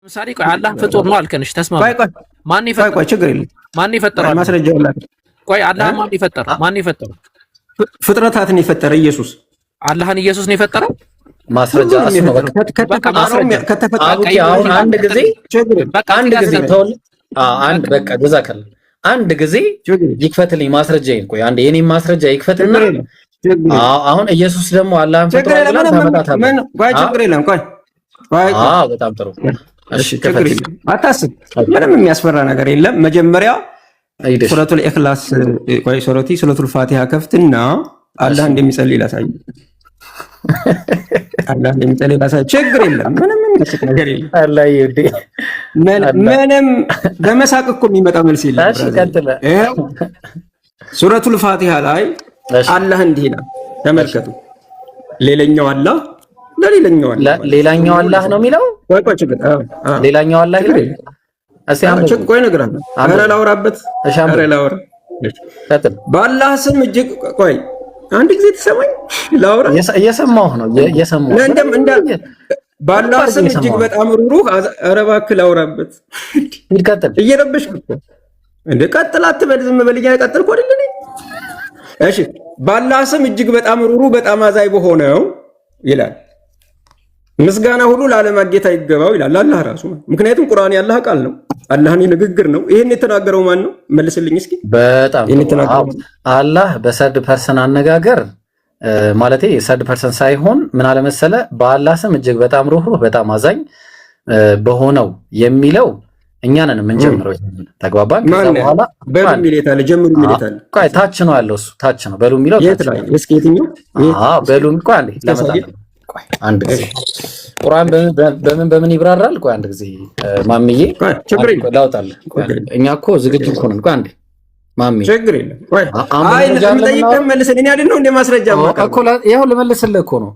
ምሳሌ ቆይ አላህ ፍጡር ነው አልከንሽ ተስማማ። ማን ይፈጠር? ቆይ ችግር የለም ማን ይፈጠራል? ማስረጃው ላይ ቆይ አላህ ማን ይፈጠር? ማን ይፈጠር? ፍጥረታትን የፈጠረ ኢየሱስ አላህን ኢየሱስ ነው የፈጠረው። ማስረጃ እሱ ነው። አሁን አንድ ጊዜ ተውል አንድ በቃ ጀዛከላ አንድ ጊዜ ይክፈትልኝ ማስረጃዬን። ቆይ አንድ የኔ ማስረጃ ይክፈትና አሁን ኢየሱስ ደግሞ አላህን ፈጥሯል ብላ ታመጣታለህ። ቆይ ችግር የለም ቆይ በጣም ጥሩ እሺ ችግር የለም አታስብ። ምንም የሚያስፈራ ነገር የለም። መጀመሪያ ሱረቱል ኢኽላስ ቆይ ሱረቱል ፋቲሃ ከፍትና አላህ እንደሚጸልይ ላሳይ። አላህ እንደሚጸልይ ላሳይ። ችግር የለም ምንም የሚያስቅ ነገር የለም። አላህ ይወድ ምንም በመሳቅ እኮ የሚመጣ መልስ የለም። እሺ ቀጥለ ሱረቱል ፋቲሃ ላይ አላህ እንዲህ ይላል ተመልከቱ። ሌላኛው አላህ ሌላኛው አላህ ነው የሚለው። ቆይ ችግር ሌላኛው አላህ ይላል። ቆይ ነገር አለ። ኧረ ላውራበት። ኧረ ላውራ በአላህ ስም እጅግ ቆይ አንድ ጊዜ ተሰማኝ ላውራ። እየሰማሁ ነው እየሰማሁ በአላህ ስም እጅግ በጣም ሩሩህ። ኧረ እባክህ ላውራበት። ይቀጥል። እየረበሽኩ እኮ እንደ ቀጥል አትበል። ዝም በል እያቀጥልኩ አይደል? እሺ በአላህ ስም እጅግ በጣም ሩሩህ በጣም አዛኝ በሆነው ይላል ምስጋና ሁሉ ለዓለማት ጌታ ይገባው ይላል አላህ ራሱ። ምክንያቱም ቁርአን ያላህ ቃል ነው፣ አላህን ንግግር ነው። ይሄን የተናገረው ማን ነው? መልስልኝ እስኪ። በጣም አላህ በሰርድ ፐርሰን አነጋገር ማለቴ ሰርድ ፐርሰን ሳይሆን ምን አለ መሰለ፣ በአላህ ስም እጅግ በጣም ሩህሩህ በጣም አዛኝ በሆነው የሚለው እኛ ነን የምንጀምረው። ተግባባን? ከዛ በኋላ በሉ ሚሌት አለ ጀምሩ ሚሌት አለ። ቆይ ታች ነው ያለው እሱ ታች ነው በሉ የሚለው የት ላይ እስኪ የትኛው? በሉ ቆይ አንዴ ለመጣ አንድ ጊዜ ቁርአን በምን ይብራራል? ቆይ አንድ ጊዜ ማምዬ ላውጣልህ። እኛ እኮ ዝግጁ እኮ ነን። ቆይ አንዴ ማምዬ ችግር የለም። ቆይ አይ ለምጠይቅህ መልስልኝ። እኔ አይደል ነው እንደ ማስረጃ ማቀርበው እኮ ይኸው ልመልስልህ እኮ ነው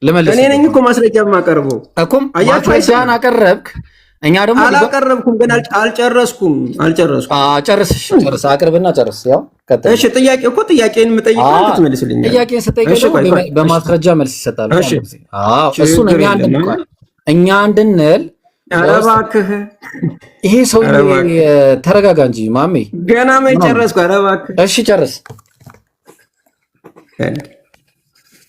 ልመልስልህ። እኔ ነኝ እኮ ማስረጃ ማቀርበው እኮ ማስረጃን አቀረብክ። እኛ ደግሞ አላቀረብኩም ግን አልጨረስኩም። ጨርስ አቅርብና ጨርስ። ያው ቀጥታ እሺ ጥያቄ እኮ ጥያቄን የምጠይቀው አንተ ትመልስልኝ። ጥያቄን ስጠይቀው በማስረጃ መልስ ይሰጣል። እሱ ነው እኛ እንድንል። ኧረ እባክህ ይሄ ሰው ተረጋጋ እንጂ ማሜ ገና ምን ጨረስኩ? ኧረ እባክህ እሺ ጨርስ።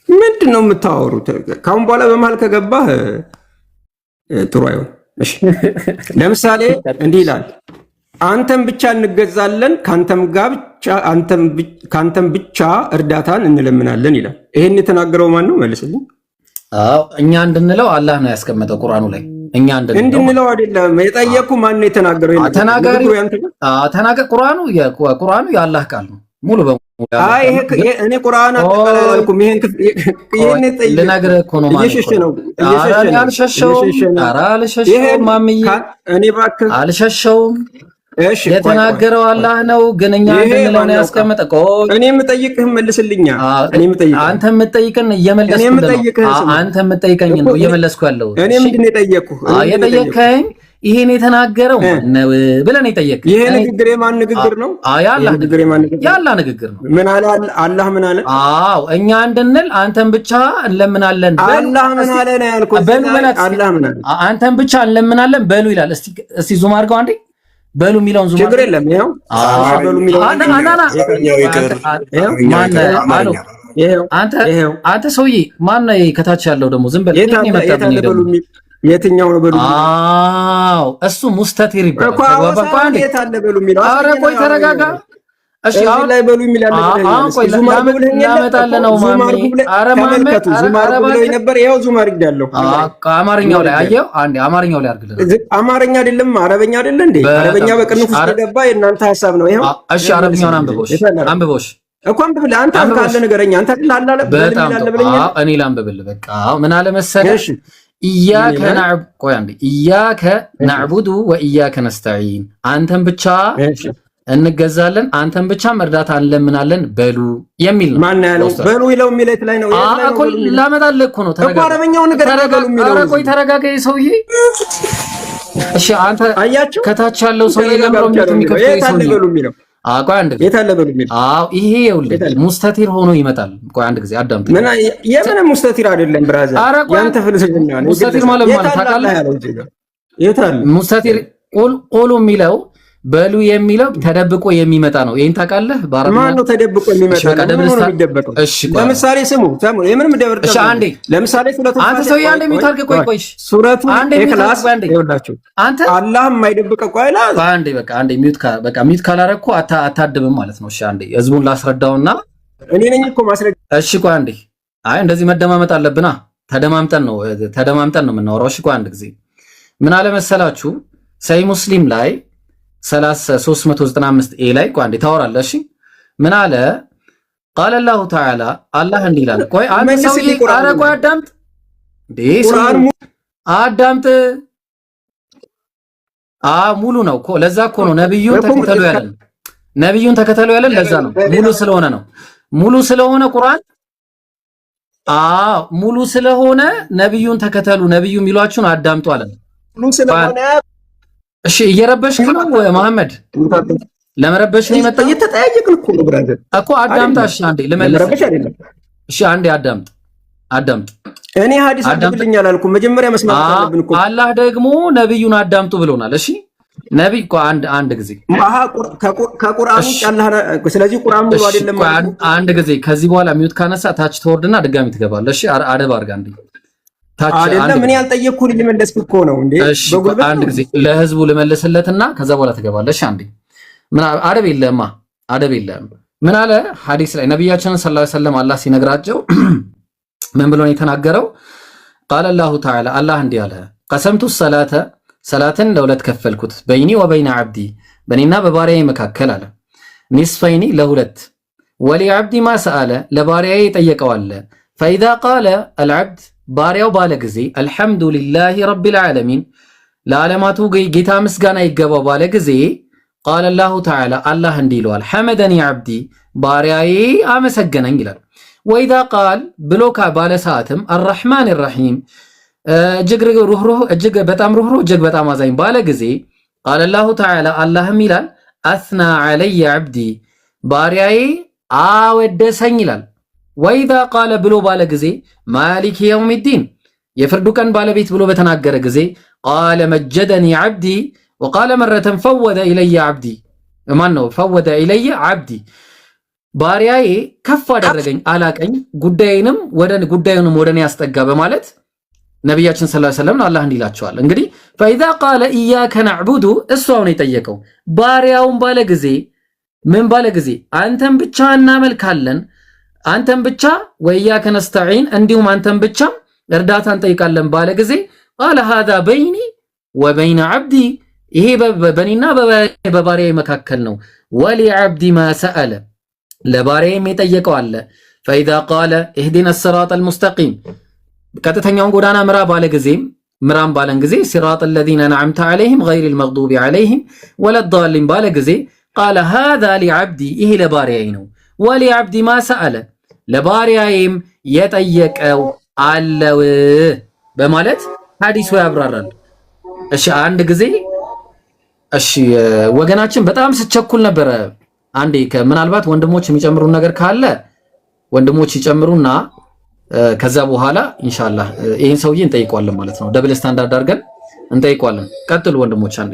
ምንድን ነው የምታወሩት? ካሁን በኋላ በመሀል ከገባህ ጥሩ አይሆን። እሺ ለምሳሌ እንዲህ ይላል አንተም ብቻ እንገዛለን ካንተም ብቻ እርዳታን እንለምናለን ይላል። ይሄን የተናገረው ማን ነው? መልስልኝ። እኛ እንድንለው አላህ ነው ያስቀመጠው ቁርአኑ ላይ። እኛ እንድንለው አይደለም የጠየቅኩ። ማን ነው የተናገረው? ተናገር። ቁርአኑ የአላህ ቃል ነው ሙሉ በሙሉ። አይ እኔ ቁርአን አጠቃላይ አላልኩም። ይሄን ልነግርህ እኮ ነው ማለት ነው። አልሸሸውም ማምዬ፣ እኔ እባክህ አልሸሸውም። የተናገረው አላህ ነው፣ ግን እኛ እንድንለው ነው ያስቀመጠ። እኔ የምጠይቅህን መልስልኛ። አንተ የምጠይቅህን አንተ የምጠይቀኝ ነው እየመለስኩ ያለው። እኔ ምንድን ነው የጠየቅኩህ? የጠየቅከኝ ይሄን የተናገረው ነው ብለን የጠየቅ። ይሄ ንግግር የማን ንግግር ነው? የአላህ ንግግር ነው። ምን አለ አላህ? ምን አለ? እኛ እንድንል አንተን ብቻ እንለምናለን። አላህ ምን አለ ነው ያልኩት። አላህ ምን አለ? አንተን ብቻ እንለምናለን በሉ ይላል። እስቲ ዙም አድርገው አንዴ በሉ የሚለውን ዙም። ችግር የለም። ይሄው በሉ የሚለውን አንተ ሰውዬ ማን ከታች ያለው ደግሞ ዝም በል የትኛው ነው በሉ? እሱ ሙስተቲር ይባላል። ኧረ ቆይ ተረጋጋ። እሺ አሁን ላይ በሉ የሚላል ነው አማርኛው ላይ አየው። አንዴ አማርኛው ላይ አድርግልኝ። አማርኛ አይደለም አረበኛ አይደለ እንዴ? አረበኛ በቅንፍ ውስጥ ገባ። የእናንተ ሐሳብ ነው ይሄው። እሺ አረበኛውን አንብቦሽ እኮ አንብብልህ። አንተ ካለ ንገረኝ። አንተ አላለ እኔ ላንብብልህ። በቃ ምን አለ መሰለህ ኢያከ ናዕቡዱ ወኢያከ ነስተዒን፣ አንተን ብቻ እንገዛለን አንተን ብቻ እርዳታ እንለምናለን በሉ የሚል ነው። ማን ያለው በሉ ይለው ሚለት ላይ ነው? እኮ ላመጣልህ እኮ ነው። ተረጋጋ። አረበኛው ነገር በሉ የሚለው። ኧረ ቆይ ተረጋጋ ሰውዬ። እሺ አንተ ከታች ያለው ሰውዬ ለምሮ የሚከፍተው ሰውዬ በሉ የሚለው ቆይ አንድ ጊዜ የታለ በሉ የሚለው? ይሄ ይኸውልህ ሙስተቲር ሆኖ ይመጣል። ቆይ አንድ ጊዜ አዳምጥ። የምን ሙስተቲር አይደለም ብራዘር፣ ያንተ ፍልስፍና ነው። ሙስተቲር ማለት ታውቃለህ? የታል ሙስተቲር ቁሉ የሚለው በሉ የሚለው ተደብቆ የሚመጣ ነው። ይሄን ታውቃለህ? በአረብኛ ማን ነው ተደብቆ የሚመጣ ነው? ነው የሚደበቀው? ለምሳሌ ስሙ የምንም ደብር እሺ፣ አንዴ ለምሳሌ ሱረቱ አንተ ሰው አንዴ ሚታርክ ቆይ ሱረቱ ኢኽላስ ይወላችሁ አንተ አላህ የማይደብቀው ቆይላ አንዴ በቃ አንዴ ሚውት ካላረኩ አታድብም ማለት ነው። እሺ፣ አንዴ ህዝቡን ላስረዳውና እኔ ነኝ እኮ ማስረዳ። እሺ፣ ቆይ አንዴ። አይ እንደዚህ መደማመጥ አለብና ተደማምጠን ነው የምናወራው። እሺ፣ ቆይ አንድ ጊዜ ምን አለ መሰላችሁ ሰይ ሙስሊም ላይ 395 ኤ ላይ ቋንዴ ታወራለህ። እሺ ምን አለ? ቃለ አላሁ ተዓላ አላህ እንዲህ ይላል። ቆይ አንተ ሰውዬ ቃረ ቆይ አዳምጥ እንዴ አዳምጥ። ሙሉ ነው እኮ ለዛ እኮ ነው ነብዩን ተከተሉ ያለን ለዛ ነው። ሙሉ ስለሆነ ነው። ሙሉ ስለሆነ ቁርአን ሙሉ ስለሆነ ነብዩን ተከተሉ፣ ነብዩ የሚሏችሁን አዳምጡ አለ። ሙሉ ስለሆነ እሺ እየረበሽክ ነው መሐመድ? ለመረበሽ ነው የመጣው? እየተጠያየቅን እኮ ነው ብራዘር እኮ አዳምጣ። እሺ አንዴ ልመለስ። እሺ አንዴ አዳምጥ። እኔ ሐዲስ አዳምጥልኝ አላልኩም። መጀመሪያ መስማት አለብን እኮ። አላህ ደግሞ ነብዩን አዳምጡ ብሎናል። እሺ ነብይ እኮ አንድ ጊዜ ከቁርአኑ አላህ ስለዚህ ቁርአኑ ሙሉ አይደለም። አንድ ጊዜ ከዚህ በኋላ ሚውት ካነሳ ታች ተወርድና ድጋሚ ትገባለህ። እሺ አደብ አድርጋ አንዴ አይደለም ምን ያልጠየቅኩህ ልመለስክ እኮ ነው እንዴ? በጉልበት አንድ ጊዜ ለህዝቡ ልመልስለትና ከዛ በኋላ ትገባለሽ። አንዴ ምን አደብ የለም። ምን አለ ሐዲስ ላይ ነብያችን ሰለላሁ ዐለይሂ ወሰለም አላህ ሲነግራቸው ምን ብሎ ነው የተናገረው? ቃለ አላሁ ተዓላ አላህ እንዲህ አለ፣ ቀሰምቱ ሰላትን ለሁለት ከፈልኩት፣ በይኒ ወበይነ አብዲ በእኔና በባሪያዬ መካከል አለ፣ ኒስፈይኒ ለሁለት፣ ወሊ አብዲ ማ ሰአለ ለባሪያዬ የጠየቀው አለ፣ ፈኢዛ ቃለ አልዓብድ ባሪያው ባለ ጊዜ አልሐምዱሊላሂ ረቢል ዓለሚን ለዓለማቱ ጌታ ምስጋና ይገባው ባለ ጊዜ ቃለ አላሁ ተዓላ አላህ እንዲህ ይለዋል፣ ሐመደኒ ዓብዲ ባሪያዬ አመሰገነኝ ይላል። ወኢዛ ቃል ብሎ ባለ ሰዓትም አርረሕማን ራሒም እጅግ በጣም ሩህሩህ እጅግ በጣም አዛኝ ባለ ጊዜ ቃለ አላሁ ተዓላ አላህም ይላል፣ አስና ዓለየ ዓብዲ ባሪያዬ አወደሰኝ ይላል። ወኢዛ ቃለ ብሎ ባለ ጊዜ ማሊክ የውሚዲን የፍርዱ ቀን ባለቤት ብሎ በተናገረ ጊዜ ቃለ መጀደኒ ዓብዲ ወቃለ መረተን ፈወደ ኢለየ ዓብዲ ማን ነው ፈወደ ኢለየ ዓብዲ ባሪያዬ ከፍ አደረገኝ አላቀኝ ጉዳዩንም ወደ እኔ ያስጠጋ በማለት ነቢያችን ሰለላሁ ዐለይሂ ወሰለም አላህ እንዲላቸዋል። እንግዲህ ፈኢዛ ቃለ ኢያከ ነዕቡዱ እሱ አሁን የጠየቀው ባሪያውን ባለ ጊዜ ምን ባለ ጊዜ አንተን ብቻ እናመልካለን አንተን ብቻ ወኢያከ ነስተዒን እንዲሁም አንተን ብቻ እርዳታ እንጠይቃለን ባለ ጊዜ ቃለ ሃዛ በይኒ ወበይነ ዓብዲ ይሄ በእኔና በባሪያዬ መካከል ነው። ወሊ ዓብዲ ማ ሰአለ ለባሪያዬም የጠየቀው አለ። ፈኢዛ ቃለ ኢህዲነ ሲራጠል ሙስተቂም ቀጥተኛውን ጎዳና ምራን ባለን ጊዜ ሲራጠ ለዚነ አንዐምተ ዐለይሂም ገይሪል መግዱቢ ዐለይሂም ወለዳሊን ባለ ጊዜ ቃለ ሃዛ ሊዓብዲ ይሄ ለባሪያዬ ነው። ወሊ ዓብዲ ማ ሰአለ ለባሪያዬም የጠየቀው አለው በማለት ሐዲሱ ያብራራል። እሺ አንድ ጊዜ እሺ ወገናችን በጣም ስቸኩል ነበረ። አንዴ ምናልባት ወንድሞች የሚጨምሩን ነገር ካለ ወንድሞች ይጨምሩና ከዛ በኋላ ኢንሻአላህ ይሄን ሰውዬ እንጠይቀዋለን ማለት ነው። ደብል ስታንዳርድ አድርገን እንጠይቀዋለን። ቀጥሉ ወንድሞች፣ አንዴ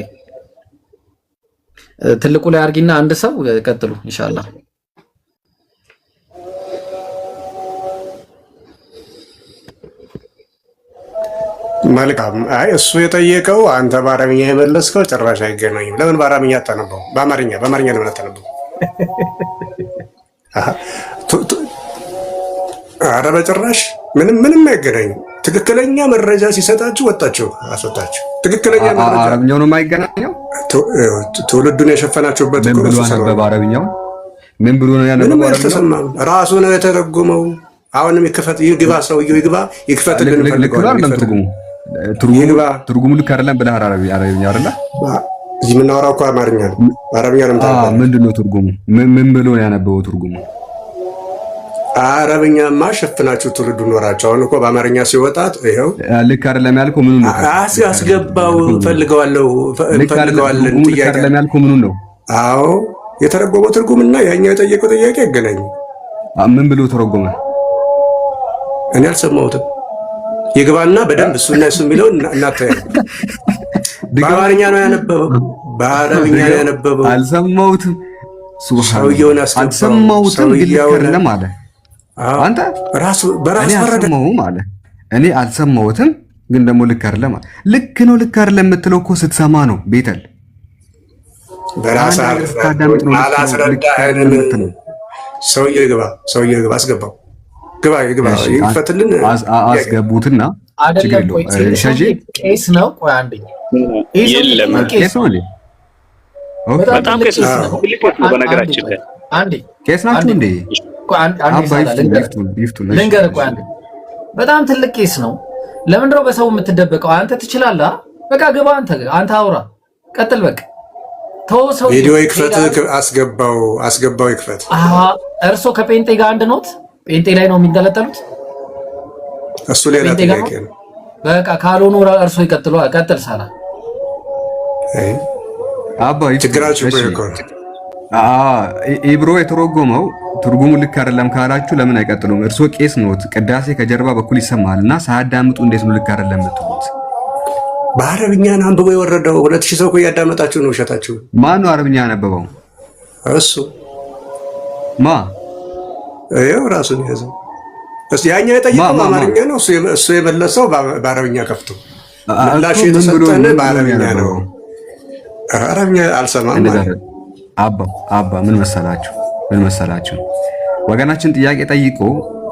ትልቁ ላይ አርጊና አንድ ሰው ቀጥሉ ኢንሻአላህ። መልካም። አይ እሱ የጠየቀው አንተ በአረብኛ የመለስከው ጭራሽ አይገናኝም። ለምን በአረብኛ አታነበው? በአማርኛ ለምን አታነበው? ኧረ በጭራሽ ምንም አይገናኝም። ትክክለኛ መረጃ ሲሰጣችሁ ወጣችሁ አስወጣችሁ። ትክክለኛ መረጃ አረብኛው ነው የማይገናኘው። ትውልዱን የሸፈናችሁበት እኮ በአረብኛው ምን ብሎ ነው ያነበው? ራሱ ነው የተረጎመው። አሁንም ይግባ፣ ሰውየው ይክፈትልን ፈልገዋል። ትርጉሙ ልክ አይደለም ብለህ አረብኛ አይደለ? እዚህ የምናወራው እኮ አማርኛ ነው። አረብኛ ነው። ምንድን ነው ትርጉሙ? ምን ብሎ ነው ያነበበው ትርጉሙ? አረብኛማ ሸፍናችሁ ትውልዱ ኖራችሁ። አሁን እኮ በአማርኛ ሲወጣት ይኸው ልክ አይደለም ያልከው ምኑን ነው? አስገባው ፈልገዋለን ጥያቄ አይደለም ያልከው ምኑን ነው? አዎ የተረጎመው ትርጉምና ያኛው የጠየቀው ጥያቄ አይገናኙ። ምን ብሎ ተረጎመ? እኔ አልሰማሁትም። ይግባና በደንብ እሱና እሱ የሚለውን እናታየ በአማርኛ ነው ያነበበው፣ በአረብኛ ነው ያነበበው። አልሰማሁትም። ሰውየውን አልሰማሁትም። ግን ልክ አይደለም አለ። አንተ ራሱ በራሱ አልሰማሁም አለ። እኔ አልሰማሁትም ግን ደግሞ ልክ አይደለም አለ። ልክ ነው ልክ አይደለም የምትለው እኮ ስትሰማ ነው። ቤተል በራሱ አላስረዳህንም። ሰውዬው ይግባ፣ አስገባው። ግባ ይፈትልን። አስገቡትና ችግር የለውም። ሸጂ ቄስ ነው። ቆይ አንዴ የለም ቄስ ነው እንዴ? በጣም ቄስ ነው። በነገራችን ላይ አንዴ ቄስ ናችሁ እንዴ? ልንገርህ። ቆይ አንዴ በጣም ትልቅ ቄስ ነው። ለምንድነው በሰው የምትደበቀው? አንተ ትችላለህ። በቃ ግባ። አንተ አውራ፣ ቀጥል። በቃ ተወው። ቪዲዮ ይክፈት። አስገባው ይክፈት። እርሶ ከጴንጤ ጋር አንድ ኖት? ጴንጤ ላይ ነው የሚንጠለጠሉት? እሱ ሌላ ጥያቄ ነው። በቃ ካልሆኑ እርሶ ይቀጥሉ። ቀጥል። ሳላ ችግራችሁ ኢብሮ የተረጎመው ትርጉሙ ልክ አይደለም ካላችሁ ለምን አይቀጥሉም? እርሶ ቄስ ኖት፣ ቅዳሴ ከጀርባ በኩል ይሰማል እና ሳያዳምጡ እንዴት ነው ልክ አይደለም የምትሉት? በአረብኛ ነው አንብቦ የወረደው። 2000 ሰው እኮ እያዳመጣችሁ ነው። ውሸታችሁ። ማን ነው አረብኛ ያነበበው? እሱ ይኸው ራሱን ያዘው። ያኛው የጠየቀው በአማርኛ ነው፣ እሱ የመለሰው በአረብኛ ከፍቶ። ምላሹ የተሰጠን በአረብኛ ነው። አረብኛ አልሰማም። አባ ምን መሰላችሁ ወገናችን ጥያቄ ጠይቆ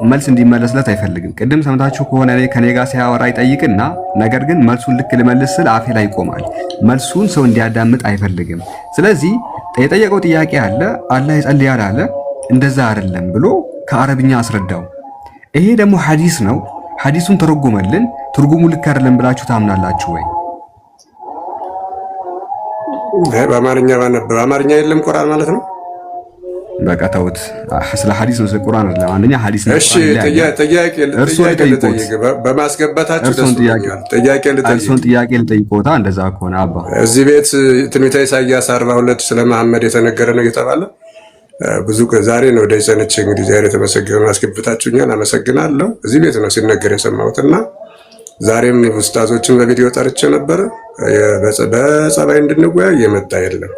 መልስ እንዲመለስለት አይፈልግም። ቅድም ሰምታችሁ ከሆነ እኔ ከኔ ጋር ሲያወራ ይጠይቅና ነገር ግን መልሱን ልክ ልመልስ ስል አፌ ላይ ይቆማል። መልሱን ሰው እንዲያዳምጥ አይፈልግም። ስለዚህ የጠየቀው ጥያቄ አለ፣ አላህ ይጸልያል አለ፣ እንደዛ አይደለም ብሎ ከአረብኛ አስረዳው። ይሄ ደግሞ ሐዲስ ነው። ሐዲሱን ተረጎመልን። ትርጉሙ ልክ አይደለም ብላችሁ ታምናላችሁ ወይ? በአማርኛ ባነበበ አማርኛ የለም ቁርአን ማለት ነው። በቃ ተውት። ስለ ሐዲስ ነው፣ ስለ ቁርአን አይደለም። አንደኛ ሐዲስ ነው። እሺ ጥያቄ በማስገባታችሁ እርሶን ጥያቄ ልጠይቆታ። እንደዛ ከሆነ አባ እዚህ ቤት ትንቢተ ኢሳይያስ 42 ስለ መሐመድ የተነገረ ነው እየተባለ ብዙ ዛሬ ነው ደይሰነች እንግዲህ ዛሬ ተመሰገኑ አስገብታችሁኛል፣ አመሰግናለሁ። እዚህ ቤት ነው ሲነገር የሰማሁትና ዛሬም ኡስታዞችን በቪዲዮ ጠርቼ ነበር። በጸባይ እንድንወያይ የመጣ የለም።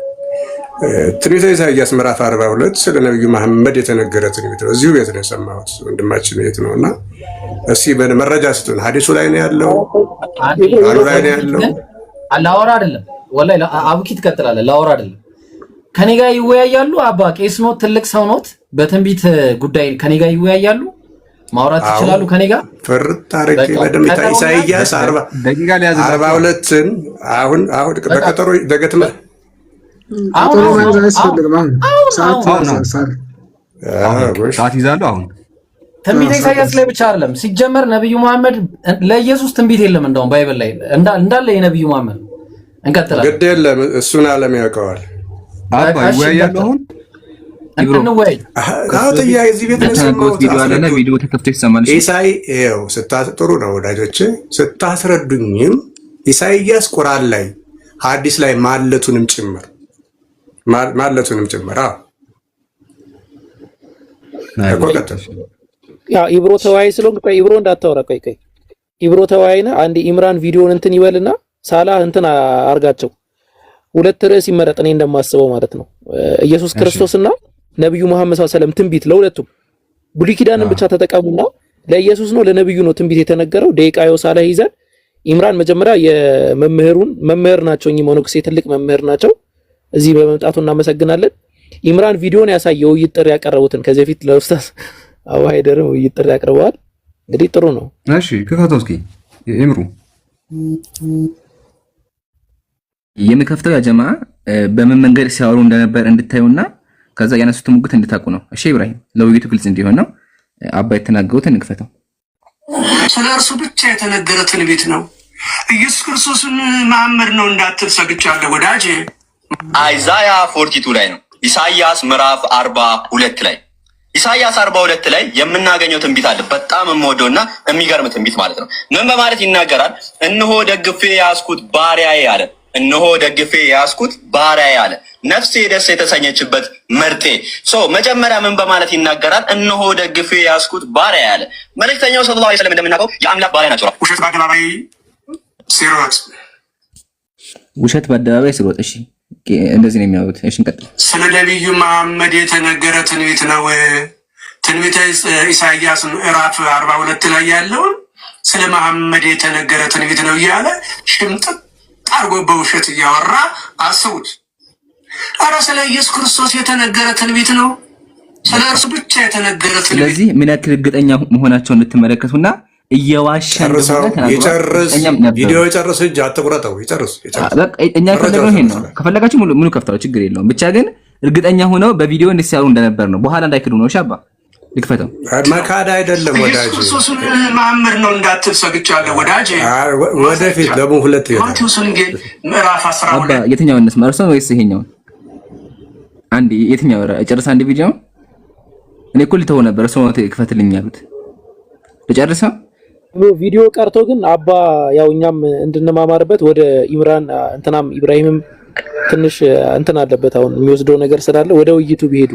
ትንቢተ ኢሳይያስ ምዕራፍ 42 ስለ ነብዩ መሐመድ የተነገረ ትንቢት ነው። እዚሁ ቤት ነው የሰማሁት። ወንድማችን ቤት ነውና እስኪ መረጃ ስጡን። ሐዲሱ ላይ ነው ያለው? ቃሉ ላይ ነው ያለው? ላወራ አይደለም ወላሂ አቡኪ ትቀጥላለህ። ላወራ አይደለም። ከኔ ጋር ይወያያሉ። አባ ቄስ ኖት፣ ትልቅ ሰው ኖት። በትንቢት ጉዳይ ከኔ ጋር ይወያያሉ። ማውራት ይችላሉ ከኔ ጋር ፍርጥ አድርጌ በደምብ ኢሳይያስ 42ን አሁን በቀጠሮ ደገትመ ሰዓት ይዛሉ። አሁን ትንቢተ ኢሳይያስ ላይ ብቻ አይደለም። ሲጀመር ነብዩ መሐመድ ለኢየሱስ ትንቢት የለም። እንደውም ባይብል ላይ እንዳለ የነብዩ መሐመድ እንቀጥላለን። ግድ የለም እሱን ዓለም ያውቀዋል። አባ ይወያያሉ። አሁን እንወያይ። እዚህ ቤት ቪዲዮ ተከፍቶ ይሰማል። ኢሳይ ይኸው ጥሩ ነው ወዳጆች፣ ስታስረዱኝም ኢሳይያስ ቁርአን ላይ ሐዲስ ላይ ማለቱንም ጭምር ኢብሮ ተወያይ ስለሆንክ ቆይ ኢብሮ እንዳታወራ። ቆይ ኢብሮ ተወያይና አንድ ኢምራን ቪዲዮን እንትን ይበልና ሳላ እንትን አርጋቸው። ሁለት ርዕስ ይመረጥ እኔ እንደማስበው ማለት ነው። ኢየሱስ ክርስቶስና ነብዩ መሐመድ ሰለላሁ ዐለይሂ ወሰለም ትንቢት ለሁለቱም ብሉይ ኪዳንን ብቻ ተጠቀሙና ለኢየሱስ ነው ለነብዩ ነው ትንቢት የተነገረው። ደቂቃዮ ሳላ ይዘን ኢምራን መጀመሪያ መምህር ናቸው። እኚህ ሞኖክሴ ትልቅ መምህር ናቸው። እዚህ በመምጣቱ እናመሰግናለን። ኢምራን ቪዲዮን ያሳየው ይጥር ያቀረቡትን ከዚህ በፊት ለኡስታዝ አቡ ሃይደር ይጥር ያቀርበዋል። እንግዲህ ጥሩ ነው። እሺ ክፈተው እስኪ ኢምሩ የሚከፍተው ያ ጀማዓ በምን መንገድ ሲያወሩ እንደነበር እንድታዩና ከዛ ያነሱት ሙግት እንድታቁ ነው። እሺ ኢብራሂም ለውይይቱ ግልጽ እንዲሆን ነው። አባ የተናገሩትን እንክፈተው። ስለ እርሱ ብቻ የተነገረ ትንቢት ነው። ኢየሱስ ክርስቶስን መሐመድ ነው እንዳትል ሰግቻለሁ ወዳጄ። አይዛያ 42 ላይ ነው። ኢሳይያስ ምዕራፍ 42 ላይ ኢሳይያስ 42 ላይ የምናገኘው ትንቢት አለ። በጣም የምወደውና የሚገርም ትንቢት ማለት ነው። ምን በማለት ይናገራል? እነሆ ደግፌ ያስኩት ባሪያዬ አለ። እነሆ ደግፌ ያስኩት ባሪያዬ አለ። ነፍሴ ደስ የተሰኘችበት ምርጤ። መጀመሪያ ምን በማለት ይናገራል? እነሆ ደግፌ ያስኩት ባሪያዬ አለ። መልእክተኛው ሰለላሁ ዐለይሂ ወሰለም እንደምናውቀው የአምላክ ባሪያ ናቸው። ውሸት በአደባባይ ሲሮጥ ውሸት በአደባባይ ስሮጥ። እሺ እንደዚህ ነው የሚያወሩት። እሺ እንቀጥል። ስለ ነቢዩ መሐመድ የተነገረ ትንቢት ነው። ትንቢተ ኢሳይያስ ምዕራፍ 42 ላይ ያለውን ስለ መሐመድ የተነገረ ትንቢት ነው እያለ ሽምጥጥ አርጎ በውሸት እያወራ አስቡት። አረ ስለ ኢየሱስ ክርስቶስ የተነገረ ትንቢት ነው፣ ስለ እርሱ ብቻ የተነገረ ትንቢት። ስለዚህ ምን ያክል እርግጠኛ መሆናቸውን እንድትመለከቱና እየዋሸ ይጨርስ ቪዲዮ ይጨርስ፣ እጅ አትቁረጠው፣ ይጨርስ። እኛ የፈለግነው ይሄን ነው። ከፈለጋችሁ ሙሉ ከፍታው ችግር የለውም። ብቻ ግን እርግጠኛ ሆነው በቪዲዮ እንዲሰሩ እንደነበር ነው። በኋላ እንዳይክዱ ነው። ሻባ ልክፈተው። መካድ አይደለም ወዳጅ፣ ክርስቶስን መሐመድ ነው እንዳትል ሰግቻለሁ ወዳጅ። ወደፊት ደግሞ ሁለት ማቴዎስ ወንጌል ምዕራፍ 12 አባ የትኛውን እንስማ? እርሶ ወይስ ይሄኛውን? አንድ የትኛው ጨርሳ አንድ ቪዲዮ እኔ እኮ ልተው ነበር። እርሶ ክፈትልኝ ያሉት ልጨርሰው ቪዲዮ ቀርቶ ግን አባ ያው እኛም እንድንማማርበት ወደ ኢምራን እንትናም ኢብራሂምም ትንሽ እንትን አለበት አሁን የሚወስደው ነገር ስላለ ወደ ውይይቱ ቢሄዱ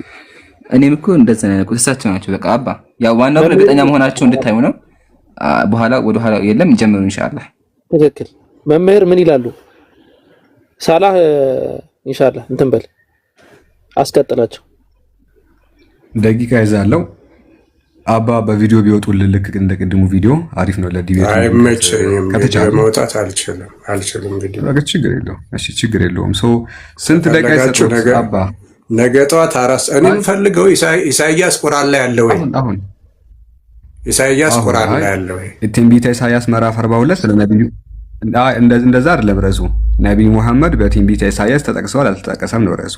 እኔም እኮ እንደዛ ነው ያልኩት። እሳቸው ናቸው በቃ አባ ያው ዋናው እርግጠኛ መሆናቸው እንድታዩ ነው። በኋላ ወደ ኋላ የለም ይጀምሩ ኢንሻአላህ። ትክክል። መምህር ምን ይላሉ? ሳላህ ኢንሻአላህ እንትን በል አስቀጥላቸው። ደቂቃ ይዛለው አባ በቪዲዮ ቢወጡልን ልክ እንደ ቅድሙ ቪዲዮ አሪፍ ነው። ለዲቤት አይመቸኝም፣ መውጣት አልችልም። እንግዲህ ችግር የለውም። እሺ ችግር የለውም። ስንት ደቂቃ ይሰጡት አባ? ነገ ጠዋት አራስ እኔ የምፈልገው ኢሳይያስ ቁርአን ላይ ያለው ወይ አሁን ኢሳይያስ ቁርአን ላይ ያለው ወይ ትንቢተ ኢሳይያስ ምዕራፍ 42 ለነብዩ እንደዛ አይደለም ርዕሱ። ነብዩ መሐመድ በትንቢተ ኢሳይያስ ተጠቅሰዋል አልተጠቀሰም ነው ርዕሱ።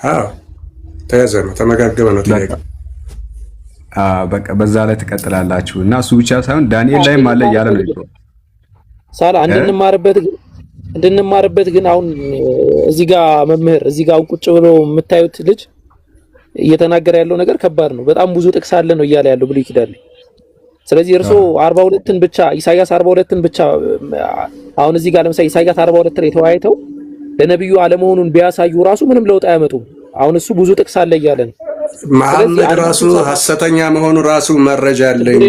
አዎ ተያዘ ነው ተመጋገበ ነው ጥያቄ። በቃ በዛ ላይ ትቀጥላላችሁ እና እሱ ብቻ ሳይሆን ዳንኤል ላይም አለ እያለ ነው ይብሮ ሳላ እንድንማርበት ግን አሁን እዚህ ጋር መምህር እዚህ ጋር ቁጭ ብሎ የምታዩት ልጅ እየተናገረ ያለው ነገር ከባድ ነው። በጣም ብዙ ጥቅስ አለ ነው እያለ ያለው ብሉይ ኪዳን ላይ። ስለዚህ እርሶ 42ን ብቻ ኢሳይያስ 42ን ብቻ አሁን እዚህ ጋር ለምሳሌ ኢሳይያስ 42 ላይ ተወያይተው ለነብዩ አለመሆኑን ቢያሳዩ ራሱ ምንም ለውጥ አያመጡም። አሁን እሱ ብዙ ጥቅስ አለ እያለ ነው። መሐመድ ራሱ ሐሰተኛ መሆኑ ራሱ መረጃ አለኝ።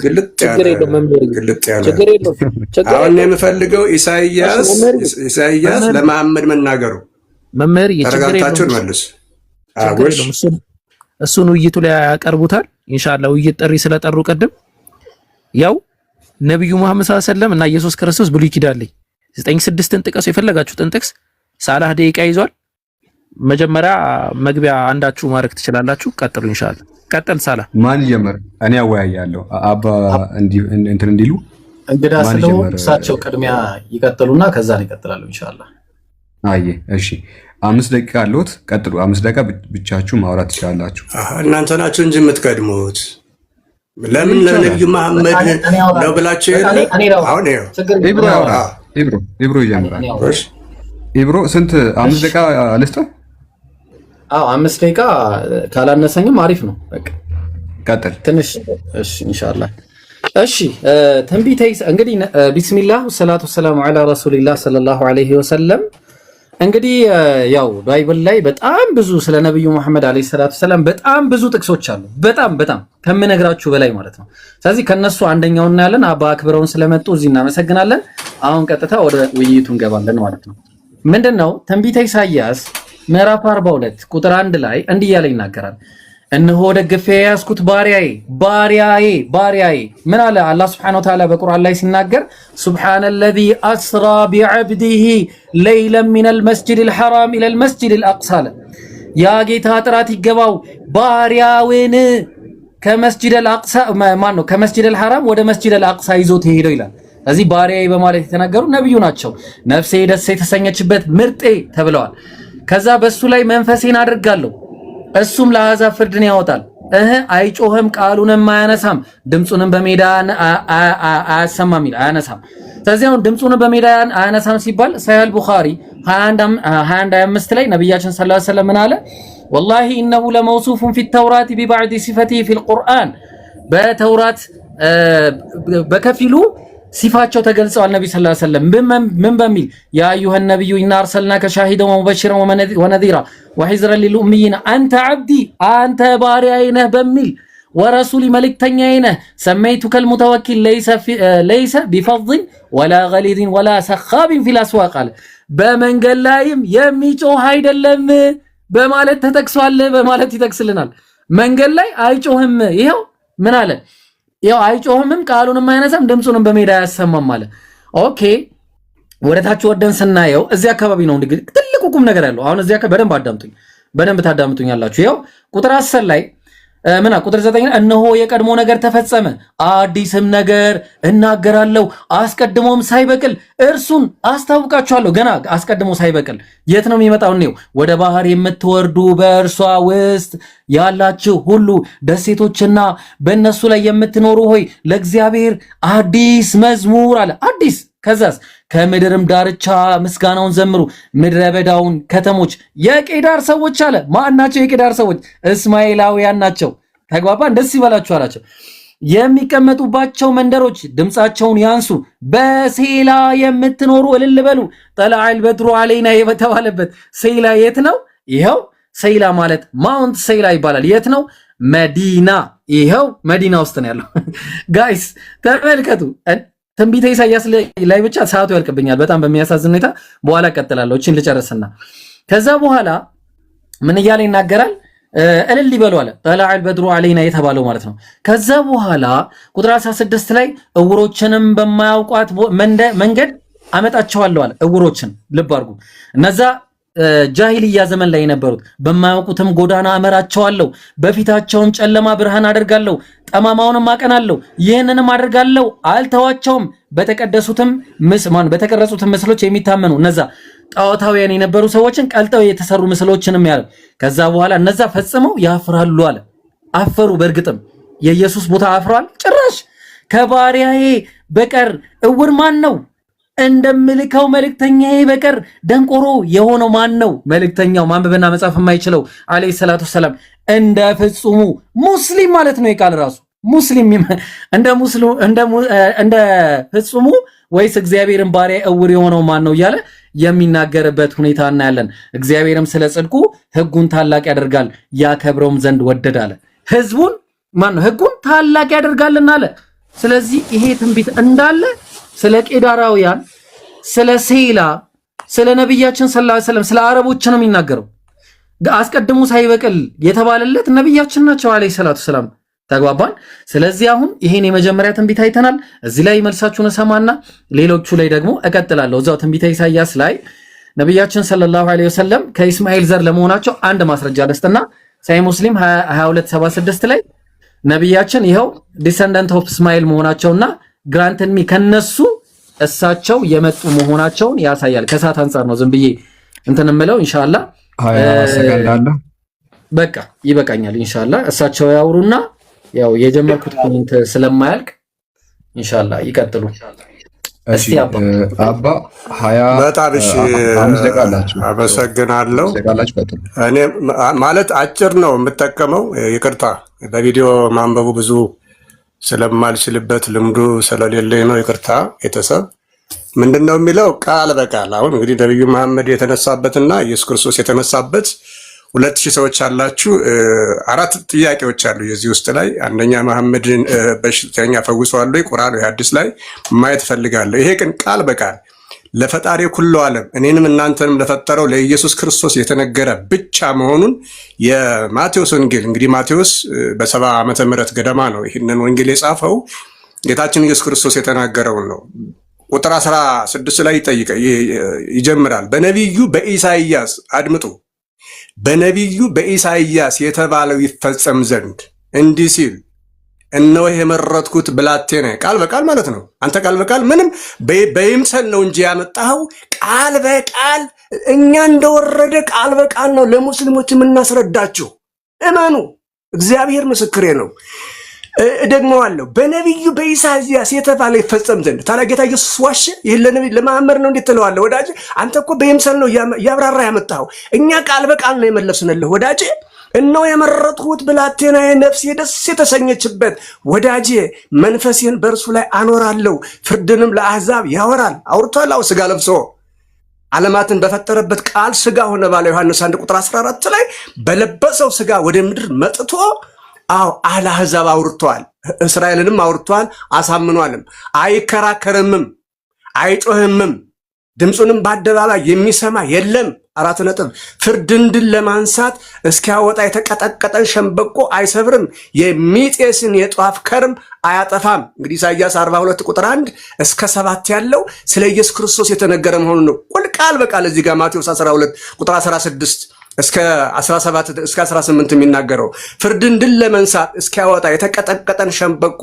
ግልጥ ያለ ችግር የለውም። አሁን የምፈልገው ኢሳይያስ ለመሐመድ መናገሩ መምህር ተረጋግታችሁን መልስ። አውሽ እሱን ውይይቱ ላይ ያቀርቡታል ኢንሻአላህ። ውይይት ጥሪ ስለጠሩ ቀደም ያው ነብዩ መሐመድ ሰለላሁ ዐለይሂ ወሰለም እና ኢየሱስ ክርስቶስ ብሉይ ኪዳን ላይ 9:6ን ጥቀሱ የፈለጋችሁትን ጥቅስ። ሳላህ ደቂቃ ይዟል። መጀመሪያ መግቢያ አንዳችሁ ማድረግ ትችላላችሁ። ቀጥሉ ኢንሻአላህ። ቀጥል ሳላህ። ማን ጀመረ? እኔ አወያያለሁ። አባ እንትን እንዲሉ እንግዳ ስለሆነ እሳቸው ቅድሚያ ይቀጥሉና ከዛ ነው ይቀጥላሉ ኢንሻአላህ። አይ እሺ 5 ደቂቃ አለዎት። ቀጥሉ። 5 ደቂቃ ብቻችሁ ማውራት ትችላላችሁ። እናንተ ናችሁ እንጂ የምትቀድሙት። ለምን ለነብዩ መሐመድ ነው ብላችሁ አሁን ኢብሮ ይጀምራል። ኢብሮ ስንት 5 ደቂቃ ልስጥህ? 5 ደቂቃ ካላነሰኝም አሪፍ ነው። በቃ ቀጥል ትንሽ። እሺ ኢንሻአላህ። እሺ ትንቢተ እንግዲህ ቢስሚላህ ወሰላቱ ወሰላሙ ዐላ ረሱሊላህ ሰለላሁ ዐለይሂ ወሰለም። እንግዲህ ያው ባይብል ላይ በጣም ብዙ ስለ ነብዩ መሐመድ አለይሂ ሰላቱ ሰላም በጣም ብዙ ጥቅሶች አሉ። በጣም ከምነግራችሁ በላይ ማለት ነው። ስለዚህ ከነሱ አንደኛውን እናያለን። አባ አክብረውን ስለመጡ እዚህ እናመሰግናለን። አሁን ቀጥታ ወደ ውይይቱ እንገባለን ማለት ነው። ምንድነው ትንቢተ ኢሳይያስ ምዕራፍ 42 ቁጥር 1 ላይ እንዲህ ያለ ይናገራል። እነሆ ደግፌ ያስኩት ባሪያዬ ምን አለ አላህ Subhanahu Wa Ta'ala በቁርአን ላይ ሲናገር ሱብሃነለዚ አስራ ቢዐብዲሂ ለይለን ሚነል መስጂዲል ሐራም ኢለል መስጂዲል አቅሳ። ያ ጌታ ጥራት ይገባው ባሪያውን ከመስጂዲል አቅሳ ከመስጂዲል ሐራም ወደ መስጂዲል አቅሳ ይዞት ሄደው ይላል። እዚህ ባሪያዬ በማለት የተናገሩ ነብዩ ናቸው። ነፍሴ ደስ የተሰኘችበት ምርጤ ተብለዋል። ከዛ በሱ ላይ መንፈሴን አድርጋለሁ እሱም ለአሕዛብ ፍርድን ያወጣል። አይጮህም፣ ቃሉንም አያነሳም፣ ድምጹንም በሜዳ አያሰማም ይላል። አያነሳም። ስለዚህ አሁን ድምጹንም በሜዳ አያነሳም ሲባል ሰሒህ ቡኻሪ 21:25 ላይ ነብያችን ሰለላሁ ዐለይሂ ወሰለም ምን አለ? ወላሂ ኢነሁ ለመውሱፉን ፊ ተውራት ቢባዕድ ሲፈቲሂ ፊል ቁርአን። በተውራት በከፊሉ ሲፋቸው ተገልጸዋል። ነብይ ሰለላሁ ዐለይሂ ወሰለም ምን በሚል ያ አዩሃ ነብዩ ኢና አርሰልናከ ሻሂደን ወሙበሽረን ወነዚራ ወሒዝረን ሊልኡሚይን አንተ ዓብዲ አንተ ባሪያዬ ነህ በሚል ወረሱሊ መልእክተኛዬ ነህ። ሰመይቱከል ሙተወኪል ለይሰ ቢፈድን ወላ ገሊድን ወላ ሰኻቢን ፊል አስዋቅ አለ። በመንገድ ላይም የሚጮህ አይደለም በማለት ተጠቅሷል በማለት ይጠቅስልናል። መንገድ ላይ አይጮህም። ይሄው ምን አለ? ይሄው አይጮህምም፣ ቃሉንም አይነሳም፣ ድምፁንም በሜዳ አያሰማም አለ። ኦኬ ወደታች ወደን ስናየው እዚህ አካባቢ ነው እንግዲህ ትልቁ ቁም ነገር ያለው። አሁን እዚህ አካባቢ በደንብ ታዳምጡኛላችሁ። ይሄው ቁጥር 10 ላይ ቁጥር 9 እነሆ የቀድሞ ነገር ተፈጸመ፣ አዲስም ነገር እናገራለሁ፣ አስቀድሞም ሳይበቅል እርሱን አስታውቃችኋለሁ። ገና አስቀድሞ ሳይበቅል የት ነው የሚመጣው? ነው ወደ ባህር የምትወርዱ በእርሷ ውስጥ ያላችሁ ሁሉ ደሴቶችና በእነሱ ላይ የምትኖሩ ሆይ ለእግዚአብሔር አዲስ መዝሙር አለ። አዲስ ከዛስ ከምድርም ዳርቻ ምስጋናውን ዘምሩ፣ ምድረ በዳውን ከተሞች የቄዳር ሰዎች አለ። ማን ናቸው የቄዳር ሰዎች? እስማኤላውያን ናቸው። ተግባባን? ደስ ይበላችሁ አላቸው። የሚቀመጡባቸው መንደሮች ድምፃቸውን ያንሱ፣ በሴላ የምትኖሩ እልል በሉ። ጠለዐል በድሩ ዐለይና የተባለበት ሴላ የት ነው? ይኸው ሴላ ማለት ማውንት ሴላ ይባላል። የት ነው? መዲና። ይኸው መዲና ውስጥ ነው ያለው። ጋይስ ተመልከቱ። ትንቢተ ኢሳይያስ ላይ ብቻ ሰዓቱ ያልቅብኛል በጣም በሚያሳዝን ሁኔታ። በኋላ እቀጥላለሁ። እቺን ልጨርስና ከዛ በኋላ ምን እያለ ይናገራል? እልል ይበሉ አለ። ጠለዐል በድሩ ዐለይና የተባለው ማለት ነው። ከዛ በኋላ ቁጥር 16 ላይ እውሮችንም በማያውቋት መንገድ አመጣቸዋለሁ አለ። እውሮችን ልብ አድርጉ። እነዛ ጃሂልያ ዘመን ላይ የነበሩት በማያውቁትም ጎዳና አመራቸዋለሁ፣ በፊታቸውም ጨለማ ብርሃን አደርጋለሁ፣ ጠማማውንም አቀናለሁ። ይህንንም አደርጋለሁ አልተዋቸውም። በተቀረጹትም ምስሎች የሚታመኑ እነዛ ጣዖታውያን የነበሩ ሰዎችን ቀልጠው የተሰሩ ምስሎችንም ያለ። ከዛ በኋላ እነዛ ፈጽመው ያፍራሉ አለ። አፈሩ። በእርግጥም የኢየሱስ ቦታ አፍሯል። ጭራሽ ከባሪያዬ በቀር እውር ማን ነው? እንደምልከው መልእክተኛዬ በቀር ደንቆሮ የሆነው ማን ነው? መልእክተኛው ማንበብና መጻፍ የማይችለው አለይሂ ሰላቱ ሰላም እንደ ፍጹሙ ሙስሊም ማለት ነው። የቃል ራሱ ሙስሊም እንደ ፍጹሙ ወይስ እግዚአብሔርን ባሪያ እውር የሆነው ማን ነው እያለ የሚናገርበት ሁኔታ እናያለን። እግዚአብሔርም ስለ ጽድቁ ሕጉን ታላቅ ያደርጋል ያከብረውም ዘንድ ወደድ አለ። ሕዝቡን ማን ነው? ሕጉን ታላቅ ያደርጋልና አለ። ስለዚህ ይሄ ትንቢት እንዳለ ስለ ቄዳራውያን፣ ስለ ሴላ፣ ስለ ነብያችን ሰለላሁ ዐለይሂ ወሰለም፣ ስለ አረቦች ነው የሚናገረው። አስቀድሞ ሳይበቅል የተባለለት ነብያችን ናቸው ዐለይሂ ሰላቱ ሰላም። ተግባባን? ስለዚህ አሁን ይሄን የመጀመሪያ ትንቢት አይተናል። እዚህ ላይ መልሳችሁን እሰማና ሌሎቹ ላይ ደግሞ እቀጥላለሁ። እዛው ትንቢተ ኢሳይያስ ላይ ነብያችን ሰለላሁ ዐለይሂ ወሰለም ከኢስማኤል ዘር ለመሆናቸው አንድ ማስረጃ ደስትና ሳይ ሙስሊም 2276 ላይ ነብያችን ይኸው ዲሰንደንት ኦፍ እስማኤል መሆናቸውና ግራንትን ሚ ከነሱ እሳቸው የመጡ መሆናቸውን ያሳያል። ከሰዓት አንፃር ነው ዝም ብዬ እንትን እምለው። ኢንሻአላህ 20 ሰከንድ አለ። በቃ ይበቃኛል። ኢንሻአላህ እሳቸው ያውሩና ያው የጀመርኩት ፖይንት ስለማያልቅ ኢንሻአላህ ይቀጥሉ። እሺ አባ 20 በጣም እሺ፣ አመሰግናለሁ። እኔ ማለት አጭር ነው የምጠቀመው። ይቅርታ በቪዲዮ ማንበቡ ብዙ ስለማልችልበት ልምዱ ስለሌለኝ ነው። ይቅርታ ቤተሰብ። ምንድን ነው የሚለው ቃል በቃል አሁን እንግዲህ ነቢዩ መሐመድ የተነሳበትና ኢየሱስ ክርስቶስ የተነሳበት 2000 ሰዎች አላችሁ። 4 ጥያቄዎች አሉ የዚህ ውስጥ ላይ። አንደኛ መሐመድን በሽተኛ ፈውሰዋል ወይ? ቁርአን ወይ ሐዲስ ላይ ማየት ፈልጋለሁ። ይሄ ግን ቃል በቃል ለፈጣሪ ኩሉ ዓለም እኔንም እናንተንም ለፈጠረው ለኢየሱስ ክርስቶስ የተነገረ ብቻ መሆኑን የማቴዎስ ወንጌል እንግዲህ ማቴዎስ በ70 ዓመተ ምህረት ገደማ ነው ይህንን ወንጌል የጻፈው። ጌታችን ኢየሱስ ክርስቶስ የተናገረውን ነው። ቁጥር 16 ላይ ይጀምራል። በነቢዩ በኢሳይያስ አድምጡ። በነቢዩ በኢሳይያስ የተባለው ይፈጸም ዘንድ እንዲህ ሲል እነሆ የመረጥኩት ብላቴናዬ። ቃል በቃል ማለት ነው። አንተ ቃል በቃል ምንም በይምሰል ነው እንጂ ያመጣኸው ቃል በቃል እኛ እንደወረደ ቃል በቃል ነው ለሙስሊሞች የምናስረዳቸው። እመኑ፣ እግዚአብሔር ምስክሬ ነው። እደግመዋለሁ። በነቢዩ በኢሳይያስ የተባለ ይፈጸም ዘንድ። ታዲያ ጌታ ኢየሱስ ዋሸ? ይህን ለመሐመድ ነው እንዴት ትለዋለህ ወዳጄ? አንተ እኮ በይምሰል ነው ያብራራ ያመጣኸው። እኛ ቃል በቃል ነው የመለስንልህ ወዳጄ። እነሆ የመረጥሁት ብላቴናዬ፣ ነፍሴ ደስ የተሰኘችበት ወዳጄ፣ መንፈሴን በእርሱ ላይ አኖራለሁ፣ ፍርድንም ለአሕዛብ ያወራል። አውርቷል። አዎ ሥጋ ለብሶ ዓለማትን በፈጠረበት ቃል ሥጋ ሆነ ባለ ዮሐንስ 1 ቁጥር 14 ላይ በለበሰው ሥጋ ወደ ምድር መጥቶ አዎ አለአሕዛብ አውርቷል፣ እስራኤልንም አውርቷል፣ አሳምኗልም። አይከራከርምም፣ አይጮህምም፣ ድምፁንም በአደባባይ የሚሰማ የለም። 4 ነጥብ። ፍርድን ድል ለማንሳት እስኪያወጣ የተቀጠቀጠን ሸምበቆ አይሰብርም፣ የሚጤስን የጧፍ ከርም አያጠፋም። እንግዲህ ኢሳይያስ 42 ቁጥር 1 እስከ 7 ያለው ስለ ኢየሱስ ክርስቶስ የተነገረ መሆኑን ነው። ቃል በቃል እዚህ ጋር ማቴዎስ 12 ቁጥር 16 እስከ 17 እስከ 18 የሚናገረው ፍርድን ድል ለመንሳት እስኪያወጣ የተቀጠቀጠን ሸምበቆ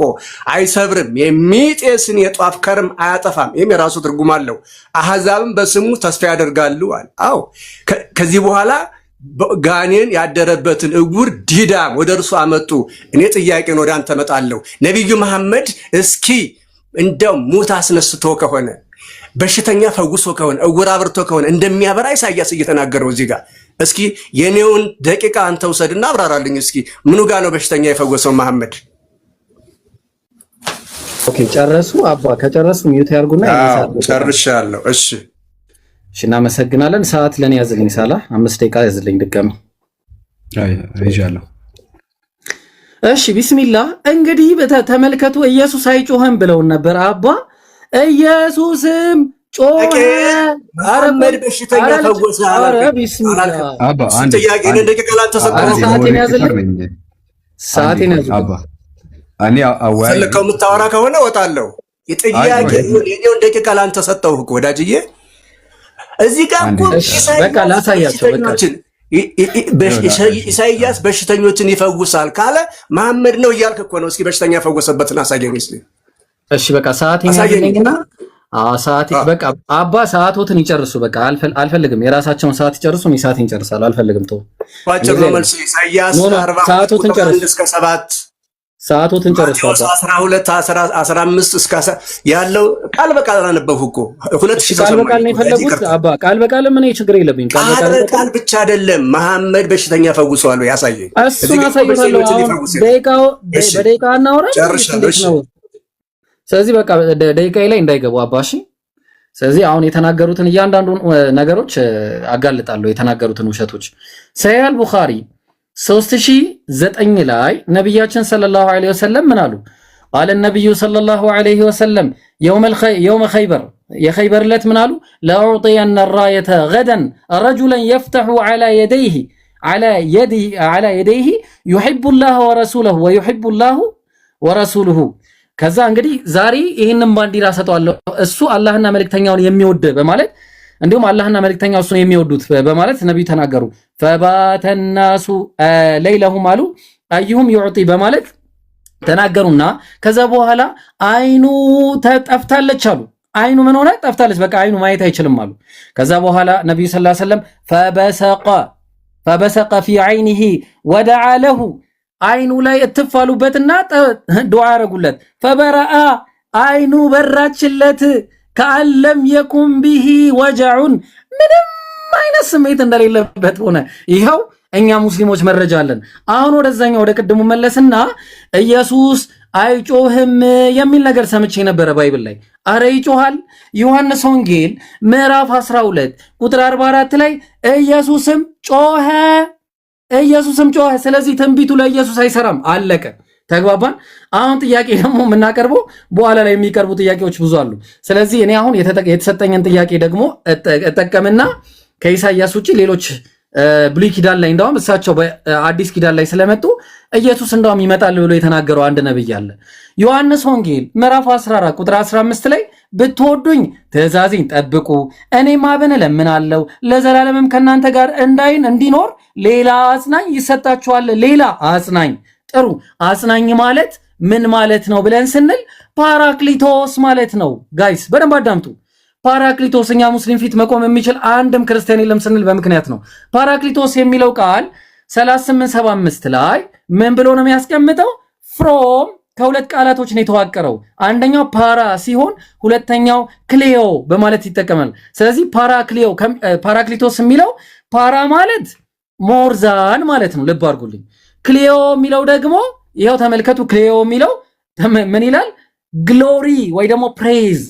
አይሰብርም፣ የሚጤስን የጧፍ ከርም አያጠፋም። ይህም የራሱ ትርጉም አለው። አሕዛብም በስሙ ተስፋ ያደርጋሉ አለ። አዎ ከዚህ በኋላ ጋኔን ያደረበትን እውር ዲዳም ወደ እርሱ አመጡ። እኔ ጥያቄን ወደ አንተ መጣለሁ። ነቢዩ መሐመድ እስኪ እንደው ሙት አስነስቶ ከሆነ በሽተኛ ፈውሶ ከሆነ እውር አብርቶ ከሆነ እንደሚያበራ ኢሳይያስ እየተናገረው እዚህ ጋር እስኪ የኔውን ደቂቃ አንተ ውሰድና አብራራልኝ። እስኪ ምኑ ጋር ነው በሽተኛ የፈወሰው መሐመድ? ኦኬ ጨረሱ። አባ ከጨረሱ ሚዩት ያርጉና ጨርሻለሁ። እሺ እናመሰግናለን። ሰዓት ለኔ ያዝልኝ። ሳላ 5 ደቂቃ ያዝልኝ ድጋሚ። ይዣለሁ። እሺ ቢስሚላህ። እንግዲህ ተመልከቱ፣ ኢየሱስ አይጮህም ብለውን ነበር አባ። ኢየሱስም ጮኸ። መሐመድ በሽተኛ ፈወሰ። ኧረ ቢስሚላህ አባ አንድ ጥያቄ ደቂቃ ላልተሰጠው ሰዓቴን ያዝልኝ። ሰዓቴን ያዝልኝ አባ። እኔ አዋይ ስለከው የምታወራ ከሆነ እወጣለሁ። የጥያቄ የኔውን ደቂቃ ላንተ ሰጠው እኮ ወዳጅዬ። እዚህ ጋር እኮ በቃ ላሳያቸው። በቃ ኢሳይያስ በሽተኞችን ይፈውሳል ካለ መሐመድ ነው እያልክ እኮ ነው። እስኪ በሽተኛ ፈወሰበትን አሳየኝ እስኪ። እሺ በቃ ሰዓቴን ያዝልኝና ሰዓት በቃ አባ ሰዓቶትን ይጨርሱ። በቃ አልፈልግም። የራሳቸውን ሰዓት ይጨርሱ። እኔ ሰዓቴን ይጨርሳሉ። አልፈልግም። ተው ባጭር ነው መልስ። ኢሳይያስ 40 እስከ 7 ሰዓቶትን ጨርሱ። 12 15 እስከ ያለው ቃል በቃል አነበብኩ እኮ 2000 ቃል በቃል ነው የፈለጉት አባ። ቃል በቃል ምን ችግር የለብኝ። ቃል ብቻ አይደለም። መሐመድ በሽተኛ ፈውሷል ወይ ያሳየኝ። እሱን አሳይታለሁ። ደቂቃው በደቂቃ እናወራ ነው። ስለዚህ በቃ ደቂቃዬ ላይ እንዳይገቡ አባሺ። ስለዚህ አሁን የተናገሩትን እያንዳንዱን ነገሮች አጋልጣለሁ። የተናገሩትን ውሸቶች ሰሒህ አልቡኻሪ 3009 ላይ ነብያችን ሰለላሁ ዐለይሂ ወሰለም ምን አሉ? ቃለ ነብዩ ሰለላሁ ዐለይሂ ወሰለም የውመ ኸይበር የኸይበር ዕለት ምን አሉ? ለኡዕጢየነ ራየተ ገደን ረጁለን የፍተሑ ዐላ የደይሂ ዩሒቡላህ ወረሱለሁ ወዩሒቡላሁ ወረሱሉሁ። ከዛ እንግዲህ ዛሬ ይህንን ባንዲራ ሰጠዋለሁ እሱ አላህና መልእክተኛውን የሚወድ በማለት እንዲሁም አላህና መልእክተኛው እሱን የሚወዱት በማለት ነብዩ ተናገሩ። ፈባተናሱ ለይለሁም አሉ አዩሁም ዩዕጢ በማለት ተናገሩና ከዛ በኋላ አይኑ ተጠፍታለች አሉ። አይኑ ምን ሆነ? ጠፍታለች። በቃ አይኑ ማየት አይችልም አሉ። ከዛ በኋላ ነብዩ ሰለላሁ ዐለይሂ ወሰለም ፈበሰቀ ፊ ዐይኒሂ ወደዓ ለሁ አይኑ ላይ እትፋሉበትና ዱዓ አረጉለት። ፈበረአ አይኑ በራችለት ከአለም የኩም ቢሂ ወጀዑን ምንም አይነት ስሜት እንደሌለበት ሆነ። ይኸው እኛ ሙስሊሞች መረጃ አለን። አሁን ወደዛኛው ወደ ቅድሙ መለስና ኢየሱስ አይጮህም የሚል ነገር ሰምቼ ነበረ ባይብል ላይ። አረ ይጮሃል። ዮሐንስ ወንጌል ምዕራፍ 12 ቁጥር 44 ላይ ኢየሱስም ጮኸ። ስለዚህ ትንቢቱ ለኢየሱስ አይሰራም። አለቀ። ተግባባን። አሁን ጥያቄ ደግሞ የምናቀርበው በኋላ ላይ የሚቀርቡ ጥያቄዎች ብዙ አሉ። ስለዚህ እኔ አሁን የተሰጠኝን ጥያቄ ደግሞ እጠቀምና ከኢሳይያስ ውጪ ሌሎች ብሉይ ኪዳን ላይ እንደውም እሳቸው በአዲስ ኪዳን ላይ ስለመጡ ኢየሱስ እንደውም ይመጣል ብሎ የተናገረው አንድ ነብይ አለ። ዮሐንስ ወንጌል ምዕራፍ 14 ቁጥር 15 ላይ ብትወዱኝ ትእዛዜን ጠብቁ፣ እኔም አብን እለምናለሁ ለዘላለምም ከእናንተ ጋር እንዲኖር ሌላ አጽናኝ ይሰጣችኋል። ሌላ አጽናኝ። ጥሩ አጽናኝ ማለት ምን ማለት ነው ብለን ስንል ፓራክሊቶስ ማለት ነው። ጋይስ በደንብ አዳምጡ። ፓራክሊቶስ እኛ ሙስሊም ፊት መቆም የሚችል አንድም ክርስቲያን የለም ስንል በምክንያት ነው። ፓራክሊቶስ የሚለው ቃል 3875 ላይ ምን ብሎ ነው የሚያስቀምጠው? ፍሮም ከሁለት ቃላቶች ነው የተዋቀረው። አንደኛው ፓራ ሲሆን ሁለተኛው ክሌዮ በማለት ይጠቀማል። ስለዚህ ፓራክሊቶስ የሚለው ፓራ ማለት ሞርዛን ማለት ነው። ልብ አድርጉልኝ። ክሌዮ የሚለው ደግሞ ይኸው ተመልከቱ። ክሌዮ የሚለው ምን ይላል? ግሎሪ ወይ ደግሞ ፕሬዝ።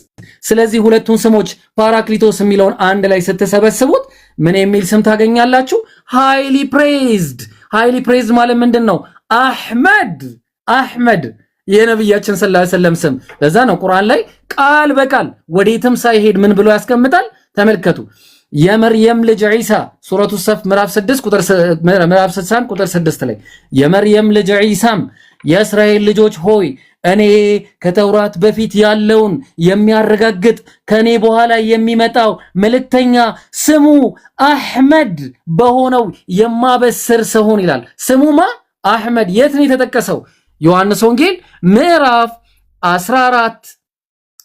ስለዚህ ሁለቱን ስሞች ፓራክሊቶስ የሚለውን አንድ ላይ ስትሰበስቡት ምን የሚል ስም ታገኛላችሁ? ሃይሊ ፕሬዝድ። ሃይሊ ፕሬዝድ ማለት ምንድን ነው? አህመድ የነብያችን ሰለላሁ ዐለይሂ ወሰለም ስም። ለዛ ነው ቁርአን ላይ ቃል በቃል ወዴትም ሳይሄድ ምን ብሎ ያስቀምጣል? ተመልከቱ። የመርየም ልጅ ዒሳ ሱረቱ ሰፍ ምዕራፍ 6 ቁጥር 6 ላይ የመርየም ልጅ ዒሳም የእስራኤል ልጆች ሆይ እኔ ከተውራት በፊት ያለውን የሚያረጋግጥ ከኔ በኋላ የሚመጣው መልእክተኛ ስሙ አህመድ በሆነው የማበስር ሰውን ይላል። ስሙማ አህመድ የት ነው የተጠቀሰው? ዮሐንስ ወንጌል ምዕራፍ 14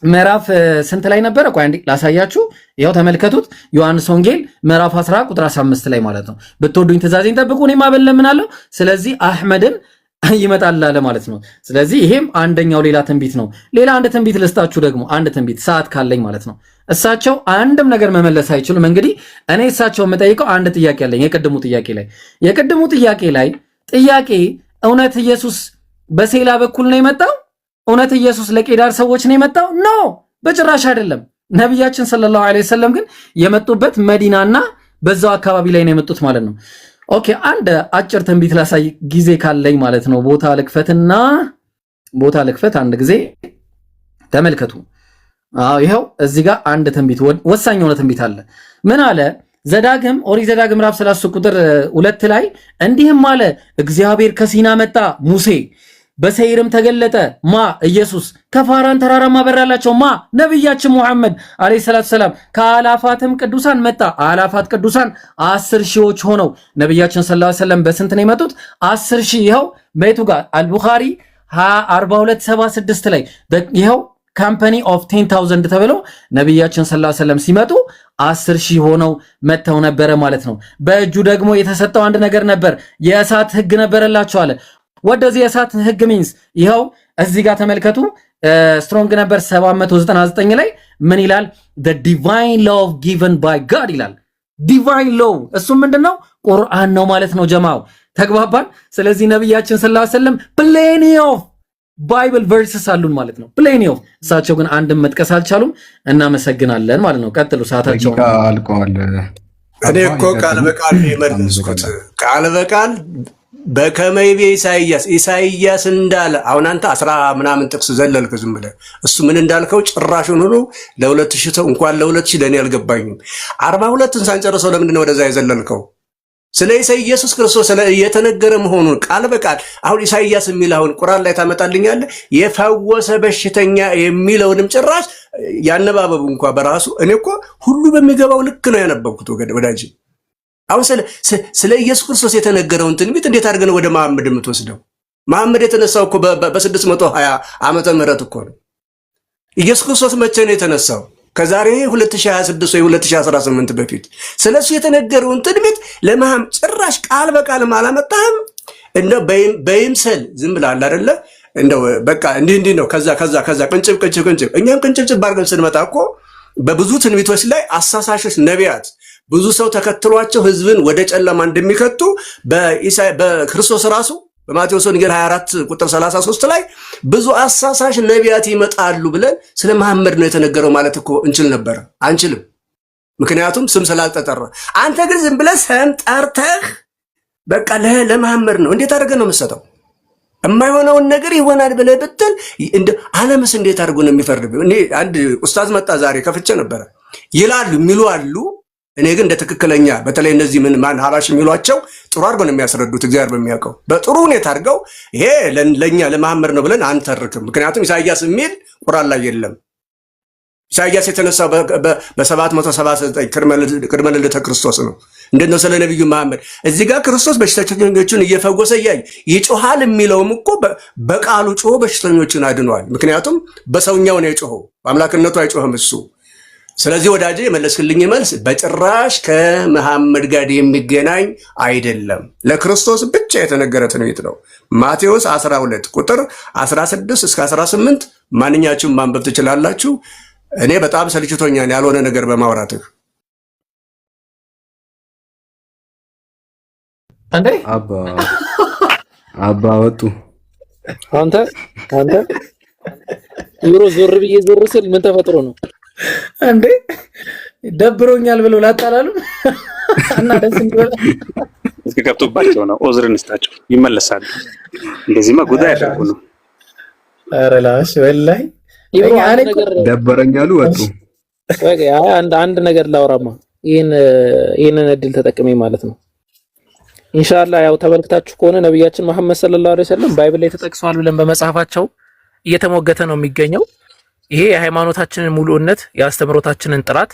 ምዕራፍ ስንት ላይ ነበረ? ቆይ አንዴ ላሳያችሁ። ያው ተመልከቱት። ዮሐንስ ወንጌል ምዕራፍ 14 ቁጥር 15 ላይ ማለት ነው። ብትወዱኝ ትእዛዜን ጠብቁ እኔም አበለምናለሁ። ስለዚህ አህመድን ይመጣል አለ ማለት ነው። ስለዚህ ይሄም አንደኛው ሌላ ትንቢት ነው። ሌላ አንድ ትንቢት ልስጣችሁ ደግሞ አንድ ትንቢት ሰዓት ካለኝ ማለት ነው። እሳቸው አንድም ነገር መመለስ አይችሉም። እንግዲህ እኔ እሳቸው የምጠይቀው አንድ ጥያቄ አለኝ። የቅድሙ ጥያቄ ላይ እውነት ኢየሱስ በሴላ በኩል ነው የመጣው? እውነት ኢየሱስ ለቄዳር ሰዎች ነው የመጣው? ኖ በጭራሽ አይደለም። ነቢያችን ሰለላሁ ዐለይሂ ወሰለም ግን የመጡበት መዲናና በዛው አካባቢ ላይ ነው የመጡት ማለት ነው። ኦኬ አንድ አጭር ትንቢት ላሳይ ጊዜ ካለኝ ማለት ነው። ቦታ ልክፈት አንድ ጊዜ ተመልከቱ። ይኸው እዚህ ጋር አንድ ትንቢት ወሳኝ የሆነ ትንቢት አለ። ምን አለ? ኦሪት ዘዳግም ምዕራፍ 30 ቁጥር 2 ላይ እንዲህም አለ፣ እግዚአብሔር ከሲና መጣ፣ ሙሴ በሰይርም ተገለጠ፣ ማ ኢየሱስ ከፋራን ተራራ ማበራላቸው፣ ማ ነብያችን ሙሐመድ አለይሂ ሰላቱ ሰላም ከአላፋትም ቅዱሳን መጣ። አላፋት ቅዱሳን 10 ሺዎች ሆነው ነብያችን ሰለላሁ ዐለይሂ ወሰለም በስንት ነው የመጡት? 10 ሺህ። ይኸው ቤቱ ጋር አልቡኻሪ 4276 ላይ ይኸው ካምፓኒ ኦፍ 10000 ተብለው ነብያችን ሰለላሁ ዐለይሂ ወሰለም ሲመጡ 10 ሺህ ሆነው መተው ነበረ ማለት ነው። በእጁ ደግሞ የተሰጠው አንድ ነገር ነበር፣ የእሳት ህግ ነበረላቸው አለ። ወደዚህ የእሳት ህግ ሚንስ ይኸው እዚህ ጋር ተመልከቱ። ስትሮንግ ነበር 799 ላይ ምን ይላል? the divine law given by God ይላል። ዲቫይን ሎው እሱ ምንድነው? ቁርአን ነው ማለት ነው። ጀማው ተግባባን። ስለዚህ ነብያችን ሰለላሁ ዐለይሂ ወሰለም plenty of ባይብል ቨርስስ አሉን ማለት ነው። plenty of እሳቸው ግን አንድም መጥቀስ አልቻሉም። እናመሰግናለን ማለት ነው። ቀጥሉ። ሰዓታቸው አልቀዋል። እኔ እኮ ቃል በቃል የመለስኩት ቃል በቃል በከመይቤ ኢሳይያስ እንዳለ አሁን አንተ 10 ምናምን ጥቅስ ዘለልክ ዝም ብለህ እሱ ምን እንዳልከው ጭራሹን ሁሉ ለ2000 ሰው እንኳን ለ2000 ለኔ አልገባኝም። 42ን ሳንጨርሰው ለምንድን ነው ወደዛ የዘለልከው? ስለ ኢየሱስ ክርስቶስ የተነገረ መሆኑን ቃል በቃል አሁን ኢሳይያስ የሚለውን ቁርአን ላይ ታመጣልኛለህ? የፈወሰ በሽተኛ የሚለውንም ጭራሽ ያነባበቡ እንኳን በራሱ እኔ እኮ ሁሉ በሚገባው ልክ ነው ያነበብኩት ወዳጅ። አሁን ስለ ኢየሱስ ክርስቶስ የተነገረውን ትንቢት እንዴት አድርገን ወደ መሐመድ የምትወስደው? መሐመድ የተነሳው እኮ በ620 ዓመተ ምህረት እኮ ነው። ኢየሱስ ክርስቶስ መቼ ነው የተነሳው? ከዛሬ 2026 ወይ 2018 በፊት። ስለሱ የተነገረውን ትንቢት ለመሐመድ ጭራሽ ቃል በቃል አላመጣህም። እንደው በይምሰል ዝም ብላል አይደለ? እንደው በቃ እንዲህ ነው። ከዛ ቅንጭብ እኛም ቅንጭብ ባርገን ስንመጣ እኮ በብዙ ትንቢቶች ላይ አሳሳሾች ነቢያት ብዙ ሰው ተከትሏቸው ህዝብን ወደ ጨለማ እንደሚከቱ በክርስቶስ ራሱ በማቴዎስ ወንጌል 24 ቁጥር 33 ላይ ብዙ አሳሳሽ ነቢያት ይመጣሉ ብለን ስለ መሐመድ ነው የተነገረው ማለት እኮ እንችል ነበር። አንችልም፣ ምክንያቱም ስም ስላልተጠራ። አንተ ግን ዝም ብለህ ስም ጠርተህ በቃ ለመሐመድ ነው እንዴት አድርገህ ነው የምትሰጠው? የማይሆነውን ነገር ይሆናል ብለህ ብትል ዓለምስ እንዴት አድርጎ ነው የሚፈርድብህ? እኔ አንድ ኡስታዝ መጣ ዛሬ ከፍቼ ነበረ ይላሉ የሚሉ አሉ። እኔ ግን እንደ ትክክለኛ በተለይ እነዚህ ማን ሀባሽ የሚሏቸው ጥሩ አድርገው ነው የሚያስረዱት። እግዚአብሔር በሚያውቀው በጥሩ ሁኔታ አድርገው ይሄ ለኛ ለመሐመድ ነው ብለን አንተርክም። ምክንያቱም ኢሳይያስ የሚል ቁርአን ላይ የለም። ኢሳይያስ የተነሳው በ779 ቅድመ ልደተ ክርስቶስ ነው። እንደነው ስለ ነብዩ መሐመድ እዚህ ጋር ክርስቶስ በሽተኞችን እየፈወሰ ይጮሃል የሚለውም እኮ በቃሉ ጮሆ በሽተኞችን አድኗል። ምክንያቱም በሰውኛው ነው የጮኸው፣ በአምላክነቱ አይጮህም እሱ። ስለዚህ ወዳጄ የመለስክልኝ መልስ በጭራሽ ከመሐመድ ጋር የሚገናኝ አይደለም። ለክርስቶስ ብቻ የተነገረ ትንቢት ነው። ማቴዎስ 12 ቁጥር 16 እስከ 18 ማንኛችሁም ማንበብ ትችላላችሁ። እኔ በጣም ሰልችቶኛል ያልሆነ ነገር በማውራትህ። አንዴ አባ ወጡ አንተ ዩሮ ዞር ብዬ ዞር ስል ምን ተፈጥሮ ነው እንዴ? ደብሮኛል ብለው ላጣላሉ እና ደስ እንዲበላ ገብቶባቸው ነው። ኦዝር እንስጣቸው ይመለሳሉ። እንደዚህማ ጉዳይ ያደርጉ ነው። ኧረ ላሽ ወላሂ ደበረኛሉ ወጡ። አንድ ነገር ላውራማ ይህንን እድል ተጠቅሜ ማለት ነው። ኢንሻአላህ ያው ተመልክታችሁ ከሆነ ነብያችን መሐመድ ሰለላሁ ዐለይሂ ወሰለም ባይብል ላይ ተጠቅሷል ብለን በመጽሐፋቸው እየተሞገተ ነው የሚገኘው። ይሄ የሃይማኖታችንን ሙሉነት፣ የአስተምሮታችንን ጥራት፣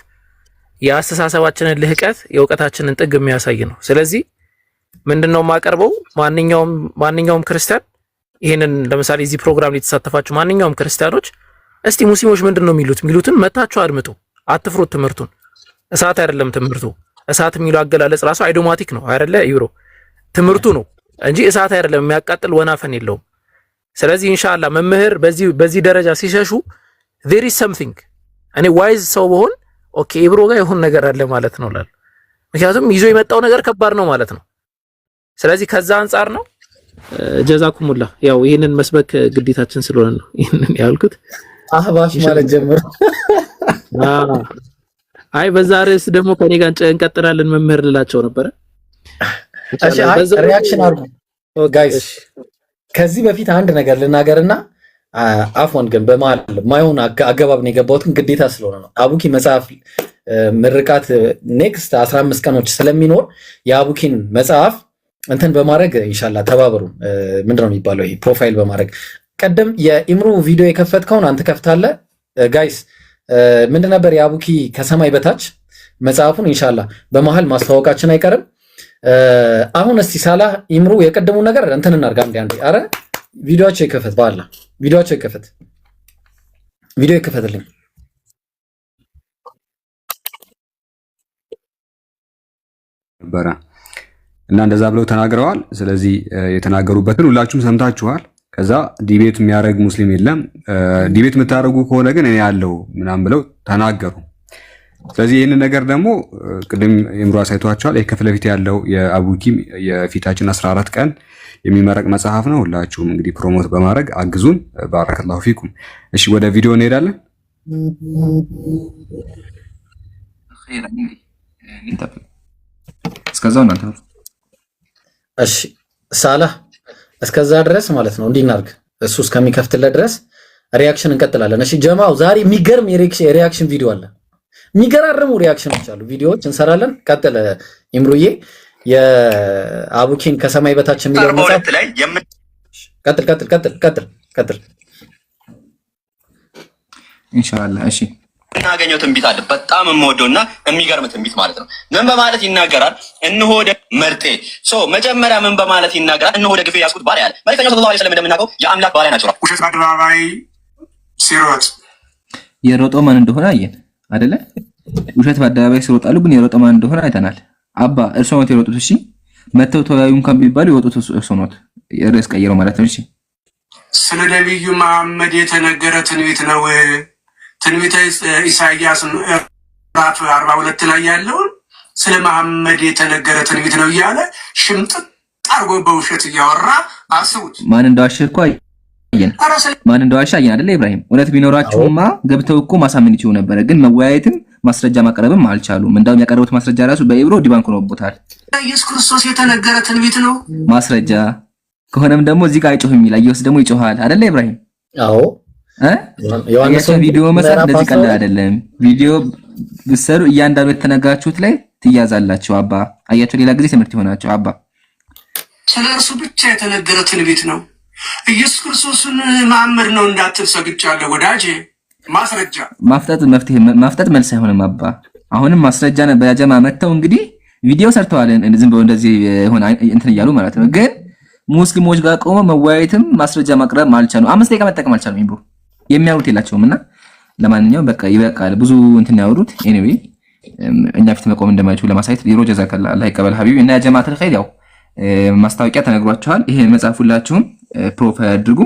የአስተሳሰባችንን ልህቀት፣ የእውቀታችንን ጥግ የሚያሳይ ነው። ስለዚህ ምንድነው የማቀርበው ማንኛውም ክርስቲያን ይሄንን ለምሳሌ እዚህ ፕሮግራም ላይ የተሳተፋችሁ ማንኛውም ክርስቲያኖች እስቲ ሙስሊሞች ምንድነው የሚሉትን መታችሁ አድምጡ። አትፍሩት። ትምህርቱን እሳት አይደለም ትምህርቱ። እሳት የሚለው አገላለጽ ራሱ አይዶማቲክ ነው አይደለ? ይብሮ ትምህርቱ ነው እንጂ እሳት አይደለም፣ የሚያቃጥል ወናፈን የለውም። ስለዚህ ኢንሻአላህ መምህር በዚህ ደረጃ ሲሸሹ there is something እኔ ዋይዝ ሰው በሆን ኦኬ ይብሮ ጋር የሆነ ነገር አለ ማለት ነው ላል ምክንያቱም ይዞ የመጣው ነገር ከባድ ነው ማለት ነው። ስለዚህ ከዛ አንጻር ነው ጀዛኩሙላ ያው ይሄንን መስበክ ግዴታችን ስለሆነ ነው ይሄንን ያልኩት። አህባሽ ማለት ጀምሮ አይ በዛ ርዕስ ደግሞ ከኔ ጋር እንቀጥላለን መምህር ልላቸው ነበረ። እሺ አይ ሪአክሽን አርጉ ጋይስ። ከዚህ በፊት አንድ ነገር ልናገርና አፎን ግን በመሀል ማይሆን አገባብ ነው የገባሁትን ግዴታ ስለሆነ ነው። አቡኪ መጽሐፍ ምርቃት ኔክስት 15 ቀኖች ስለሚኖር የአቡኪን መጽሐፍ እንትን በማድረግ ኢንሻአላህ ተባበሩ። ምንድነው የሚባለው ይሄ ፕሮፋይል በማድረግ ቀደም የኢምሩ ቪዲዮ የከፈትከውን አንተ ከፍታለህ ጋይስ። ምንድን ነበር የአቡኪ ከሰማይ በታች መጽሐፉን ኢንሻአላህ በመሃል ማስተዋወቃችን አይቀርም። አሁን እስቲ ሳላህ ኢምሩ የቀደሙ ነገር እንትን እናርጋ አንዴ። አረ ቪዲዮአቸው ይከፈት ባላ ቪዲዮአቸው ይከፈት፣ ቪዲዮ ይከፈትልኝ። ነበረ እና እንደዛ ብለው ተናግረዋል። ስለዚህ የተናገሩበትን ሁላችሁም ሰምታችኋል። ከዛ ዲቤት የሚያደርግ ሙስሊም የለም። ዲቤት የምታደርጉ ከሆነ ግን እኔ ያለው ምናምን ብለው ተናገሩ። ስለዚህ ይህንን ነገር ደግሞ ቅድም ኢምሩ አሳይቷቸዋል። ይህ ከፊት ለፊት ያለው የአቡኪም የፊታችን 14 ቀን የሚመረቅ መጽሐፍ ነው። ሁላችሁም እንግዲህ ፕሮሞት በማድረግ አግዙን። ባረከላሁ ፊኩም። እሺ ወደ ቪዲዮ እንሄዳለን። እስከዛው እናንተ እሺ ሳላህ እስከዛ ድረስ ማለት ነው እንዲህ እናድርግ። እሱ እስከሚከፍትለት ድረስ ሪያክሽን እንቀጥላለን። እሺ ጀማው ዛሬ የሚገርም የሪያክሽን ቪዲዮ አለ። የሚገራርሙ ሪያክሽኖች አሉ፣ ቪዲዮዎች እንሰራለን። ቀጥል ኢምሩዬ። የአቡኪን ከሰማይ በታች የሚለው መጽሐፍ ቀጥል ኢንሻአላህ። እሺ እናገኘው ትንቢት አለ። በጣም የምወደውና የሚገርም ትንቢት ማለት ነው። ምን በማለት ይናገራል? እነሆ መርጤ መጀመሪያ ምን በማለት ይናገራል? እነሆ ደግፌ ያስኩት ባሪያ አለ። መልእክተኛው ሰለላሁ ዐለይሂ ወሰለም እንደምናውቀው የአምላክ ባሪያ ናቸው። ውሸት በአደባባይ ሲሮጥ የሮጠው ማን እንደሆነ አየን አይደለ? ውሸት በአደባባይ ሲሮጣሉ፣ ግን የሮጠው ማን እንደሆነ አይተናል። አባ እርሶ ነው የሮጡት። እሺ መተው ተወያዩ እንኳን ቢባሉ የወጡት እርሶ ነው። ርዕስ ቀይረው ማለት ነው። እሺ ስለ ነቢዩ መሐመድ የተነገረ ትንቢት ነው። ትንቢተ ኢሳይያስ ምዕራፍ 42 ላይ ያለውን ስለ መሐመድ የተነገረ ትንቢት ነው እያለ ሽምጥጥ አርጎ በውሸት እያወራ አስቡት። ማን እንደዋሸ እኮ አየን። ማን እንደዋሸ አየን አይደለ? ኢብራሂም እውነት ቢኖራቸውማ ገብተው እኮ ማሳመን ይችሉ ነበረ። ግን መወያየትም ማስረጃ ማቅረብም አልቻሉም። እንዳውም ያቀረቡት ማስረጃ ራሱ በኢብሮ ዲባንክ ሆኖበታል። ኢየሱስ ክርስቶስ የተነገረ ትንቢት ነው ማስረጃ ከሆነም ደግሞ እዚህ ጋር አይጮህም ይላል። ኢየሱስ ደግሞ ይጮሃል አይደለ ኢብራሂም? አዎ ዮሐንስ ቪዲዮ መስራት እንደዚህ ቀላል አይደለም። ቪዲዮ ብትሰሩ እያንዳንዱ የተነጋችሁት ላይ ትያዛላችሁ። አባ አያችሁ፣ ሌላ ጊዜ ትምህርት ይሆናችሁ። አባ ስለ እርሱ ብቻ የተነገረ ትንቢት ነው። ኢየሱስ ክርስቶስን መሐመድ ነው እንዳትል ሰግቻለሁ ወዳጄ። ማስረጃ ማፍጠጥ መልስ አይሆንም። አባ አሁንም ማስረጃ ነበር። ያጀማ መተው እንግዲህ ቪዲዮ ሰርተዋል ዝም ብለው እንደዚህ ሆነ እንትን እያሉ ማለት ነው። ግን ሙስሊሞች ጋር ቆመው መወያየትም ማስረጃ ማቅረብ አልቻሉም። 5 ደቂቃ መጠቀም አልቻሉም። ይብሩ የሚያወሩት የላቸውም። እና ለማንኛውም በቃ ይበቃል። ብዙ እንትን ያወሩት ኤኒዌይ እኛ ፊት መቆም እንደማይችሉ ለማሳየት ቢሮ ጀዛከላ አላህ ይቀበል ሀቢቢ። እና ያ ጀማዓተል ኸይር ያው ማስታወቂያ ተነግሯችኋል። ይሄ መጽሐፍ ሁላችሁም ፕሮፋይል አድርጉ።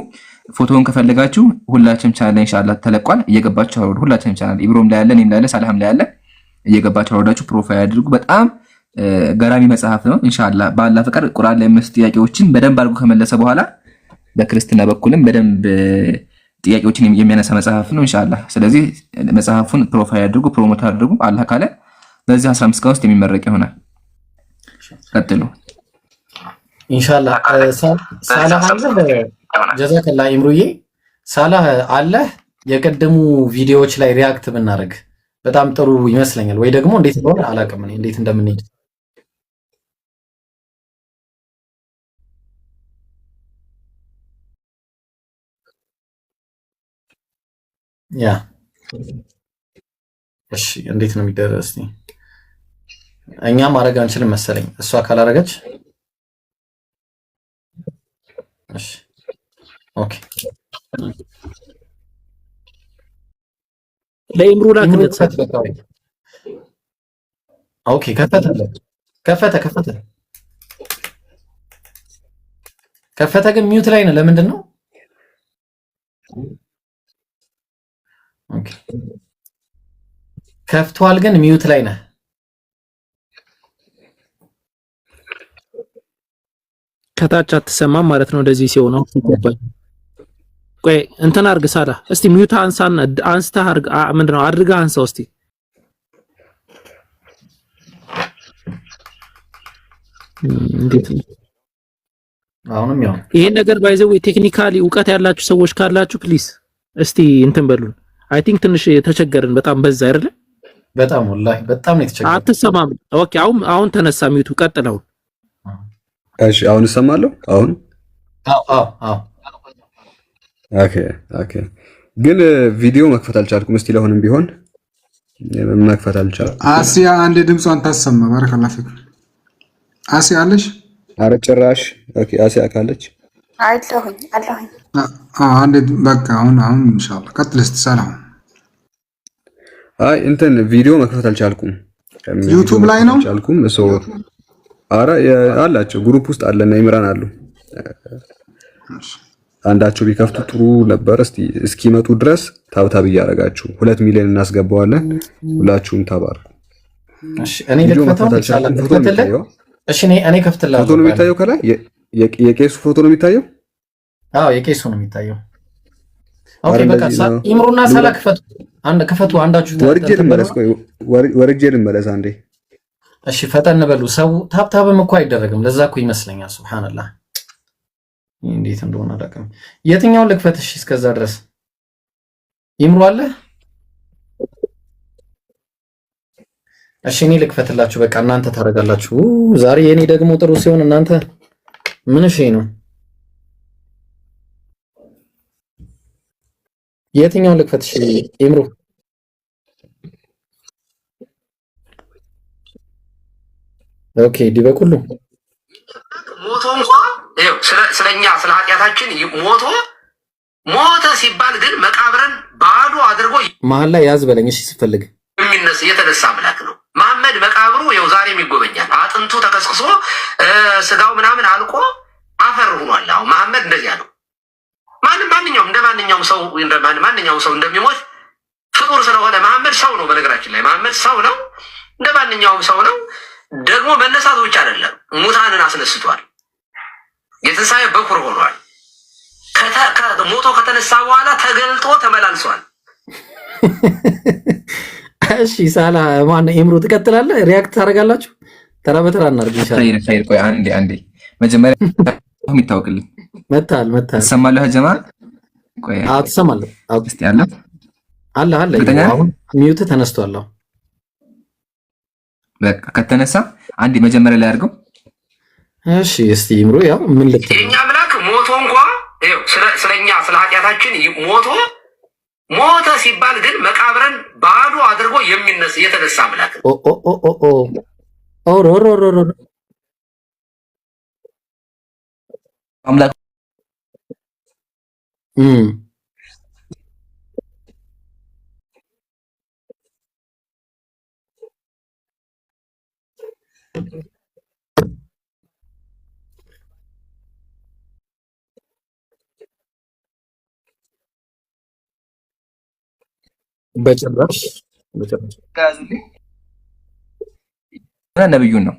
ፎቶውን ከፈለጋችሁ ሁላችሁም ቻናል ላይ ኢንሻአላህ ተለቋል። እየገባችሁ አውርዱ። ሁላችሁም ቻናል ኢብሮም ላይ ያለ እኔም ላይ ያለ ሳላህም ላይ ያለ እየገባችሁ አውርዳችሁ ፕሮፋይል አድርጉ። በጣም ገራሚ መጽሐፍ ነው። ኢንሻአላህ በአላህ ፍቃድ ቁርአን ላይ መስጥ ጥያቄዎችን በደንብ አድርጎ ከመለሰ በኋላ በክርስትና በኩልም በደንብ ጥያቄዎችን የሚያነሳ መጽሐፍ ነው ኢንሻአላህ። ስለዚህ መጽሐፉን ፕሮፋይል አድርጉ፣ ፕሮሞት አድርጉ። አላህ ካለ በዚህ 15 ቀን ውስጥ የሚመረቅ ይሆናል። ቀጥሉ። ኢንሻአላህ ሳላህ አለ ጀዛከላ ኢምሩዬ ሳላህ አለ የቀደሙ ቪዲዮዎች ላይ ሪያክት ብናደርግ በጣም ጥሩ ይመስለኛል። ወይ ደግሞ እንዴት እንደሆነ አላውቅም እኔ እንዴት እንደምንሄድ ያ እሺ፣ እንዴት ነው የሚደረስ? እኛ ማድረግ አንችልም መሰለኝ እሷ ካላረገች። እሺ ኦኬ ለኢምሩ ላክለት። ኦኬ ከፈተ ግን ሚውት ላይ ነው። ለምንድን ነው? ኦኬ ከፍቷል ግን ሚውት ላይ ነህ። ከታች አትሰማም ማለት ነው። እንደዚህ ሲሆን ነው ይገባል። ቆይ እንትን አድርግ ሳላ እስቲ ሚውት አንስተህ አድርግ። ምንድነው አድርገህ አንሳው እስቲ። እንዴት አሁንም ያው ይሄን ነገር ባይዘው ቴክኒካሊ እውቀት ያላችሁ ሰዎች ካላችሁ ፕሊዝ እስቲ እንትን በሉን። አይ ቲንክ ትንሽ ተቸገርን። በጣም በዛ አይደለ? በጣም ወላሂ በጣም ነው የተቸገረው። አትሰማም? ኦኬ አሁን ተነሳ ሚውቱ። ቀጥለው። እሺ አሁን እሰማለሁ። አሁን አዎ ኦኬ ግን ቪዲዮ መክፈት አልቻልኩም። እስቲ ለሆነም ቢሆን መክፈት አልቻልኩም። አሲያ አንድ ድምጿን ታሰማ። ባረከላህ ፊክ አሲያ አለሽ? ኧረ ጭራሽ። ኦኬ አሲያ ካለች አለሁኝ። አንድ በቃ አሁን ኢንሻአላህ ቀጥል እስቲ ሰላም። አይ እንትን ቪዲዮ መክፈት አልቻልኩም። ዩቲዩብ ላይ ነው አልቻልኩም። ኧረ አላቸው ግሩፕ ውስጥ አለና ኢምራን አሉ። አንዳቸው ቢከፍቱ ጥሩ ነበር። እስኪመጡ ድረስ ታብታብ እያደረጋችሁ 2 ሚሊዮን እናስገባዋለን። ሁላችሁም ተባርኩ። እሺ እኔ ልክፈተው ኢንሻአላህ። እሺ እኔ ከፍትላለሁ። ፎቶ ነው የሚታየው ከላይ የቄሱ ፎቶ ነው የሚታየው። አዎ የቄሱ ነው የሚታየው። ኦኬ በቃ ኢምሩና ሳላ ክፈቱ። አንዳችሁ ወርጄ ልመለስ አንዴ። እሺ ፈጠን በሉ። ሰው ታብታብም እኮ አይደረግም። ለዛ እኮ ይመስለኛል። ሱብሃንአላህ እንዴት እንደሆነ አላውቅም። የትኛውን ልክፈት? እሺ እስከዛ ድረስ ኢምሩ አለ። እሺ እኔ ልክፈትላችሁ። በቃ እናንተ ታደርጋላችሁ። ዛሬ የኔ ደግሞ ጥሩ ሲሆን እናንተ ምን እሺ ነው? የትኛውን ልክፈት? እሺ ኢምሩ ኦኬ ዲበኩሉ ሞቶ እንኳን ስለኛ ስለ ኃጢአታችን ሞተ ሲባል ግን መቃብርን ባዶ አድርጎ መሀል ላይ ያዝ በለኝ። እሺ ሲፈልግ የተነሳ አምላክ ነው መሐመድ። መቃብሩ ይኸው ዛሬም ይጎበኛል። አጥንቱ ተከስክሶ ስጋው ምናምን አልቆ አፈር ሆኗል። አሁን መሐመድ እንደዚያ ነው። ማንኛውም ሰው እንደሚሞት ፍጡር ስለሆነ መሐመድ ሰው ነው። በነገራችን ላይ መሐመድ ሰው ነው፣ እንደ ማንኛውም ሰው ነው። ደግሞ መነሳት ብቻ አይደለም፣ ሙታንን አስነስቷል። የትንሣኤ በኩር ሆኗል። ሞቶ ከተነሳ በኋላ ተገልጦ ተመላልሷል። እሺ ሳላ ማን ኢምሩ ትቀጥላለህ? ሪያክት ታደርጋላችሁ? ተራ በተራ እናድርግ ኢንሻአላህ። ቆይ አንዴ መጀመሪያ የሚታወቅልኝ መታል ትሰማለህ ጀማ? ቆይ ትሰማለህ? እስቲ አለ አሁን ሚውት ተነስቷል። በቃ ከተነሳ አንዴ መጀመሪያ ላይ አድርገው። እሺ እስቲ ኢምሩ ያው ምን ልትል የኛ አምላክ ሞቶ እንኳን ስለኛ ስለ ኃጢአታችን ሞተ ሲባል ግን መቃብርን ባዶ አድርጎ የተነሳ አምላክ አምላክ በጭራሽ ነብዩን ነው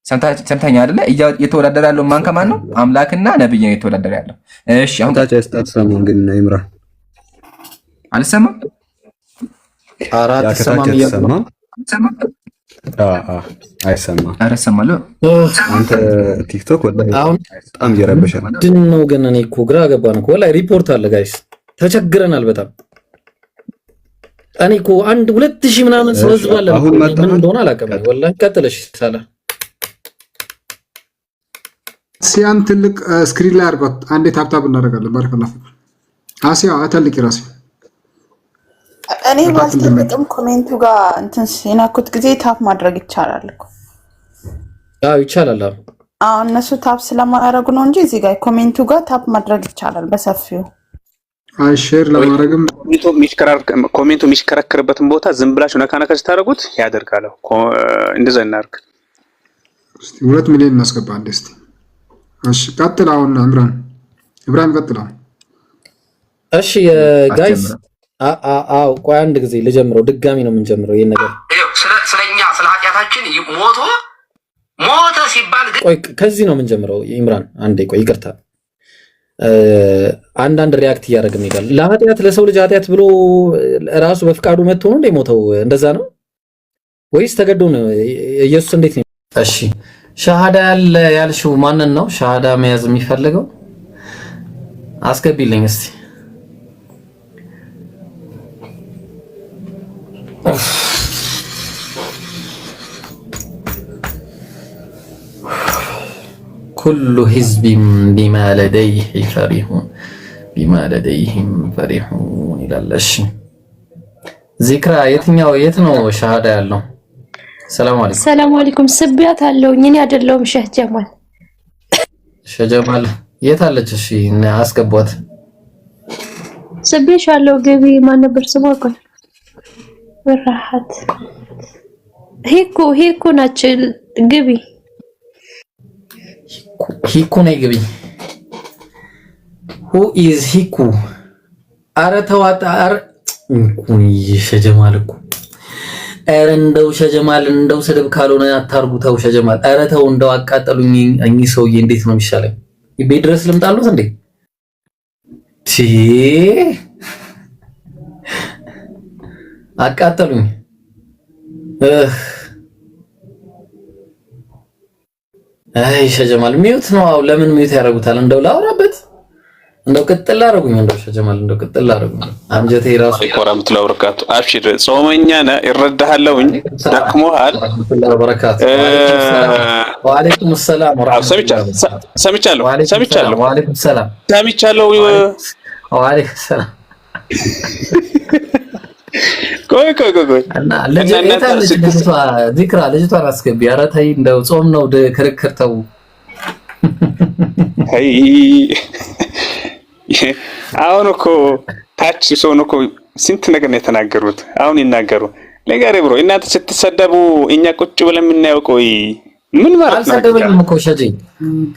ሰምተኛ አይደለ? እየተወዳደረ ያለው ማን ከማን ነው? አምላክና ነብይ ነው እየተወዳደረ ያለው። እሺ አሁን ታቻስተሰማን ግን ኢምራን አልሰማም። አራት ሰማም አይሰማም። ኧረ እሰማለሁ። አንተ ቲክቶክ ወላሂ አሁን በጣም እየረበሸ ነው። ምንድን ነው ግን እኔ እኮ ግራ ገባን እኮ ወላሂ። ሪፖርት አለ ጋይስ፣ ተቸግረናል በጣም። እኔ እኮ 2000 ምናምን ሰው ህዝብ አለ። ምን እንደሆነ አላውቅም ወላሂ። ቀጥለሽ ሳላ ሲያን ትልቅ ስክሪን ላይ አድርጓት። አንዴ ታፕታፕ እናደርጋለን። ባረከላህ አሲያ አተልቂ ራሴ እኔ ባልተጠቅም ኮሜንቱ ጋር እንትን የናኩት ጊዜ ታፕ ማድረግ ይቻላል እኮ። አዎ ይቻላል። አዎ እነሱ ታፕ ስለማያደርጉ ነው እንጂ እዚህ ጋር ኮሜንቱ ጋር ታፕ ማድረግ ይቻላል በሰፊው። አይ ሼር ለማድረግም ኮሜንቱ የሚሽከረከርበትን ቦታ ዝም ብላችሁ ነካ ነካ ስታደርጉት ያደርጋል። እንደዛ እናድርግ እስቲ 2 ሚሊዮን እናስገባ አንዴ እስቲ። እሺ ቀጥል። አሁን ኢብራሂም ቀጥል። እሺ ጋይስ አዎ ቆይ አንድ ጊዜ ልጀምረው። ድጋሚ ነው የምንጀምረው ይሄን ነገር ስለኛ ስለ ኃጢአታችን ሞተ ሲባል ግን ቆይ ከዚህ ነው የምንጀምረው። ኢምራን አንዴ ቆይ ይቅርታ። አንዳንድ ሪያክት እያደረግን ይላል። ለኃጢአት ለሰው ልጅ ኃጢአት ብሎ ራሱ በፍቃዱ መጥቶ ነው እንደሞተው እንደዛ ነው ወይስ ተገዶ ነው? ኢየሱስ እንዴት ነው? እሺ ሻሃዳ ያልሽው ማንን ነው ሻሃዳ መያዝ የሚፈልገው? አስገቢልኝ እስቲ። ኩሉ ሂዝቢን ቢማ ለደይሂም ፈሪሑን ይላል። እሺ ዚክራ የት ነው ሻሃዳ ያለው? ሰላም አለይኩም ስቢያት አለውኝ እኔ አይደለሁም ሼህ ጀማል። ሼህ ጀማል የት አለች? እሺ አስገቧት። ስቢሽ አለው ገቢ ማን ነበር ስሟ? ቆይ ወራሃት ሂኩ ናች ግቢ ሂኩ ነይ ግቢ። who is ሂኩ? አረ ተዋጣ አረ እንኩን ሼህ ጀማል እኮ አረ እንደው ሼህ ጀማል እንደው ስድብ ካልሆነ አታርጉ። ተው ሼህ ጀማል አረ ተው እንደው አቃጠሉኝ። እኚህ ሰውዬ እንዴት ነው የሚሻለኝ? ቤት ድረስ ልምጣሉት እንዴ? አቃጠሉኝ። አይ ሼህ ጀማል ሚውት ነው። አው ለምን ሚውት ያደርጉታል? እንደው ላውራበት እንደው ቅጥል አደረጉኝ። እንደው ሼህ ጀማል እንደው ቅጥል አደረጉኝ። አንጀቴ ራሱ ወራህመቱ ወበረካቱ። አብሽር ጾመኛ ነህ ይረዳሃለሁኝ። ደክሞሃል። ወበረካቱ ወአለይኩም ሰላም ወራህመቱ ሰምቻለሁ። ወአለይኩም ሰላም ሰምቻለሁ። ወአለይኩም ሰላም ቆይ እና ዚክራ ልጅቷን አስገቢ። ኧረ ተይ እንደው ጾም ነው ክርክር ተው። አይ አሁን እኮ ታች ሰው ነው እኮ ስንት ነገር ነው የተናገሩት። አሁን ይናገሩ ነገር ብሮ እናንተ ስትሰደቡ እኛ ቁጭ ብለን የምናየው ቆይ ምን ማለት ነው? አልሰደበኝም እኮ ሸጂ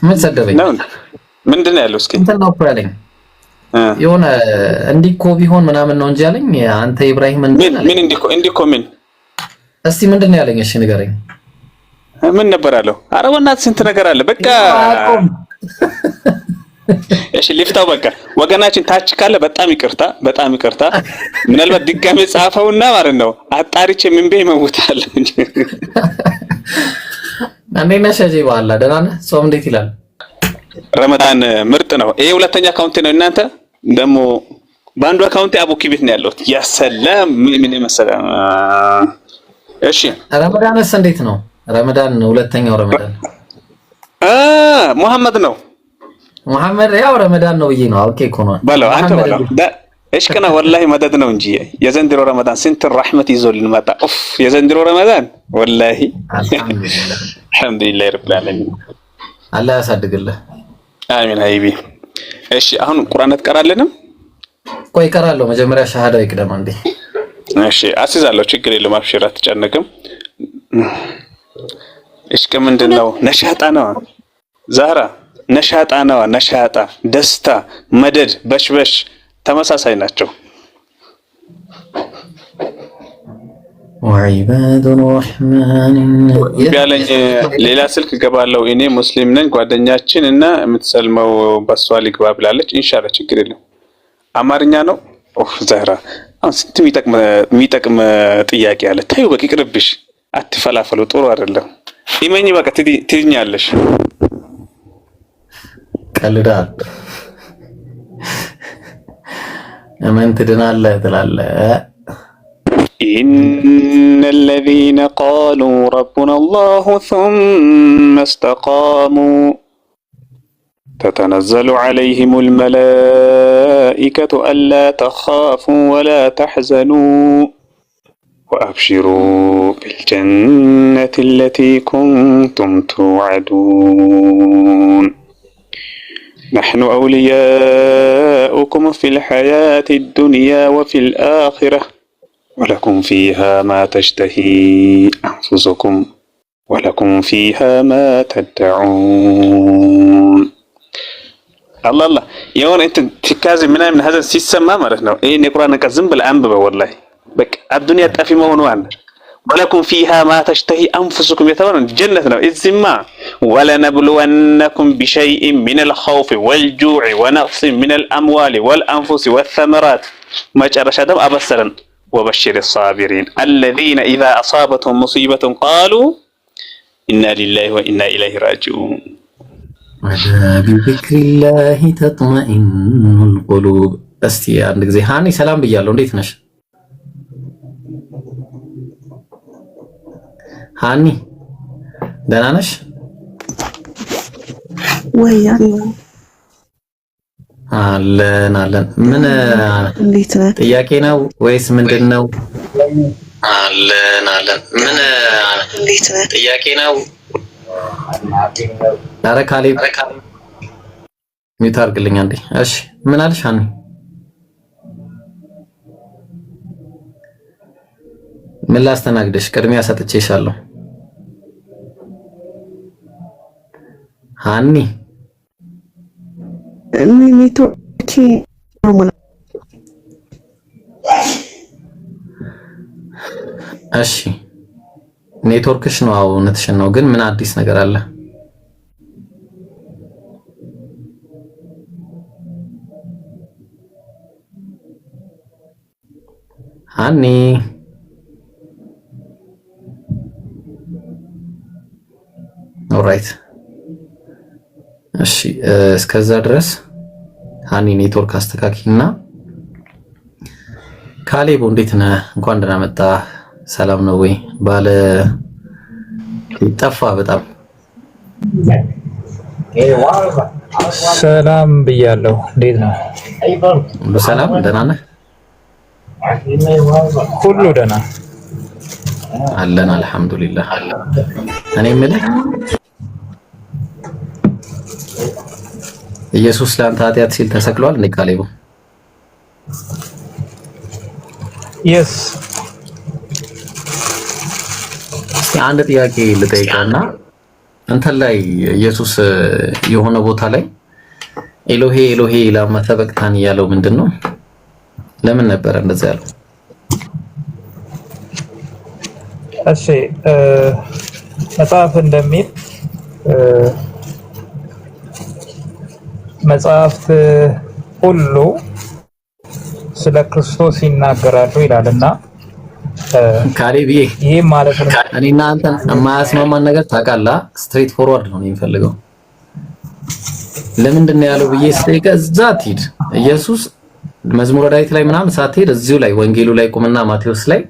ምን ሰደበኝ? ምንድን ነው ያለው? እስኪ እንትን ነው ያለኝ የሆነ እንዲኮ ቢሆን ምናምን ነው እንጂ ያለኝ። አንተ ኢብራሂም ምን እንዲኮ ምን እስቲ ምንድን ነው ያለኝ? እሺ ንገረኝ። ምን ነበር ያለው? ኧረ በእናትህ ስንት ነገር አለ። በቃ እሺ ልፍታው። በቃ ወገናችን ታች ካለ በጣም ይቅርታ። ምናልባት ድጋሜ ጻፈውና ማለት ነው አጣሪቼ ምን በይ መውታል እንጂ እንዴት ነህ ሸጂ? በኋላ ደህና ነህ? ጾም እንዴት ይላል? ረመዳን ምርጥ ነው። ይሄ ሁለተኛ አካውንት ነው። እናንተ ደግሞ በአንዱ አካውንት አቡኪ ቤት ነው ያለሁት። ያ ሰላም ምን መሰለ። እሺ ረመዳንስ እንዴት ነው? ረመዳን ሁለተኛው ረመዳን መሐመድ ነው። መሐመድ ያው ረመዳን ነው ብዬ ነው አውቄ እኮ ነው በለው አንተ በለው። እሽክ ነው ወላሂ መደድ ነው እንጂ የዘንድሮ ረመዳን ስንት ረህመት ይዞልን መጣ። ኡፍ የዘንድሮ ረመዳን ወላሂ አልሐምዱሊላህ ረብል ዓለሚን። አላህ ያሳድግልህ። አሚን ሀይቢ። እሺ አሁን ቁርአን ትቀራለንም? ቆይ እቀራለሁ። መጀመሪያ ሻሃዳው ይቅደም አንዴ። እሺ አስይዛለሁ። ችግር የለም አብሽር፣ አትጨነቅም። እሽክ ምንድነው? ነሻጣ ነው ዛህራ፣ ነሻጣ ነው። ነሻጣ ደስታ፣ መደድ፣ በሽበሽ ተመሳሳይ ናቸው። ወዒባዱ ረሕማን ያለኝ ሌላ ስልክ ገባለው። እኔ ሙስሊም ነኝ ጓደኛችን እና የምትሰልመው በሷ ሊግባ ብላለች። ኢንሻአላህ ችግር የለም። አማርኛ ነው። ኦፍ ዛህራ አሁን ስንት የሚጠቅም ጥያቄ አለ። ታዩ በቂ ቅርብሽ አትፈላፈሉ፣ ጥሩ አይደለም። ኢመኝ በቃ ትድኛለሽ። ቀልዳል እመን ትድናለህ ትላለህ። إن الذين قالوا ربنا الله ثم استقاموا تتنزل عليهم الملائكة ألا تخافوا ولا تحزنوا وأبشروا بالجنة التي كنتم توعدون نحن أولياؤكم في الحياة الدنيا وفي الآخرة ولكم فيها ما تشتهي أنفسكم ولكم فيها ما تدعون. الله يوم أنت تكازي من هذا السيستم ما مرتنا إيه نقرأ نكزم بالأنبا والله بك الدنيا تأفي ما هو ولكم فيها ما تشتهي أنفسكم يتمنى الجنة إذما ولنبلونكم بشيء من الخوف والجوع ونقص من الأموال والأنفس والثمرات ما جرش دم أبصرا وبشر الصابرين الذين إذا أصابتهم مصيبة قالوا إنا لله وإنا إليه راجعون. بذكر الله تطمئن القلوب. استي عندك زي هاني سلام بيالو እንዴት ነሽ ሃኒ? ደህና ነሽ ወይ? አለን ምን እንዴት ነህ? ጥያቄ ነው ወይስ ምንድነው? አለን ምን እንዴት ነህ? ጥያቄ ነው። ኧረ ካሌብ ሚውት አድርግልኝ አንዴ። እሺ ምን አልሽ ሃኒ? ምን ላስተናግድሽ? ቅድሚያ ሰጥቼሻለሁ ሃኒ። ኔትወርክ እሺ ኔትወርክሽ ነው። አዎ እውነትሽን ነው። ግን ምን አዲስ ነገር አለ? ሃኒ ኦልራይት እሺ እስከዛ ድረስ ሃኒ ኔትወርክ አስተካኪና። ካሌቦ እንዴት ነህ? እንኳን ደህና መጣ። ሰላም ነው ወይ? ባለ ጠፋ በጣም። ሰላም ብያለሁ። እንዴት ነው? ሁሉ ሰላም? ደህና ነህ? ሁሉ ደህና አለን አልሐምዱሊላህ። እኔ የምልህ ኢየሱስ ለአንተ ኃጢአት ሲል ተሰቅሏል እንዴ ካሌቦ? የስ አንድ ጥያቄ ልጠይቅህና እንትን ላይ ኢየሱስ የሆነ ቦታ ላይ ኤሎሄ ኤሎሄ ላማ ሰበቅታኒ ያለው ምንድነው? ለምን ነበር እንደዛ ያለው? እሺ መጽሐፍ እንደሚል መጽሐፍት ሁሉ ስለ ክርስቶስ ይናገራሉ ይላልና ካሌብ ይሄ ማለት ነው እኔና አንተን የማያስማማን ነገር ታውቃለህ። ስትሬት ፎርዋርድ ነው የሚፈልገው። ለምንድን ነው ያለው ብዬ ስጠይቅህ እዛ ትሂድ ኢየሱስ መዝሙረ ዳዊት ላይ ምናምን ሳትሄድ እዚሁ ላይ ወንጌሉ ላይ ቁምና ማቴዎስ ላይ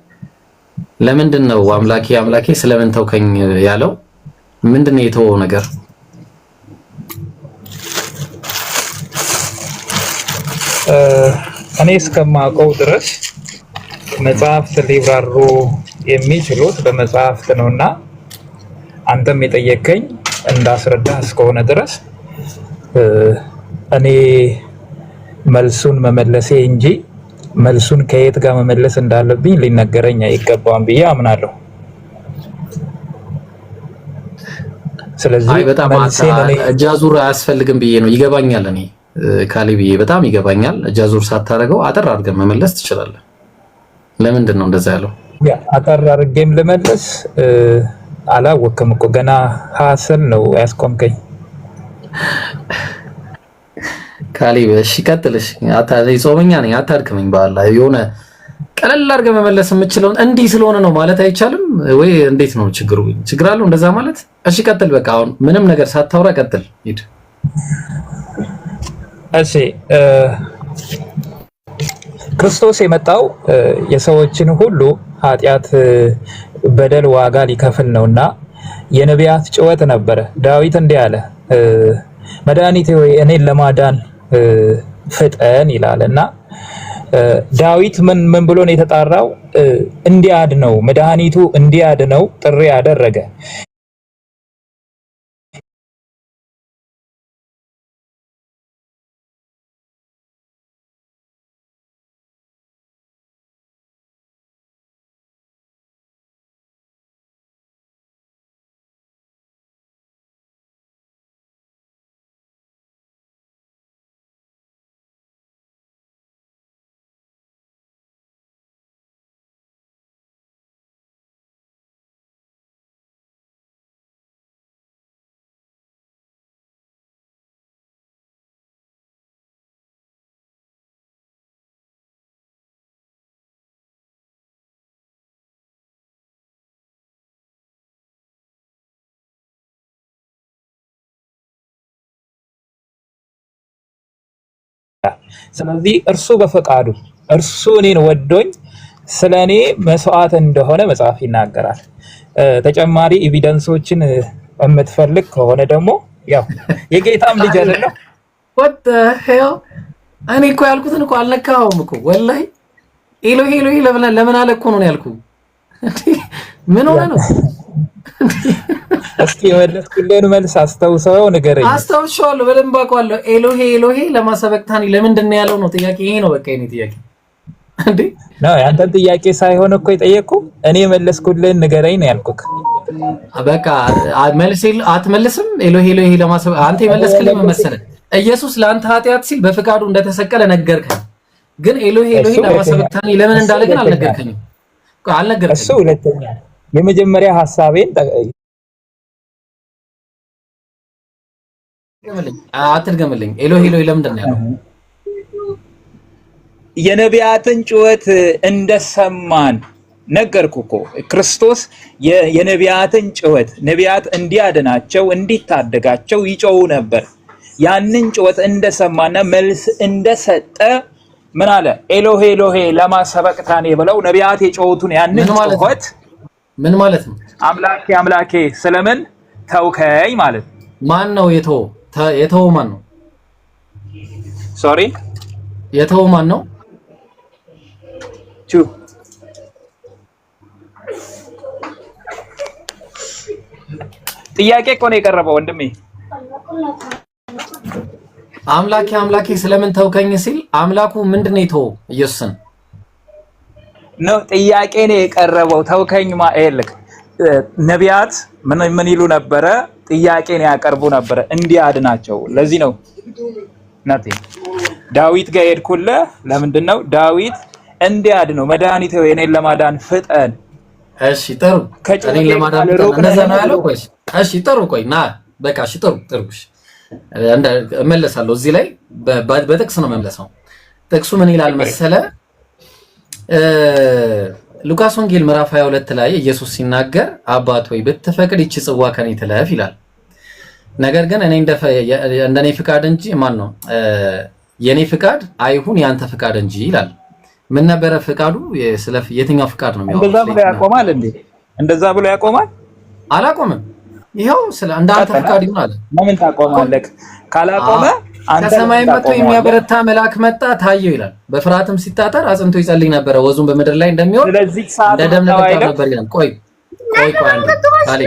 ለምንድን ነው አምላኬ አምላኬ ስለምን ተውከኝ ያለው? ምንድን ነው የተወው ነገር? እኔ እስከማውቀው ድረስ መጽሐፍት ሊብራሩ የሚችሉት በመጽሐፍት ነውና አንተም የጠየቀኝ እንዳስረዳ እስከሆነ ድረስ እኔ መልሱን መመለሴ እንጂ መልሱን ከየት ጋር መመለስ እንዳለብኝ ሊነገረኝ አይገባም ብዬ አምናለሁ። ስለዚህ በጣም እጃዙር አያስፈልግም ብዬ ነው። ይገባኛል። እኔ ካሌብዬ በጣም ይገባኛል። እጃዙር ሳታረገው አጠር አድርገን መመለስ ትችላለህ። ለምንድን ነው እንደዛ ያለው? አጠር አድርጌም ልመለስ አላወቅም እኮ ገና ሀሰል ነው ያስቆምከኝ። ካሌብ እሺ ቀጥልሽ። ጾመኛ ነኝ አታድክመኝ። በኋላ የሆነ ቀለል አድርገህ መመለስ የምችለው እንዲህ ስለሆነ ነው ማለት አይቻልም ወይ? እንዴት ነው ችግሩ? ችግር አለው እንደዛ ማለት? እሺ ቀጥል። በቃ አሁን ምንም ነገር ሳታወራ ቀጥል፣ ሂድ። እሺ ክርስቶስ የመጣው የሰዎችን ሁሉ ኃጢአት፣ በደል ዋጋ ሊከፍል ነውና የነቢያት ጩኸት ነበረ። ዳዊት እንዲህ አለ፣ መድኃኒቴ ሆይ እኔን ለማዳን ፍጠን ይላልና ዳዊት ምን ብሎ ነው የተጣራው? እንዲያድነው መድኃኒቱ እንዲያድነው ጥሪ ያደረገ። ስለዚህ እርሱ በፈቃዱ እርሱ እኔን ወዶኝ ስለኔ መስዋዕት እንደሆነ መጽሐፍ ይናገራል። ተጨማሪ ኤቪደንሶችን የምትፈልግ ከሆነ ደግሞ ያው የጌታም ልጅ አይደለም። what the hell እኔ እኮ ያልኩትን እኮ አልነካውም እኮ ወላሂ። ኤሎሄ ኤሎሄ ለምን አለ እኮ ነው ያልኩት። ምን ሆነ ነው? እስኪ የመለስኩልህን መልስ አስታውሰው ንገረኝ። አስታውሻለሁ፣ በደንብ አውቀዋለሁ። ኤሎሄ ኤሎሄ ለማሰበቅታኒ ለምንድን ነው ያለው ነው ጥያቄ። ይሄ ነው በቃ የኔ ጥያቄ። እንዴ ነው ያንተን ጥያቄ ሳይሆን እኮ የጠየቅኩ እኔ የመለስኩልህን ንገረኝ ነው ያልኩክ። በቃ አትመልስም። ኤሎሄ ኤሎሄ ለማሰበቅ አንተ የመለስክልኝ መሰለህ። ኢየሱስ ለአንተ ኃጢአት ሲል በፍቃዱ እንደተሰቀለ ነገርከኝ። ግን ኤሎሄ ኤሎሄ ለማሰበቅታኒ ለምን እንዳለ ግን አልነገርከኝም። እሱ ሁለተኛ። የመጀመሪያ ሐሳቤን አትድገምልኝ። ኤሎሄ ኤሎሄ ለምንድን ነው ያለው? የነቢያትን ጩኸት እንደሰማን ነገርኩ እኮ። ክርስቶስ የነቢያትን ጩኸት ነቢያት እንዲያድናቸው እንዲታደጋቸው ይጮሁ ነበር። ያንን ጩኸት እንደሰማና መልስ እንደሰጠ ምን አለ? ኤሎሄ ኤሎሄ ለማ ሰበቅታኒ ብለው ነቢያት የጮሁትን ያንን ጩኸት ምን ማለት ነው? አምላኬ አምላኬ ስለምን ተውከኝ ማለት ነው። ማን ነው የተወው? የተወው ማን ነው? ሶሪ የተወው ማን ነው? ጥያቄ እኮ ነው የቀረበው ወንድሜ። አምላኬ አምላኬ ስለምን ተውከኝ ሲል አምላኩ ምንድነው የተወው? ኢየሱስን ነው ጥያቄ ነው የቀረበው። ተውከኝ ማኤልክ ነቢያት ምን ይሉ ነበረ? ጥያቄን ያቀርቡ ነበረ እንዲያድናቸው። ለዚህ ነው ዳዊት ጋር ሄድኩልህ። ለምንድን ነው ዳዊት እንዲያድነው መድኃኒቴ ሆይ እኔን ለማዳን ፍጠን። እሺ ጥሩ፣ እኔን ለማዳን እንደዛ ነው ያለው። እሺ ጥሩ፣ ቆይ ና በቃ እሺ ጥሩ እሺ እመለሳለሁ። እዚህ ላይ በጥቅስ ነው መመለሰው። ጥቅሱ ምን ይላል መሰለ? ሉቃስ ወንጌል ምዕራፍ 22 ላይ ኢየሱስ ሲናገር አባት ሆይ ብትፈቅድ ይቺ ጽዋ ከኔ ትለፍ ይላል። ነገር ግን እኔ እንደኔ ፍቃድ እንጂ የኔ ፍቃድ አይሁን ያንተ ፍቃድ እንጂ ይላል። ምን ነበረ ፍቃዱ? የትኛው ፍቃድ ነው የሚያወራው? እንደዛ ብሎ ያቆማል እንዴ? እንደዛ ብሎ ያቆማል? አላቆምም። ይሄው እንዳንተ ፍቃድ ይሁን አለ። ምን ታቆማለህ? ካላቆመ ከሰማይ መጥቶ የሚያበረታ መልአክ መጣ ታየው ይላል። በፍርሃትም ሲታጠር አጽንቶ ይጸልይ ነበረ፣ ወዙን በምድር ላይ እንደሚወርድ እንደ ደም ነጠብጣብ ነበር ይላል። ቆይ አንዴ ካሌ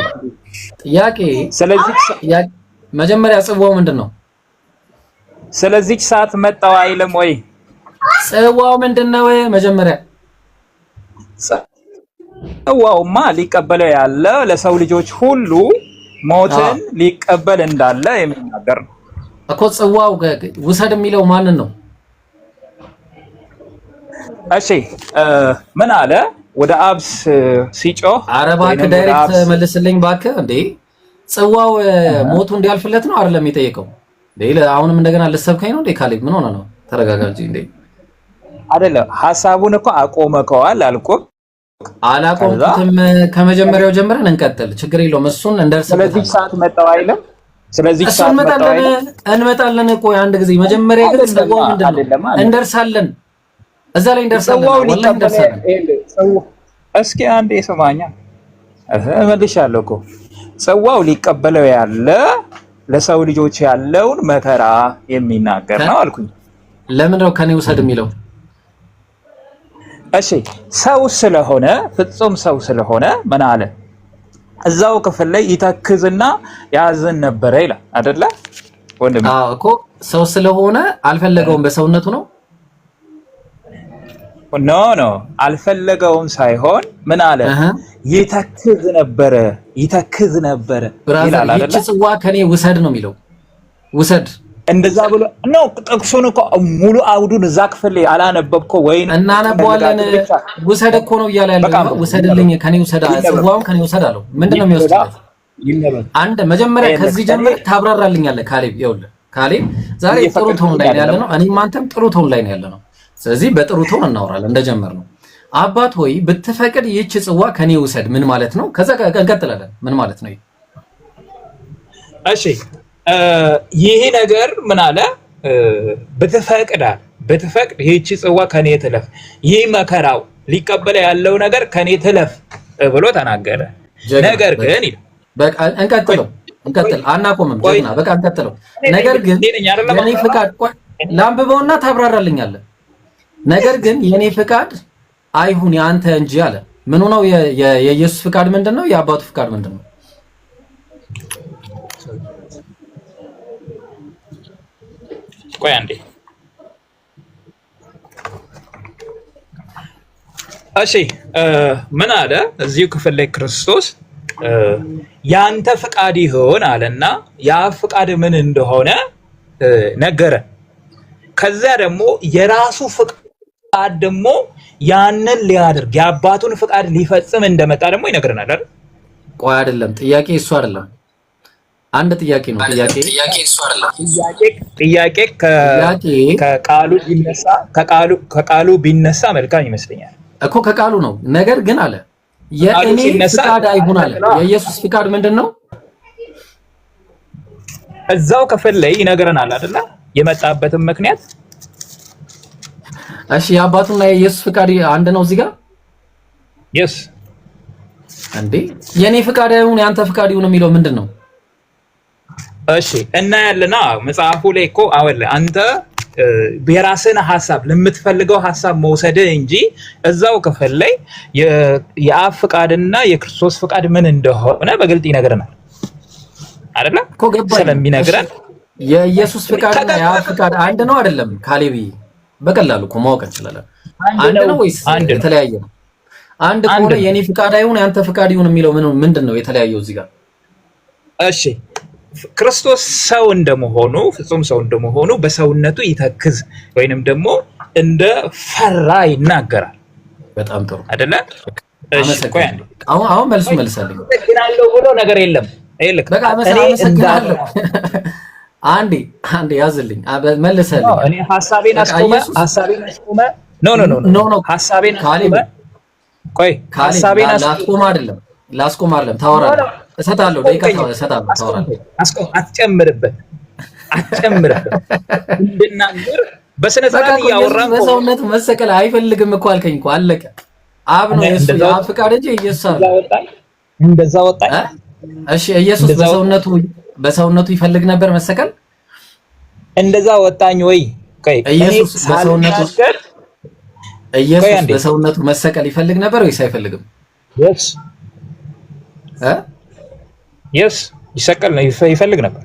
ጥያቄ። ስለዚህ መጀመሪያ ጽዋው ምንድን ነው? ስለዚህ ሰዓት መጣው አይልም ወይ? ጽዋው ምንድን ነው? መጀመሪያ ጽዋውማ ሊቀበለው ያለ ለሰው ልጆች ሁሉ ሞትን ሊቀበል እንዳለ የሚናገር ነው እኮ። ጽዋው ውሰድ የሚለው ማንን ነው? እሺ ምን አለ? ወደ አብ ሲጮህ፣ ኧረ እባክህ ዳይሬክት መልስልኝ እባክህ። እንዴ ጽዋው ሞቱ እንዲያልፍለት ነው አይደለም የጠየቀው? አሁንም እንደገና ልሰብከኝ ነው እንዴ? ካሌብ ምን ሆነ ነው? ተረጋጋ እንጂ እንዴ። አይደለም ሐሳቡን እኮ አቆመከዋል አልኩህ። አላቆምኩትም። ከመጀመሪያው ጀምረን እንቀጥል፣ ችግር የለውም። እሱን እንደርስበታለን። ስለዚህ ሰዓት መጣው አይደለም። ስለዚህ ሰዓት መጣው አይደለም። እንመጣለን እኮ አንድ ጊዜ። መጀመሪያ ግን ጽዋው ምንድነው? እንደርሳለን፣ እዛ ላይ እንደርሳለን። ወላሂ እንደርሳለን። እስኪ አንዴ ስማኛ፣ እመልሻለሁ እኮ ጽዋው ሊቀበለው ያለ ለሰው ልጆች ያለውን መከራ የሚናገር ነው አልኩኝ። ለምን ነው ከኔ ውሰድ የሚለው? እሺ ሰው ስለሆነ ፍጹም ሰው ስለሆነ ምን አለ? እዛው ክፍል ላይ ይተክዝና ያዝን ነበረ ይላል አይደለ ወንድም? አዎ እኮ ሰው ስለሆነ አልፈለገውም በሰውነቱ ነው። ኖ አልፈለገውም ሳይሆን ምን አለ? ይተክዝ ነበረ ይላል አይደለ? ይህች ጽዋ ከኔ ውሰድ ነው የሚለው። ውሰድ እንደዛ ብሎ ነው። ጥቅሱን እኮ ሙሉ አውዱን እዛ ክፍል ላይ አላነበብከው ወይ? እናነበዋለን። ውሰድ እኮ ነው እያለ ያለው። ውሰድልኝ፣ ከኔ ውሰድ፣ ጽዋውን ከኔ ውሰድ አለው። ምንድነው የሚወስድለት? አንድ መጀመሪያ ከዚህ ጀምር ታብራራልኛለህ ካሌብ። ይኸውልህ ካሌብ ዛሬ ጥሩ ቶን ላይ ያለ ነው። እኔም አንተም ጥሩ ቶን ላይ ነው ያለ ነው። ስለዚህ በጥሩ ቶን እናወራለን እንደጀመር ነው። አባት ሆይ ብትፈቅድ ይህች ጽዋ ከኔ ውሰድ ምን ማለት ነው? ከዛ እንቀጥላለን። ምን ማለት ነው? እሺ ይሄ ነገር ምን አለ? ብትፈቅድ ይህች ጽዋ ከኔ ትለፍ፣ ይህ መከራው ሊቀበለ ያለው ነገር ከኔ ትለፍ ብሎ ተናገረ። ነገር ግን በቃ እንቀጥል፣ አናቆምም። ጀግና በቃ እንቀጥለው። ነገር ግን የኔ ፍቃድ ላንብበውና ታብራራልኛለህ። ነገር ግን የኔ ፍቃድ አይሁን ያንተ እንጂ አለ። ምኑ ነው የኢየሱስ ፍቃድ ምንድነው? የአባቱ ፍቃድ ምንድነው? ቆይ አንዴ። እሺ ምን አለ እዚሁ ክፍል ላይ ክርስቶስ ያንተ ፍቃድ ይሁን አለና ያ ፍቃድ ምን እንደሆነ ነገረ። ከዚያ ደግሞ የራሱ ፍቃድ ደግሞ ያንን ሊያደርግ የአባቱን ፍቃድ ሊፈጽም እንደመጣ ደግሞ ይነግረናል አይደል? ቆይ አይደለም፣ ጥያቄ እሱ አይደለም። አንድ ጥያቄ ነው። ጥያቄ እሱ አይደለም። ጥያቄ ከቃሉ ቢነሳ መልካም ይመስለኛል እኮ ከቃሉ ነው። ነገር ግን አለ የእኔ ፍቃድ አይሁን አለ። የኢየሱስ ፍቃድ ምንድነው? እዛው ክፍል ላይ ይነግረናል አይደለ? የመጣበትን ምክንያት። እሺ የአባቱና የኢየሱስ ፍቃድ አንድ ነው እዚህ ጋር? yes እንዴ የኔ ፍቃድ አይሁን ያንተ ፍቃድ ይሁን የሚለው ምንድነው? እሺ እና ያለና መጽሐፉ ላይ እኮ አወለ አንተ የራስህን ሐሳብ ለምትፈልገው ሐሳብ መውሰድ እንጂ እዛው ክፍል ላይ የአብ ፍቃድና የክርስቶስ ፍቃድ ምን እንደሆነ በግልጥ ይነግረናል አይደለ? እኮ ስለሚነግረን የኢየሱስ ፍቃድና የአብ ፍቃድ አንድ ነው አይደለም? ካሌቢ በቀላሉ እኮ ማወቅ እንችላለን። አንድ ነው ወይስ የተለያየ ነው? አንድ ከሆነ የኔ ፍቃድ አይሁን ያንተ ፍቃድ ይሁን የሚለው ምንድነው የተለያየው እዚህ ጋር? እሺ ክርስቶስ ሰው እንደመሆኑ ፍጹም ሰው እንደመሆኑ በሰውነቱ ይተክዝ ወይንም ደግሞ እንደ ፈራ ይናገራል። በጣም ጥሩ አይደለ? እሺ ቆይ አንዴ አሁን መልሳለሁ። ተገናለው ብሎ ነገር የለም። አይልክ በቃ አመሰግናለሁ። አንዴ ያዝልኝ መልሰልኝ። እኔ ሐሳቤን አስቆመ ኖ ሐሳቤን አስቆመ። ቆይ ሐሳቤን አስቆመ አይደለም ላስቆም ታወራለህ። እሰጣለሁ ደቂቃ እሰጣለሁ። ታወራለህ። አትጨምርበት እንድናገር በስነ ስርዓት እያወራን በሰውነቱ መሰቀል አይፈልግም እኮ አልከኝ እኮ አለቀ። አብ ነው የሱ የአብ ፍቃድ እንጂ ኢየሱስ አይደለም። እንደዛ ወጣኝ። እሺ ኢየሱስ በሰውነቱ ይፈልግ ነበር መሰቀል? እንደዛ ወጣኝ ወይ? ኢየሱስ በሰውነቱ መሰቀል ይፈልግ ነበር ወይስ አይፈልግም? yes ይሰቀል ነው ይፈልግ ነበር።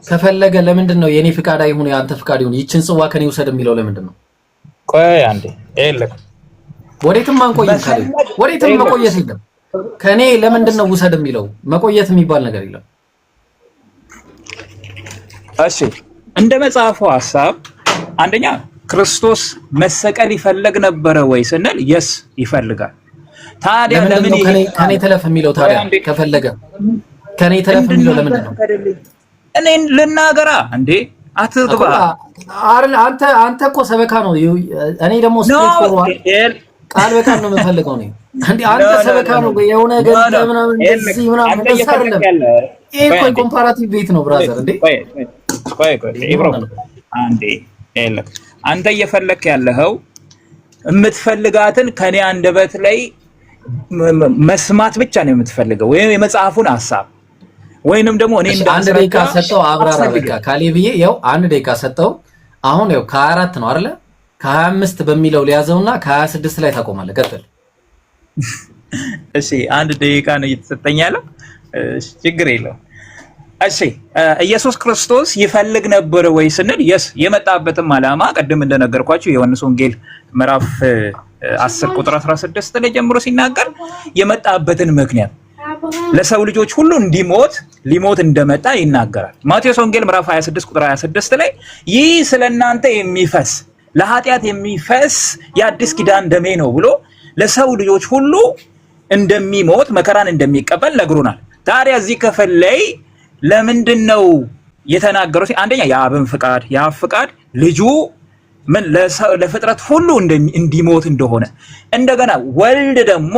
ከፈለገ ለምንድን ነው የኔ ፍቃድ አይሁን ያንተ ፍቃድ ይሁን ይችን ጽዋ ከኔ ውሰድ የሚለው ለምንድን ነው? ቆይ አንዴ ኤልክ ወዴትም አንቆይም ካለ ወዴትም መቆየት የለም። ከኔ ለምንድን ነው ውሰድ የሚለው? መቆየት የሚባል ነገር የለም። እሺ እንደ መጽሐፉ ሐሳብ አንደኛ ክርስቶስ መሰቀል ይፈልግ ነበረ ወይ ስንል yes ይፈልጋል። ታዲያ ለምን ከኔ ተለፍ የሚለው? ታዲያ ከፈለገ ከኔ ተለፍ የሚለው ለምንድን ነው? እኔን ልናገራ እንዴ አትግባ። አንተ እኮ ሰበካ ነው። እኔ ደግሞ ስትሬት ፎርዋርድ ቃል በቃል ነው የምፈልገው ነው። አንተ ሰበካ ነው የሆነ ገጽ ምናምን እንደዚህ ምናምን አይደለም። ይሄ እኮ ኮምፓራቲቭ ቤት ነው ብራዘር። እንዴ ቆይ ኢብሮ አንዴ የለም። አንተ እየፈለክ ያለኸው የምትፈልጋትን ከኔ አንደበት ላይ መስማት ብቻ ነው የምትፈልገው፣ ወይም የመጽሐፉን ሐሳብ ወይንም ደግሞ እኔ አንድ ደቂቃ ሰጠው አብራራ በቃ ካሌብዬ። ያው አንድ ደቂቃ ሰጠው። አሁን ያው ከ24 ነው አይደለ? ከ25 በሚለው ሊያዘውና ከ26 ላይ ታቆማለህ። ቀጥል። እሺ አንድ ደቂቃ ነው እየተሰጠኝ ያለው። እሺ ችግር የለውም። እሺ ኢየሱስ ክርስቶስ ይፈልግ ነበር ወይ ስንል የመጣበትም ዓላማ ቅድም እንደነገርኳችሁ የዮሐንስ ወንጌል ምዕራፍ 10 ቁጥር 16 ላይ ጀምሮ ሲናገር የመጣበትን ምክንያት ለሰው ልጆች ሁሉ ሊሞት እንደመጣ ይናገራል። ማቴዎስ ወንጌል ምዕራፍ 26 ቁጥር 26 ላይ ይህ ስለናንተ የሚፈስ ለኃጢአት የሚፈስ የአዲስ ኪዳን ደሜ ነው ብሎ ለሰው ልጆች ሁሉ እንደሚሞት መከራን እንደሚቀበል ነግሮናል። ታዲያ እዚህ ክፍል ላይ ለምንድን ነው የተናገረው? አንደኛ የአብን ፍቃድ፣ የአብ ፍቃድ ልጁ ምን ለፍጥረት ሁሉ እንዲሞት እንደሆነ፣ እንደገና ወልድ ደግሞ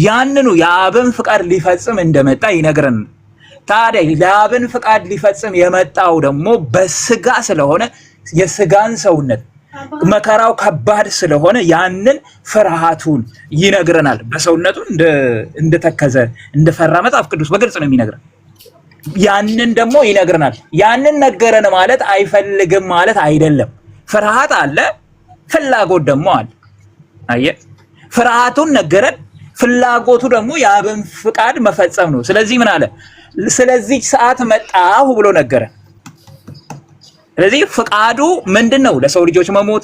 ያንኑ የአብን ፍቃድ ሊፈጽም እንደመጣ ይነግረን። ታዲያ የአብን ፍቃድ ሊፈጽም የመጣው ደግሞ በስጋ ስለሆነ የስጋን ሰውነት መከራው ከባድ ስለሆነ ያንን ፍርሃቱን ይነግረናል። በሰውነቱ እንደተከዘ እንደፈራ መጽሐፍ ቅዱስ በግልጽ ነው የሚነግረን። ያንን ደግሞ ይነግረናል። ያንን ነገረን ማለት አይፈልግም ማለት አይደለም። ፍርሃት አለ፣ ፍላጎት ደግሞ አለ። አየህ፣ ፍርሃቱን ነገረን፣ ፍላጎቱ ደግሞ የአብን ፍቃድ መፈጸም ነው። ስለዚህ ምን አለ? ስለዚህ ሰዓት መጣሁ ብሎ ነገረን። ስለዚህ ፍቃዱ ምንድን ነው? ለሰው ልጆች መሞት።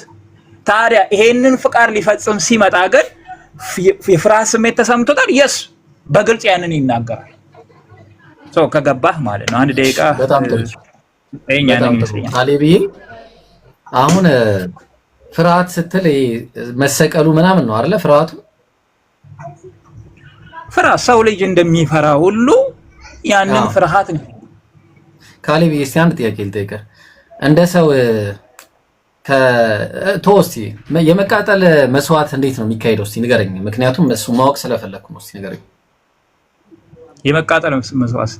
ታዲያ ይሄንን ፍቃድ ሊፈጽም ሲመጣ ግን የፍርሃት ስሜት ተሰምቶታል። በግልጽ ያንን ይናገራል። ከገባህ ማለት ነው። አንድ ደቂቃ በጣም ጥሩ። ካሌብዬ አሁን ፍርሃት ስትል መሰቀሉ ምናምን ነው አይደለ? ፍርሃት ሰው ልጅ እንደሚፈራ ሁሉ ያንን ፍርሃት ነው። ካሌብዬ እስኪ አንድ ጥያቄ ልጠይቅህ። እንደ ሰው ከቶስቲ የመቃጠል መስዋዕት እንዴት ነው የሚካሄደው? እስቲ ንገረኝ። ምክንያቱም እሱ ማወቅ ስለፈለኩ ነው። እስቲ ንገረኝ። የመቃጠል መስዋዕት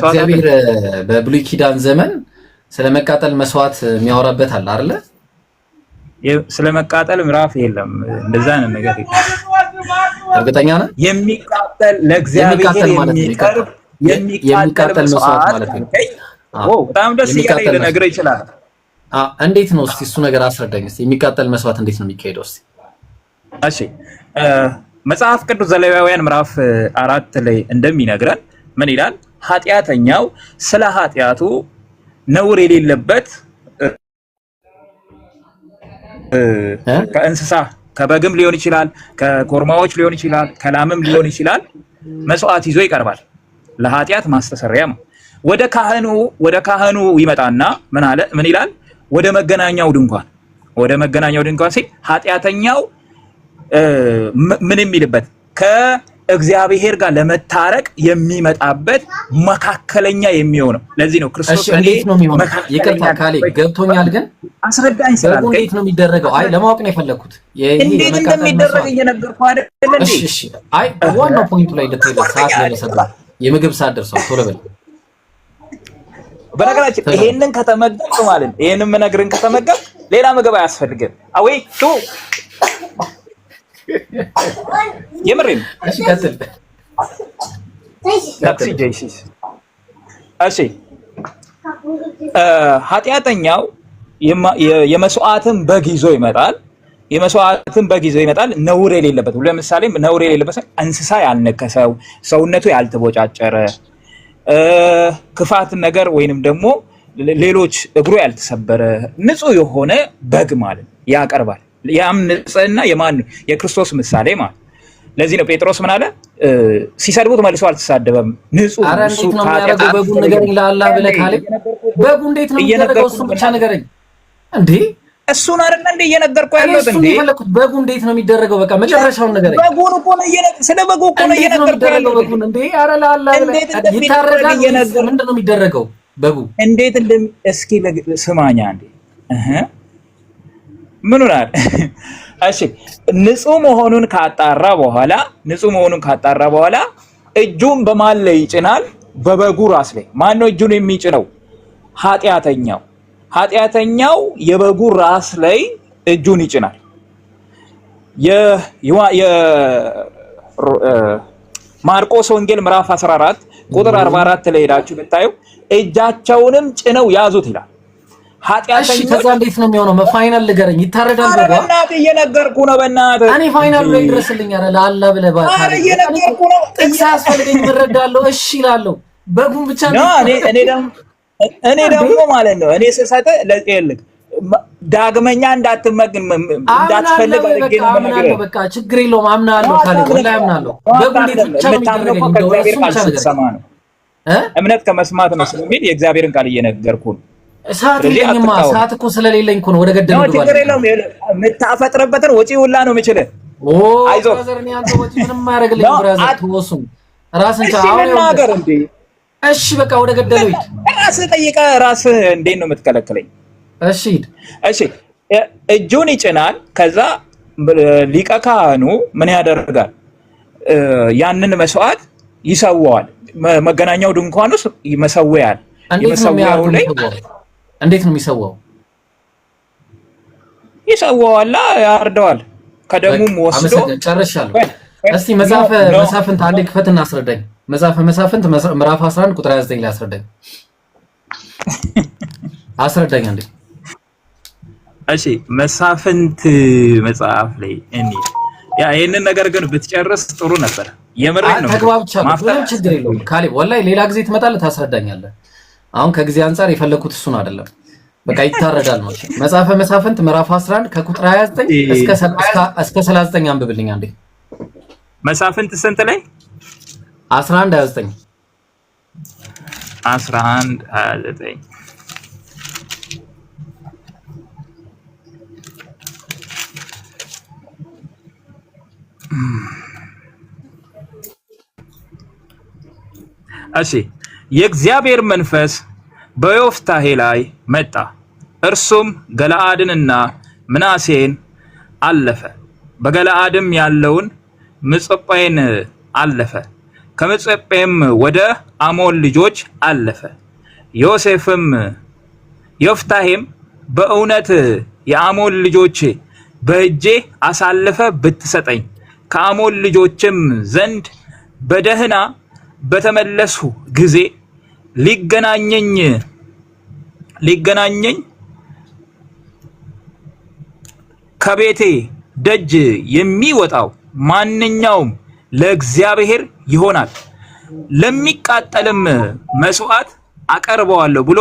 እግዚአብሔር በብሉይ ኪዳን ዘመን ስለመቃጠል መስዋዕት የሚያወራበት አለ አይደለ? ስለመቃጠል ምዕራፍ የለም። እንደዛ ነው ነገር። እርግጠኛ ነህ? የሚቃጠል ለእግዚአብሔር የሚቃጠል መስዋዕት ማለት ነው። በጣም ደስ እያለኝ ልነግርህ ይችላል። እንዴት ነው እስቲ እሱ ነገር አስረዳኝ። እስቲ የሚቃጠል መስዋዕት እንዴት ነው የሚካሄደው? እስቲ እሺ መጽሐፍ ቅዱስ ዘሌዋውያን ምዕራፍ 4 ላይ እንደሚነግረን ምን ይላል? ኃጢአተኛው ስለ ኃጢአቱ ነውር የሌለበት ከእንስሳ ከበግም ሊሆን ይችላል፣ ከኮርማዎች ሊሆን ይችላል፣ ከላምም ሊሆን ይችላል፣ መስዋዕት ይዞ ይቀርባል። ለኃጢአት ማስተሰሪያ ነው። ወደ ካህኑ ይመጣና ምን ይላል? ወደ መገናኛው ድንኳን ሲል ኃጢአተኛው ምን የሚልበት ከእግዚአብሔር ጋር ለመታረቅ የሚመጣበት መካከለኛ የሚሆነው። ለዚህ ነው ክርስቶስ እንዴት ነው የሚሆነው? ይቅርታ ካሌ ገብቶኛል፣ ግን አስረዳኝ ስላልከኝ እንዴት ነው የሚደረገው? አይ ለማወቅ ነው የፈለኩት። እንዴት እንደሚደረግ እየነገርኩህ አይደል እንዴ? እሺ አይ ዋናው ፖይንቱ ላይ ልትሄድ ሰዓት ለሰጠ የምግብ ሰዓት ደርሷል። ቶሎ በል። በነገራችን ይሄንን ከተመገብክ ማለት ነው፣ ይሄንን የምነግርህን ከተመገብክ ሌላ ምግብ አያስፈልግም። አዌይ ቱ የምሬን። እሺ ቀጥል። ታክሲ ጄሲስ። እሺ ኃጢአተኛው የመስዋዕትን በግ ይዞ ይመጣል። ነውር የሌለበት። ለምሳሌ ነውር የሌለበት እንስሳ ያልነከሰው፣ ሰውነቱ ያልተቦጫጨረ፣ ክፋት ነገር ወይንም ደግሞ ሌሎች እግሩ ያልተሰበረ ንጹህ የሆነ በግ ማለት ያቀርባል። ያም ንጽህና የክርስቶስ ምሳሌ ማለት። ለዚህ ነው ጴጥሮስ ምን አለ? ሲሰድቡት መልሶ አልተሳደበም። ንጹህ ኧረ እንዴት ነው የሚያደርገው? በጉን ንገረኝ ለአላህ ብለህ ካለ በጉ እንዴት ነው የሚያደርገው? እሱን ብቻ ንገረኝ እንዴ። እሱን አይደል እንዴ እየነገርኩህ ያለሁት እንዴ? በጉ እንዴት ነው የሚደረገው? በቃ መጨረሻውን ንገረኝ። በጉን እኮ ነው ስለ በጉ እኮ ነው እየነገርኩህ ያለሁት። በጉን እንዴ ኧረ ለአላህ ብለህ ይታረዳል። ምንድን ነው የሚደረገው? በጉ እንዴት እስኪ ስማኛ እንዴ ምን ሆናል? እሺ ንጹህ መሆኑን ካጣራ በኋላ እጁን በማን ላይ ይጭናል? በበጉ ራስ ላይ። ማን ነው እጁን የሚጭነው? ኃጢአተኛው የበጉ ራስ ላይ እጁን ይጭናል። ማርቆስ ወንጌል ምዕራፍ 14 ቁጥር 44 ላይ ሄዳችሁ ብታዩ እጃቸውንም ጭነው ያዙት ይላል። ኃጢአተኛው ከዛ እንዴት ነው የሚሆነው? መፋይናል ንገረኝ። ይታረዳል በጓ? በእናትህ እየነገርኩ ነው። በእናትህ እኔ ፋይናል ላይ ድረስልኝ። ኧረ ለአላህ ብለህ ባታሪ እየነገርኩ ነው። ጥቅስ አያስፈልገኝ እረዳለሁ። እሺ እላለሁ። በጉን ብቻ ነው እኔ ደግሞ ማለት ነው እኔ ስሰጥህ ለጤልክ ዳግመኛ እንዳትፈልግ አድርጌ ነው የምነግርህ። በቃ ችግር የለውም አምናለሁ። ካለ ወላሂ አምናለሁ። በጉን ብቻ የምታምነው ከእግዚአብሔር ቃል ስትሰማ ነው። እምነት ከመስማት ነው ስለሚል የእግዚአብሔርን ቃል እየነገርኩ ነው። ሰዓት የለኝማ። ሰዓት እኮ ስለሌለኝ እኮ ነው ወደ ገደል ነው። ችግር የለውም። የምታፈጥርበትን ወጪ ሁላ ነው የምችልህ። አይዞህ ብራዘር፣ እኔ አንተ ወጪ ምንም አያደርግልኝ ብራዘር። ተወሱ ራስን ተናገር እንዴ። እሺ በቃ ወደ ገደለው ሂድ። ራስህ ጠይቀህ ራስህ እንዴት ነው የምትከለክለኝ? እሺ ሂድ። እሺ እጁን ይጭናል። ከዛ ሊቀ ካህኑ ምን ያደርጋል? ያንን መስዋዕት ይሰዋዋል። መገናኛው ድንኳን ውስጥ ይመሰውያል። የመሰዊያው ላይ እንዴት ነው የሚሰዋው? ይሰዋዋል፣ ያርደዋል። ከደሙም ወስዶ ጨርሻለሁ። እስቲ መጽሐፍንት አንዴ ክፈትና አስረዳኝ። መጽሐፈ መሳፍንት ምዕራፍ 11 ቁጥር 29 ላይ አስረዳኝ። አስረዳኝ አንዴ። እሺ መሳፍንት መጽሐፍ ላይ ይሄንን ነገር ግን ብትጨርስ ጥሩ ነበር። የምሬን ነው። ተግባብቻለሁ። ምንም ችግር የለውም ካሌብ። ወላሂ ሌላ ጊዜ ትመጣለህ ታስረዳኛለህ። አሁን ከጊዜ አንፃር የፈለኩት እሱን አይደለም። በቃ ይታረዳል ነው። መጽሐፈ መሳፍንት ምዕራፍ 11 ከቁጥር 29 እስከ 39 አንብብልኝ አንዴ። መሳፍንት ስንት ላይ? 11 29 11 29 እሺ የእግዚአብሔር መንፈስ በዮፍታሔ ላይ መጣ፣ እርሱም ገለአድንና ምናሴን አለፈ። በገለአድም ያለውን ምጽጳን አለፈ። ከምጽጳም ወደ አሞን ልጆች አለፈ። ዮፍታሔም በእውነት የአሞን ልጆች በእጄ አሳልፈ ብትሰጠኝ ከአሞን ልጆችም ዘንድ በደህና በተመለሱ ጊዜ ሊገናኘኝ ከቤቴ ደጅ የሚወጣው ማንኛውም ለእግዚአብሔር ይሆናል፣ ለሚቃጠልም መስዋዕት አቀርበዋለሁ ብሎ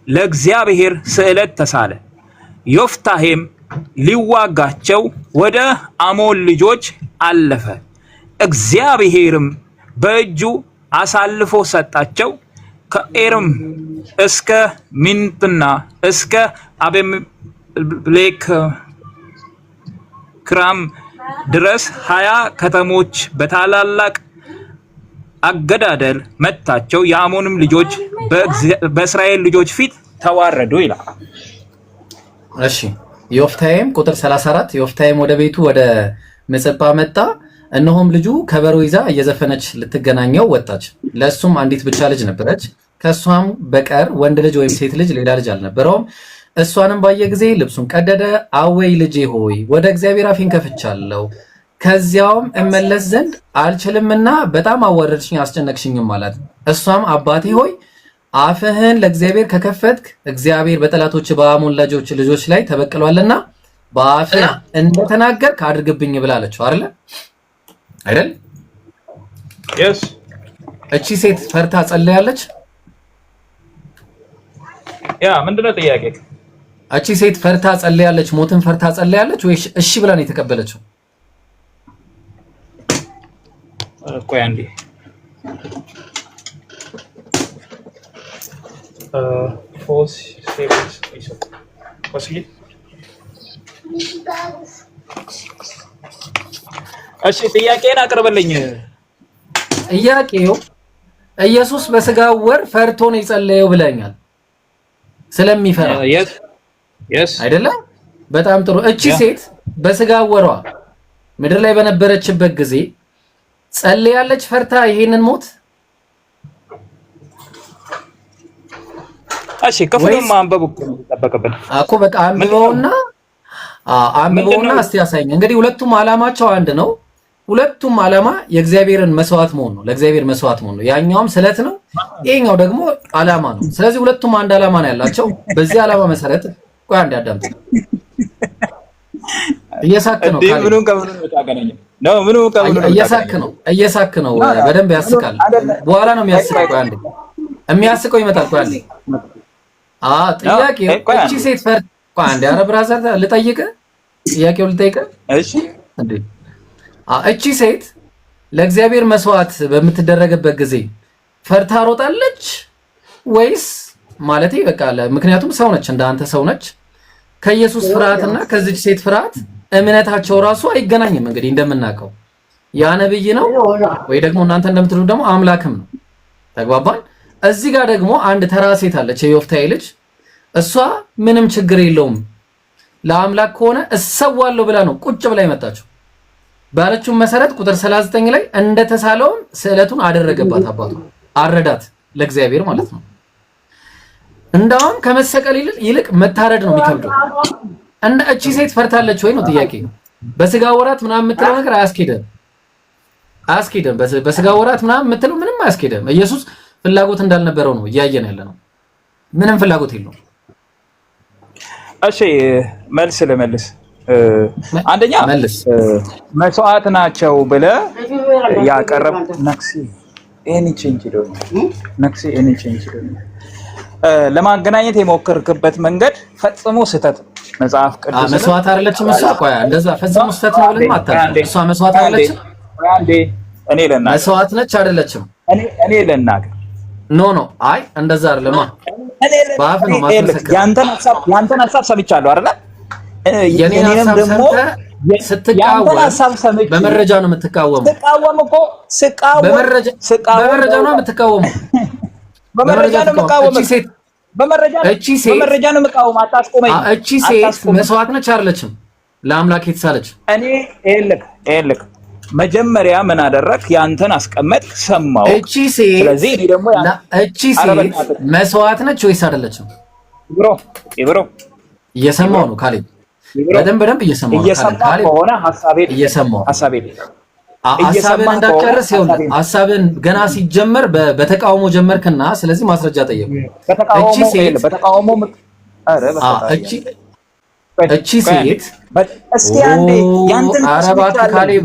ለእግዚአብሔር ስዕለት ተሳለ። ዮፍታሔም ሊዋጋቸው ወደ አሞን ልጆች አለፈ። እግዚአብሔርም በእጁ አሳልፎ ሰጣቸው። ከኤርም እስከ ሚንትና እስከ አቤሜሌክ ክራም ድረስ 20 ከተሞች በታላላቅ አገዳደል መታቸው። የአሞንም ልጆች በእስራኤል ልጆች ፊት ተዋረዱ ይላል። እሺ ዮፍታሔም ቁጥር 34 ዮፍታሔም ወደ ቤቱ ወደ ምጽጳ መጣ። እነሆም ልጁ ከበሮ ይዛ እየዘፈነች ልትገናኘው ወጣች። ለእሱም አንዲት ብቻ ልጅ ነበረች፣ ከእሷም በቀር ወንድ ልጅ ወይም ሴት ልጅ ሌላ ልጅ አልነበረውም። እሷንም ባየ ጊዜ ልብሱን ቀደደ። አወይ ልጄ ሆይ ወደ እግዚአብሔር አፌን ከፍቻለሁ፣ ከዚያውም እመለስ ዘንድ አልችልምና በጣም አዋረድሽኝ አስጨነቅሽኝም አላት። እሷም አባቴ ሆይ አፍህን ለእግዚአብሔር ከከፈትክ እግዚአብሔር በጠላቶች በአሞን ልጆች ላይ ተበቅሏልና በአፍህ እንደተናገርክ አድርግብኝ ብላ አለችው። አይደል? እቺ ሴት ፈርታ ጸልያለች። ምንድነው ጥያቄ? እቺ ሴት ፈርታ ጸልያለች፣ ሞትን ፈርታ ጸልያለች ወይ እሺ ብላ ነው የተቀበለችው? ቆይ አንዴ እሺ ጥያቄን አቅርብልኝ። ጥያቄው ኢየሱስ በስጋ ወር ፈርቶ ነው የጸለየው ብለኛል። ስለሚፈራ አይደለም? በጣም ጥሩ። እቺ ሴት በስጋ ወሯ ምድር ላይ በነበረችበት ጊዜ ጸልያለች ፈርታ ይሄንን ሞት? እሺ ክፍሉን ማንበብ ተጠበቀብን እኮ በቃ አንብበውና እስቲ ያሳየኝ። እንግዲህ ሁለቱም ዓላማቸው አንድ ነው። ሁለቱም ዓላማ የእግዚአብሔርን መስዋዕት መሆን ነው፣ ለእግዚአብሔር መስዋዕት መሆን ነው። ያኛውም ስለት ነው፣ ይሄኛው ደግሞ ዓላማ ነው። ስለዚህ ሁለቱም አንድ ዓላማ ነው ያላቸው። በዚህ ዓላማ መሰረት ቆይ አንድ አዳምጥ። እየሳክ ነው ካለ ምኑን ከምኑን ታገናኘው ነው? ምኑን ከምኑን እየሳክ ነው። በደንብ ያስቃል። በኋላ ነው የሚያስቀው። ቆይ አንዴ የሚያስቀው ይመጣል። ቆይ አንዴ ጥያቄው እቺ ሴት ፈርታ ቆይ አንዴ ኧረ ብራዘር ልጠይቅህ፣ ጥያቄው ልጠይቅህ። እሺ እንዴ እቺ ሴት ለእግዚአብሔር መስዋዕት በምትደረግበት ጊዜ ፈርታ ሮጣለች ወይስ ማለቴ በቃ ምክንያቱም ሰው ነች፣ እንዳንተ ሰው ነች። ከኢየሱስ ፍርሃትና ከዚች ሴት ፍርሃት እምነታቸው ራሱ አይገናኝም። እንግዲህ እንደምናውቀው ያ ነብይ ነው ወይ ደግሞ እናንተ እንደምትሉ ደግሞ አምላክም ነው። ተግባባን። እዚህ ጋር ደግሞ አንድ ተራ ሴት አለች፣ የዮፍታሔ ልጅ። እሷ ምንም ችግር የለውም ለአምላክ ከሆነ እሰዋለሁ ብላ ነው ቁጭ ብላ የመጣችው። ባለችው መሰረት ቁጥር 39 ላይ እንደተሳለውን ስዕለቱን አደረገባት፣ አባቱ አረዳት ለእግዚአብሔር ማለት ነው። እንዳውም ከመሰቀል ይልቅ መታረድ ነው የሚከብደው። እንደ እቺ ሴት ፈርታለች ወይ ነው ጥያቄ። በስጋ ወራት ምናምን የምትለው ነገር አያስኬድም። በስጋ ወራት ምናምን የምትለው ምንም አያስኬድም። ኢየሱስ ፍላጎት እንዳልነበረው ነው እያየን ያለ ነው። ምንም ፍላጎት የለውም። እሺ መልስ ልመልስ። አንደኛ መስዋዕት ናቸው ብለህ ያቀረብ ለማገናኘት የሞከርክበት መንገድ ፈጽሞ ስህተት ነው። መጽሐፍ ቅዱስ መስዋዕት አይደለችም እሷ። ቆይ እንደዛ ፈጽሞ ስህተት ነው ብለህ አታውቅም። እሷ መስዋዕት አይደለችም። እኔ ለናገር መስዋዕት ነች አይደለችም? እኔ ለናገር ኖ አይ እንደዛ አይደለም። በአፍ ነው ማስመሰከር። ያንተን ሀሳብ ሰምቻለሁ አይደል? የኔን ደግሞ ስትቃወም በመረጃ ነው የምትቃወመው። በመረጃ ነው የምትቃወመው። በመረጃ ነው የምቃወመው። አታስቆመኝ። እቺ ሴት መስዋዕት ነች አይደለችም? ለአምላክ የተሳለች። እኔ ይልክ መጀመሪያ ምን አደረክ? ያንተን አስቀመጥ ሰማው። እቺ ሴት መስዋዕት ነች ወይስ አይደለችም? ይብሮ እየሰማው ነው ካሌብ፣ በደንብ እየሰማው ነው ካሌብ። ሀሳቤን እንዳትጨርስ ይኸውልህ፣ ሀሳብን ገና ሲጀመር በተቃውሞ ጀመርክና ስለዚህ ማስረጃ ጠየቁ። እቺ ሴት እስቲ አንዴ ያንተን አረባት ካሌብ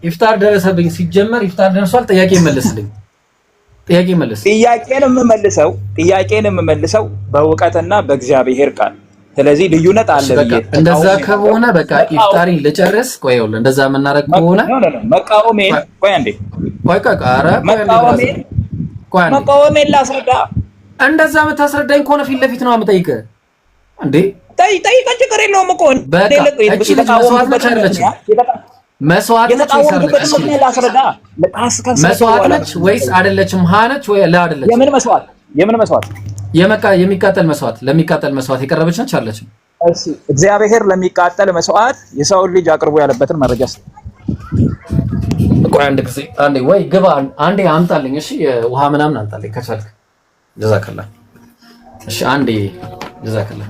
ኢፍጣር ደረሰብኝ። ሲጀመር ኢፍጣር ደርሷል። ጥያቄ መልስልኝ። ጥያቄን የምመልሰው በእውቀትና በእግዚአብሔር ቃል። ስለዚህ ልዩነት አለ ብዬ እንደዛ ከሆነ በቃ ኢፍጣሪ ልጨርስ። ቆይ ይኸውልህ፣ እንደዛ የምናደርግ ከሆነ መቃወሜን ላስረዳ። እንደዛ የምታስረዳኝ ከሆነ ፊት ለፊት ነው የምጠይቅህ እንዴ። ጠይቀን ችግር የለውም እኮ መስዋዕት ነች ወይስ አይደለችም? ነች ወይ አይደለችም? የምን መስዋዕት? የሚቃጠል መስዋዕት። ለሚቃጠል መስዋዕት የቀረበች ነች አይደለችም? እሺ እግዚአብሔር ለሚቃጠል መስዋዕት የሰውን ልጅ አቅርቦ ያለበትን መረጃ ቆይ አንዴ ወይ ግባ አንዴ አምጣልኝ። እሺ ውሃ ምናምን አምጣልኝ ከቻልክ። ጀዛከላ። እሺ አንዴ ጀዛከላ።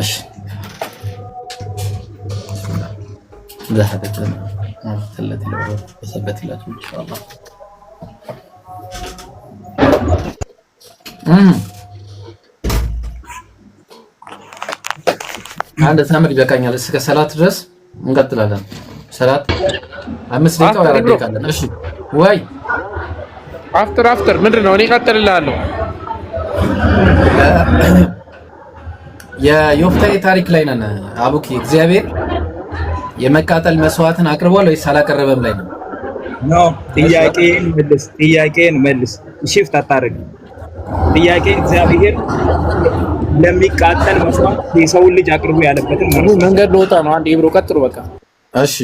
እሺ ذهبت التي لو ثبت لكم ان شاء الله. አንድ ተምር ይበቃኛል። እስከ ሰላት ድረስ እንቀጥላለን። ሰላት 5 ደቂቃ ወይ 4 ደቂቃ አለን። እሺ ወይ አፍተር ምንድነው? እኔ እቀጥልልሃለሁ። የዮፍታሔ ታሪክ ላይ ነን። አቡኪ እግዚአብሔር የመቃጠል መስዋዕትን አቅርቧል ወይስ አላቀረበም ላይ ነው? ጥያቄን መልስ። ሽፍት አታርግ። ጥያቄ እግዚአብሔር ለሚቃጠል መስዋዕት የሰውን ልጅ አቅርቦ ያለበትን መንገድ ልወጣ ነው። አንዴ ብሮ ቀጥሩ በቃ። እሺ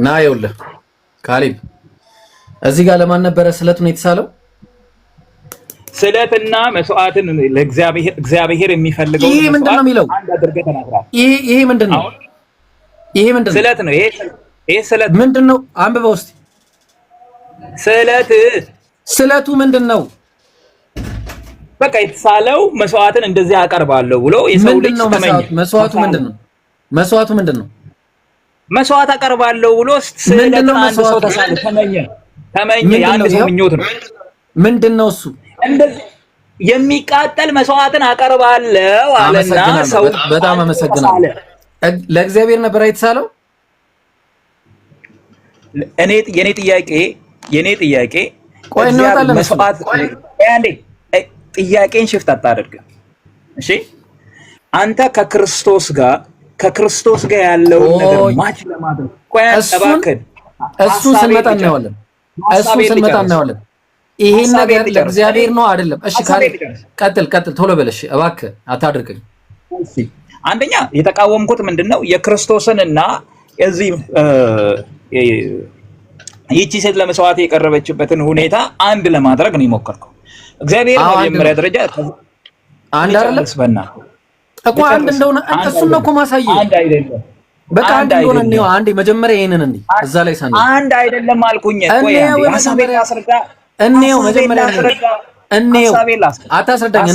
ና ይኸውልህ ካሌብ እዚህ ጋር ለማን ነበረ ስለቱን የተሳለው? ስለትና መስዋዕትን ለእግዚአብሔር የሚፈልገው ይሄ ምንድነው የሚለው? አንድ አድርገህ ተናግረሃል። ይሄ ምንድነው? ይሄ ምንድነው? ስለት ነው። ይሄ ስለት ምንድነው? አንብበው እስቲ። ስለቱ ምንድነው? በቃ የተሳለው መስዋዕትን እንደዚህ አቀርባለሁ ብሎ የሰው ልጅ ተመኘ። መስዋዕቱ ምንድነው? መስዋዕቱ ምንድነው? መስዋዕት አቀርባለሁ ብሎ ስለትን አንድ ሰው ተሳለ፣ ተመኘ። የአንድ ሰው ምኞት ነው። ምንድነው እሱ? እንደዚህ የሚቃጠል መስዋዕትን አቀርባለሁ አለና ሰው በጣም አመሰግናለሁ። ለእግዚአብሔር ነበር የተሳለው። የኔ ጥያቄ ቆይ እንወጣለን። መስዋዕት አንዴ ጥያቄን ሽፍት አታደርግ። እሺ አንተ ከክርስቶስ ጋር ያለውን ነገር ማች ለማድረግ ቆይ እባክህ፣ እሱን ስንመጣ እናየዋለን። ይሄን ነገር ለእግዚአብሔር ነው አይደለም? እሺ ቀጥል፣ ቶሎ በለሽ እባክህ፣ አታድርገኝ። እሺ አንደኛ የተቃወምኩት ምንድነው የክርስቶስንና እዚህ ይህቺ ሴት ለመስዋዕት የቀረበችበትን ሁኔታ አንድ ለማድረግ ነው የሞከርከው። እግዚአብሔር በመጀመሪያ ደረጃ አንድ አይደለም እኮ አንድ እንደሆነ እሱን ነው እኮ ማሳየው። አንድ አይደለም በቃ አንድ እንደሆነ ነው። አንዴ መጀመሪያ ይሄንን እንዴ እዛ ላይ ሳን አንድ አይደለም አልኩኝ እኮ ሐሳቤን አስረዳ። መጀመሪያ አታስረዳኝ።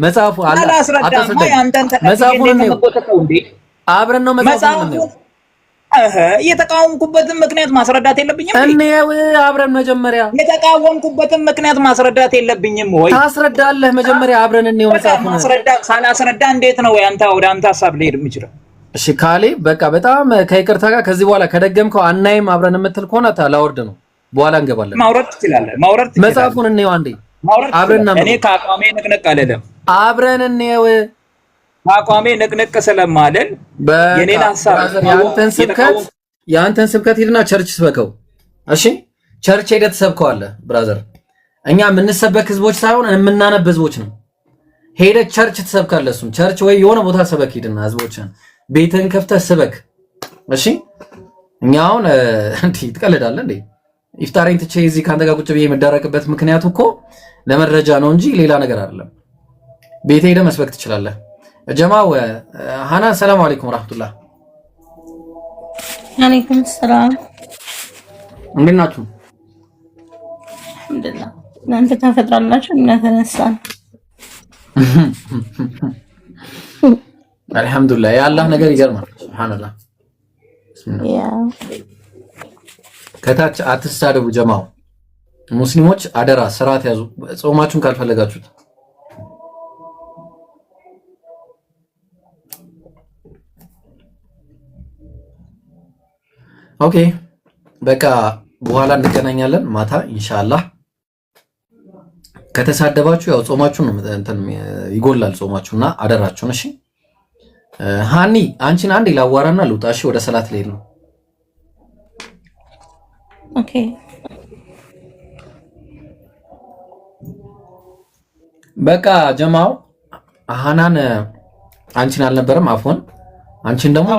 መጽሐፉ አለ አታስረዳኝ። መጽሐፉን አብረን ነው መጽሐፉን የተቃወምኩበትን ምክንያት ማስረዳት የለብኝም? አብረን መጀመሪያ የተቃወምኩበትን ምክንያት ማስረዳት የለብኝም ወይ? ታስረዳለህ መጀመሪያ አብረን እንየው መጽሐፉን። ሳላስረዳ እንዴት ነው ወደ አንተ ሀሳብ ልሄድ የምችለው? እሺ ካሌ በቃ በጣም ከይቅርታ ጋር ከዚህ በኋላ ከደገምከው አናይም አብረን የምትል ከሆነ ላወርድ ነው። በኋላ እንገባለን። ማውረድ ትችላለህ። መጽሐፉን እንየው አንዴ አብረን። እኔ ከአቋሜ ንቅንቅ አልልም። አብረን እንየው። ከአቋሜ ንቅንቅ ስለማልል የኔን ሐሳብ የአንተን ስብከት ሄድና ቸርች ስበከው። እሺ ቸርች ሄደህ ትሰብከዋለህ ብራዘር። እኛ የምንሰበክ ህዝቦች ሳይሆን የምናነብ ህዝቦች ነው። ሄደህ ቸርች ትሰብካለህ። እሱን ቸርች ወይ የሆነ ቦታ ሰበክ ሄድና ህዝቦችን ቤትህን ከፍተህ ስበክ። እሺ እኛ አሁን እንዴ ትቀልዳለህ እንዴ? ኢፍጣሬን ትቼ እዚህ ካንተ ጋር ቁጭ ብዬ የምዳረቅበት ምክንያቱ እኮ ለመረጃ ነው እንጂ ሌላ ነገር አይደለም። ቤትህ ሄደህ መስበክ ትችላለህ። ጀማው ሃናን ሰላም አለይኩም ወራህመቱላህ። አለይኩም ሰላም። እንዴት ናችሁ? አልሐምዱሊላህ። እናንተ ተፈጥራላችሁ እና ተነሳን። አልሐምዱሊላህ። የአላህ ነገር ይገርማል። ሱብሃንአላህ። ከታች አትሳደቡ ጀማው። ሙስሊሞች አደራ ስርዓት ያዙ፣ ጾማችሁን ካልፈለጋችሁት። ኦኬ በቃ በኋላ እንገናኛለን ማታ ኢንሻአላህ። ከተሳደባችሁ ያው ጾማችሁን ነው እንትን ይጎላል ጾማችሁና አደራችሁን። እሺ ሃኒ አንቺን አንዴ ላዋራና ልውጣ። እሺ ወደ ሰላት ልሄድ ነው። ኦኬ በቃ ጀማው ሃናን አንቺን አልነበረም አፎን አንቺን ደግሞ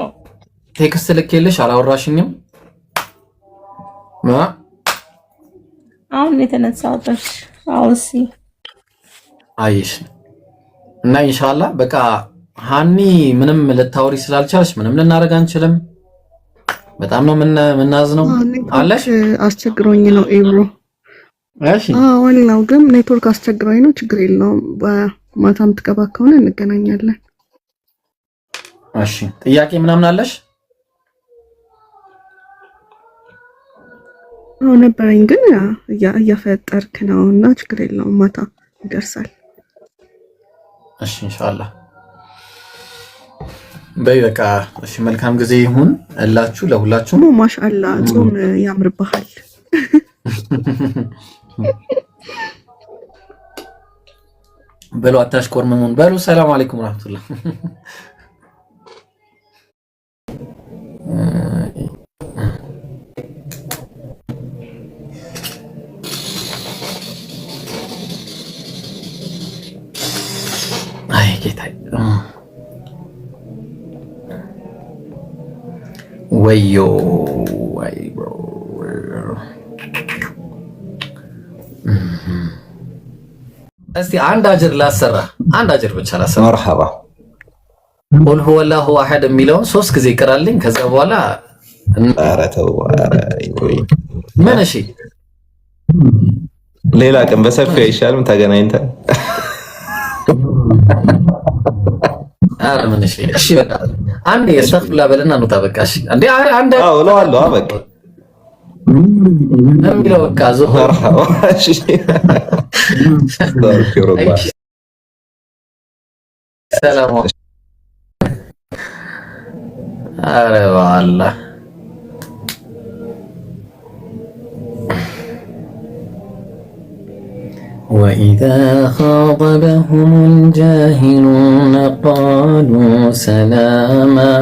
ቴክስት ልኬልሽ አላወራሽኝም። አሁን የተነሳሁት አውሲ አይሽ እና ኢንሻአላህ በቃ ሃኒ ምንም ልታወሪ ስላልቻልሽ ምንም ልናደርግ አንችልም። በጣም ነው ምናዝነው አለሽ። አስቸግሮኝ ነው ኢብሮ። እሺ ዋናው ግን ኔትወርክ አስቸግሮኝ ነው። ችግር የለውም። በማታ የምትገባ ከሆነ እንገናኛለን። እሺ ጥያቄ ምናምን አለሽ? ነበረኝ ግን እያፈጠርክ ነው እና ችግር የለውም። ማታ ይደርሳል። እሺ ኢንሻአላህ በይ በቃ እሺ። መልካም ጊዜ ይሁን እላችሁ ለሁላችሁም። ማሻአላ ጾም ያምርብሃል። በሉ አታሽኮርመሙን በሉ። ሰላም አለይኩም ወራህመቱላህ። አይ ጌታዬ ወዮ አይ ብሮ እስቲ አንድ አጅር ላሰራ፣ አንድ አጅር ብቻ ላሰራ። መርሐባ ቁል ሁወላሁ አሐድ የሚለውን 3 ጊዜ ይቀራልኝ። ከዛ በኋላ ኧረ ተው ምን እሺ፣ ሌላ ቀን በሰፊው አይሻልም? ተገናኝተን ኧረ ምን እሺ፣ እሺ በቃ አንዴ አስተግፊሩላህ በልና እንውጣ። በቃ እሺ፣ አንዴ አንዴ አዎ እለዋለሁ። በቃ የሚለው በቃ ዞር መርሐባ እሺ ሰላም። ኧረ በአላህ وإذا خاطبهم الجاهلون قالوا سلاما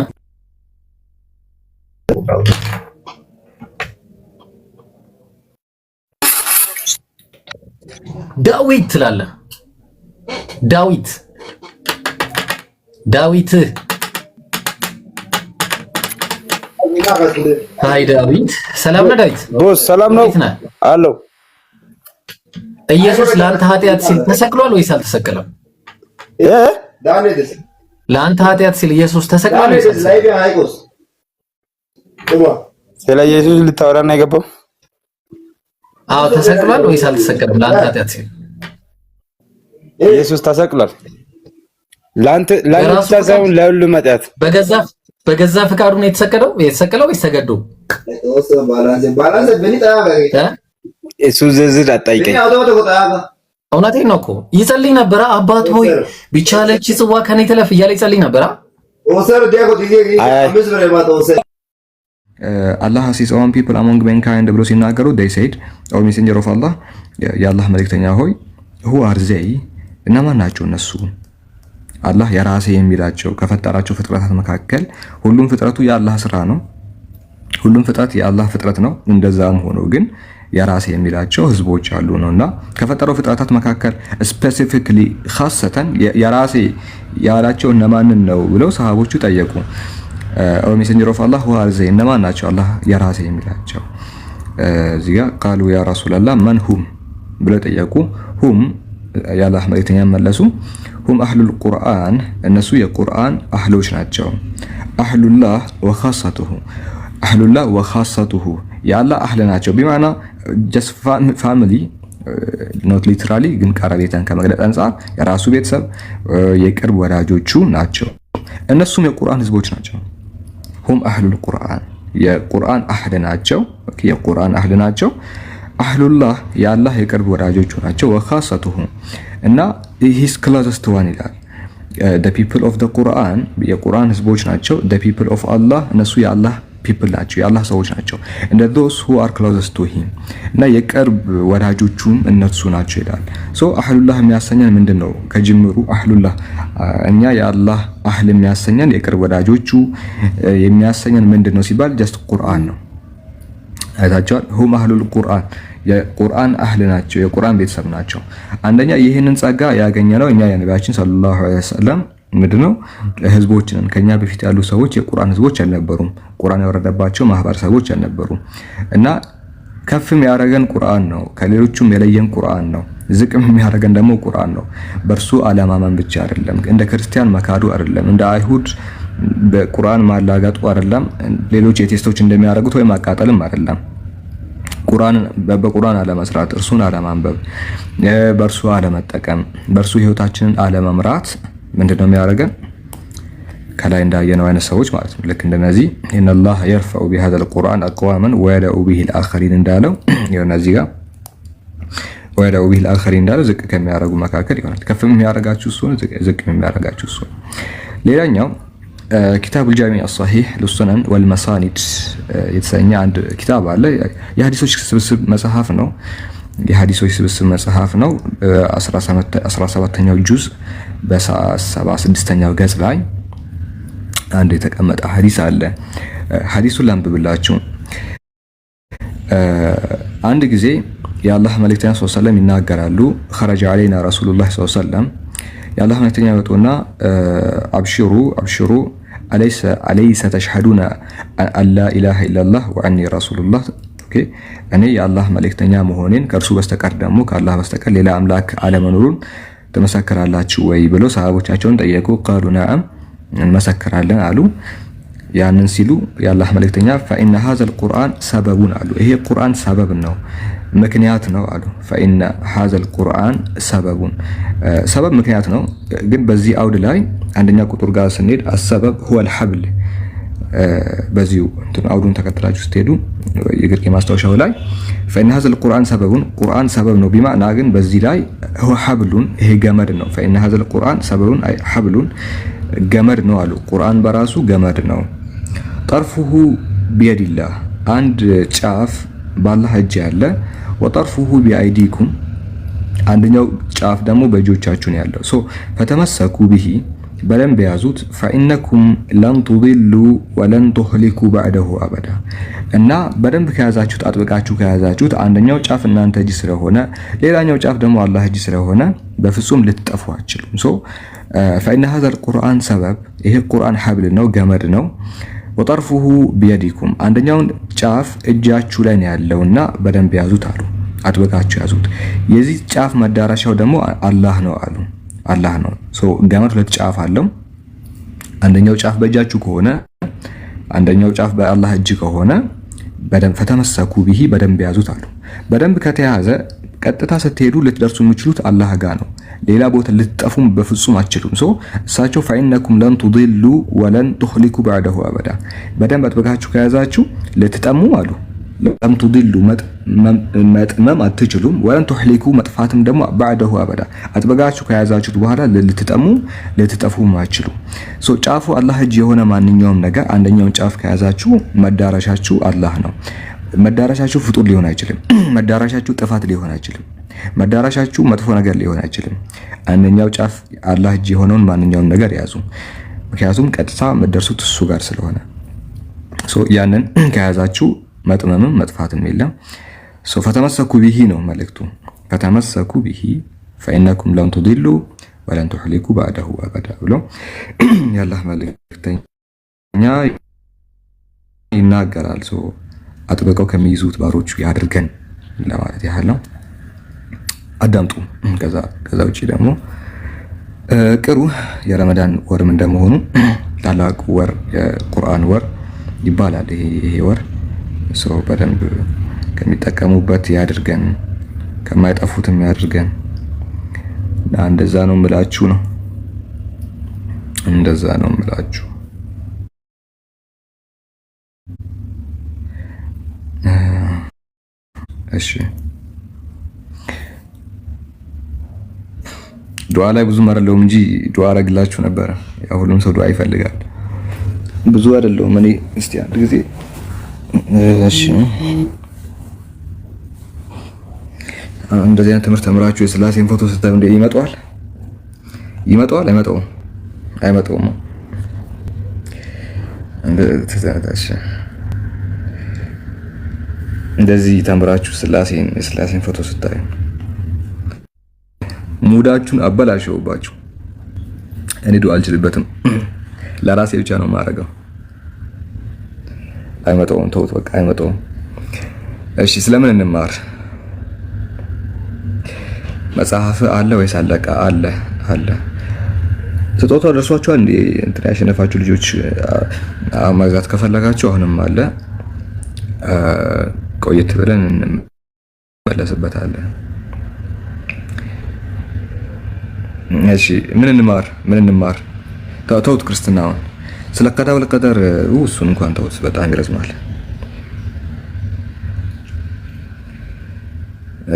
ዳዊት ትላለህ። ዳዊት ሃይ ዳዊት፣ ሰላም ነው ዳዊት? ቦስ ሰላም ነው አለው። ኢየሱስ ለአንተ ኃጢአት ሲል ተሰቅሏል ወይስ አልተሰቀለም? ለአንተ ኃጢአት ሲል ኢየሱስ ተሰቅሏል ወይስ አልተሰቀለም? ስለ ኢየሱስ ልታወራ ነው የገባው? አዎ ተሰቅሏል ወይስ አልተሰቀለም? ለአንተ ኃጢአት ሲል ኢየሱስ ተሰቅሏል። ለአንተ ሳይሆን ለሁሉም ኃጢአት በገዛ ፍቃዱ ነው የተሰቀለው ወይስ ተገዶ? እሱ ዝርዝር አጣይቀኝ። እውነቴን ነው እኮ ይጸልይ ነበረ። አባት ሆይ ቢቻለች ጽዋ ከኔ ትለፍ እያለ ይጸልይ ነበረ። Allah has his own people among mankind ብሎ ሲናገሩ they said or messenger of Allah የአላህ መልእክተኛ ሆይ who are they እነማን ናቸው እነሱ? አላህ የራሴ የሚላቸው ከፈጠራቸው ፍጥረታት መካከል ሁሉም ፍጥረቱ የአላህ ስራ ነው። ሁሉም ፍጥረት የአላህ ፍጥረት ነው። እንደዛም ሆኖ ግን የራሴ የሚላቸው ህዝቦች አሉ ነውና ከፈጠረው ፍጥረታት መካከል ስፔሲፊክሊ ኻሰተን የራሴ ያላቸው እነማንን ነው ብለው ሰሃቦቹ ጠየቁ። ኦ ሜሴንጀር ኦፍ አላህ who are they እነማን ናቸው አላህ የራሴ የሚላቸው? እዚህ ጋር ቃሉ ያ ረሱላህ ማን ሁም ብለው ጠየቁ። ሁም የአላህ መልእክተኛ መለሱ ሁም አህሉል ቁርአን እነሱ የቁርአን አህሎች ናቸው። አህሉላህ ወኻሰቱሁ አህሉላህ ወኻሰቱሁ የአላህ አህል ናቸው። ቢማና ጀስት ፋሚሊ ኖት ሊትራሊ ግን ቀረቤታን ከመግለጽ አንፃር የራሱ ቤተሰብ የቅርብ ወዳጆቹ ናቸው። እነሱም የቁርአን ህዝቦች ናቸው። ሁም አህሉል ቁርአን የቁርአን አህል ናቸው። የቁርአን አህል ናቸው። አህሉላህ የአላህ የቅርብ ወዳጆቹ ናቸው። ወኻሰቱሁ እና ሂስ ክሎዘስት ዋን ይላል the people of the Quran የቁርአን ህዝቦች ናቸው። the people of Allah እነሱ የአላህ ፒፕል ናቸው፣ የአላህ ሰዎች ናቸው። and those who are closest to him እና የቅርብ ወዳጆቹም እነሱ ናቸው ይላል። ሶ አህሉላህ የሚያሰኘን ምንድነው? ከጅምሩ አህሉላህ እኛ የአላህ አህል የሚያሰኘን የቅርብ ወዳጆቹ የሚያሰኘን ምንድነው ሲባል ጀስት ቁርአን ነው። አይታችኋል። ሁም አህሉል ቁርአን የቁርአን አህል ናቸው፣ የቁርአን ቤተሰብ ናቸው። አንደኛ ይህንን ጸጋ ያገኘነው እኛ የነቢያችን ሰለላሁ ዐለይሂ ወሰለም ምንድነው ህዝቦችን ከኛ በፊት ያሉ ሰዎች የቁርአን ህዝቦች አልነበሩም። ቁርአን የወረደባቸው ማህበረሰቦች አልነበሩም እና ከፍም ያደረገን ቁርአን ነው። ከሌሎቹም የለየን ቁርአን ነው። ዝቅም የሚያደርገን ደግሞ ቁርአን ነው። በእርሱ አለማመን ብቻ አይደለም፣ እንደ ክርስቲያን መካዱ አይደለም፣ እንደ አይሁድ በቁርአን ማላጋጡ አይደለም፣ ሌሎች የቴስቶች እንደሚያደርጉት ወይ ማቃጠልም አይደለም። በቁርአን አለመስራት፣ እርሱን አለማንበብ፣ በእርሱ አለመጠቀም፣ በእርሱ ህይወታችንን አለመምራት ምንድነው የሚያደርገን? ከላይ እንዳየነው አይነት ሰዎች ማለት ነው። ልክ እንደነዚህ ኢነላህ የርፈዑ ቢሃዘል ቁርአን አቅዋመን ወየደኡ ቢሂል አኸሪን እንዳለው ይኸውና እዚህ ጋር ወየደኡ ቢሂል አኸሪን እንዳለው ዝቅ ከሚያደርጉ መካከል ይሆናል። ከፍም የሚያደርጋችሁ እሱ ነው፣ ዝቅ የሚያደርጋችሁ እሱ ነው። ሌላኛው ኪታቡል ጃሚዕ አስሰሒህ ሊሱነን ወልመሳኒድ የተሰኘ አንድ ኪታብ አለ። የሐዲሶች ስብስብ መጽሐፍ ነው። የሐዲሶች ስብስብ መጽሐፍ ነው። 17ኛው ጁዝ በ76ኛው ገጽ ላይ አንድ የተቀመጠ ሐዲስ አለ። ሐዲሱን ላንብብላችሁ። አንድ ጊዜ የአላህ መልእክተኛ ሰለላሁ ዐለይሂ ወሰለም ይናገራሉ። ኸረጀ ዐለይና ረሱሉላህ ሰለላሁ ዐለይሂ ወሰለም የአላህ መልእክተኛ ይወጡና አብሽሩ አለይሰ ተሽሀዱነ አን ላ ኢላሃ ኢለላህ ወአኒ ረሱሉላህ ኦኬ እኔ የአላህ መልእክተኛ መሆኔን ከእርሱ በስተቀር ደግሞ ከአላህ በስተቀር ሌላ አምላክ አለመኖሩን ትመሰክራላችሁ ወይ ብሎ ሰሃቦቻቸውን ጠየቁ። ቃሉ ነዓም እንመሰክራለን አሉ። ያንን ሲሉ የአላህ መልእክተኛ ፈኢነ ሀዘል ቁርአን ሰበቡን አሉ። ይሄ ቁርአን ሰበብ ነው ምክንያት ነው አሉ። ፈኢነ ሀዘል ቁርአን ሰበቡን ሰበብ ምክንያት ነው። ግን በዚህ አውድ ላይ አንደኛ ቁጥር ጋር ስንሄድ አሰበብ ሁወል ሐብል በዚሁ እንትን አውዱን ተከትላችሁ ስትሄዱ የግርጌ ማስታወሻው ላይ ፈኢነ ሀዘል ቁርአን ሰበቡን ቁርአን ሰበብ ነው ቢማዕና ግን በዚህ ላይ ሁወ ሐብሉን ይሄ ገመድ ነው። ፈኢነ ሀዘል ቁርአን ሰበቡን አይ ሐብሉን ገመድ ነው አሉ። ቁርአን በራሱ ገመድ ነው። ጠርፉሁ ቢየዲላህ አንድ ጫፍ በአላህ እጅ ያለ ወጠርፉሁ ቢአይዲኩም አንደኛው ጫፍ ደግሞ በእጆቻችሁ ነው ያለው። ሶ ፈተመሰኩ ቢሂ በደንብ የያዙት ፈኢነኩም ለን ቱዲሉ ወለን ቱህሊኩ ባዕደሁ አበዳ እና በደንብ ከያዛችሁት አጥብቃችሁ ከያዛችሁት አንደኛው ጫፍ እናንተ እጅ ስለሆነ ሌላኛው ጫፍ ደግሞ አላህ እጅ ስለሆነ በፍጹም ልትጠፉ አትችሉም። ሶ ፈኢነ ሀዘል ቁርአን ሰበብ ይሄ ቁርአን ሐብል ነው ገመድ ነው። ወጠርፉሁ ቢየዲኩም አንደኛውን ጫፍ እጃችሁ ላይ ነው ያለውና በደንብ ያዙት አሉ። አጥብቃችሁ ያዙት። የዚህ ጫፍ መዳረሻው ደግሞ አላህ ነው አሉ። አላህ ነው። ሶ ገመድ ሁለት ጫፍ አለው። አንደኛው ጫፍ በእጃችሁ ከሆነ አንደኛው ጫፍ በአላህ እጅ ከሆነ በደንብ ፈተመሰኩ ቢሂ በደንብ ያዙት አሉ። በደንብ ከተያዘ ቀጥታ ስትሄዱ ልትደርሱ የምትችሉት አላህ ጋር ነው። ሌላ ቦታ ልትጠፉም በፍጹም አትችሉም። ሶ እሳቸው ፈኢነኩም ለን ቱዲሉ ወለን ቱህሊኩ ባዕደሁ አበዳ በደንብ አጥብቃችሁ ከያዛችሁ ልትጠሙ አሉ። ለም ቱዲሉ መጥመም አትችሉም። ወለን ቱህሊኩ መጥፋትም ደግሞ ባዕደሁ አበዳ አጥብቃችሁ ከያዛችሁት በኋላ ልትጠሙ ልትጠፉም አትችሉም። ሶ ጫፉ አላህ እጅ የሆነ ማንኛውም ነገር አንደኛውን ጫፍ ከያዛችሁ መዳረሻችሁ አላህ ነው። መዳረሻችሁ ፍጡር ሊሆን አይችልም። መዳረሻችሁ ጥፋት ሊሆን አይችልም። መዳረሻችሁ መጥፎ ነገር ሊሆን አይችልም። አንደኛው ጫፍ አላህ እጅ የሆነውን ማንኛውም ነገር ያዙ። ምክንያቱም ቀጥታ መደርሱት እሱ ጋር ስለሆነ ሶ ያንን ከያዛችሁ መጥመምም መጥፋትም የለም። ሶ ፈተመሰኩ ቢሂ ነው መልእክቱ። ፈተመሰኩ ቢሂ ፈኢነኩም ለን ቱዲሉ ወለን ቱህሊኩ ባዕደሁ አበዳ ብሎ የአላህ መልእክተኛ ይናገራል። ሶ አጥብቀው ከሚይዙት ባሮቹ ያድርገን ለማለት ያህል ነው። አዳምጡ። ከዛ ውጪ ደግሞ ቅሩ የረመዳን ወርም እንደመሆኑ ታላቁ ወር የቁርአን ወር ይባላል። ይሄ ወር ሰው በደንብ ከሚጠቀሙበት ያድርገን፣ ከማይጠፉትም ያድርገን። እንደዛ ነው የምላችሁ ነው። እንደዛ ነው የምላችሁ። እሺ ዱዓ ላይ ብዙ አይደለሁም እንጂ ዱዓ አረግላችሁ ነበር። ያው ሁሉም ሰው ዱዓ ይፈልጋል። ብዙ አይደለሁም እኔ። እስቲ አንድ ጊዜ እሺ፣ እንደዚህ አይነት ትምህርት ተምራችሁ የሥላሴን ፎቶ ስታዩ እንደ ይመጣዋል አይመጣውም? አይመጣውም። እንደዚህ ተምራችሁ የሥላሴን ፎቶ ስታዩ ሙዳችሁን አበላሸውባችሁ። እኔ ዱዓ አልችልበትም፣ ለራሴ ብቻ ነው የማደርገው። አይመጣውም፣ ተውት በቃ አይመጣውም። እሺ ስለምን እንማር? መጽሐፍ አለ ወይስ አለቀ? አለ። ስጦታው ደርሷችኋል እንዴ? እንትን ያሸነፋችሁ ልጆች መግዛት ከፈለጋችሁ አሁንም አለ። ቆየት ብለን እንመለስበታለን። እሺ ምን እንማር? ተውት ክርስትናውን። ስለ ቀዳውል ቀደር እሱን እንኳን ተውት፣ በጣም ይረዝማል።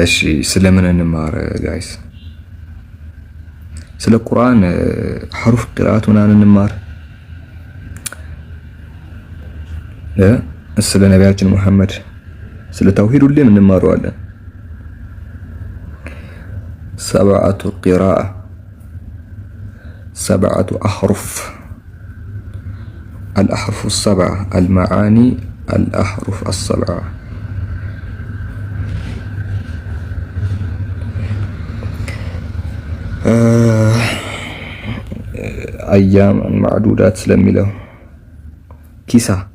እሺ ስለምን እንማር ጋይስ? ስለ ቁርአን ሐሩፍ ቅራአት ምናምን እንማር። ስለ ነቢያችን መሐመድ ስለ ተውሂድ ሁሌም እንማረዋለን። ሰብዓቱ ቂራአ ሰብዓቱ አሕሩፍ الأحرف السبعة المعاني الأحرف السبعة أيام معدودات سلمي له كيسة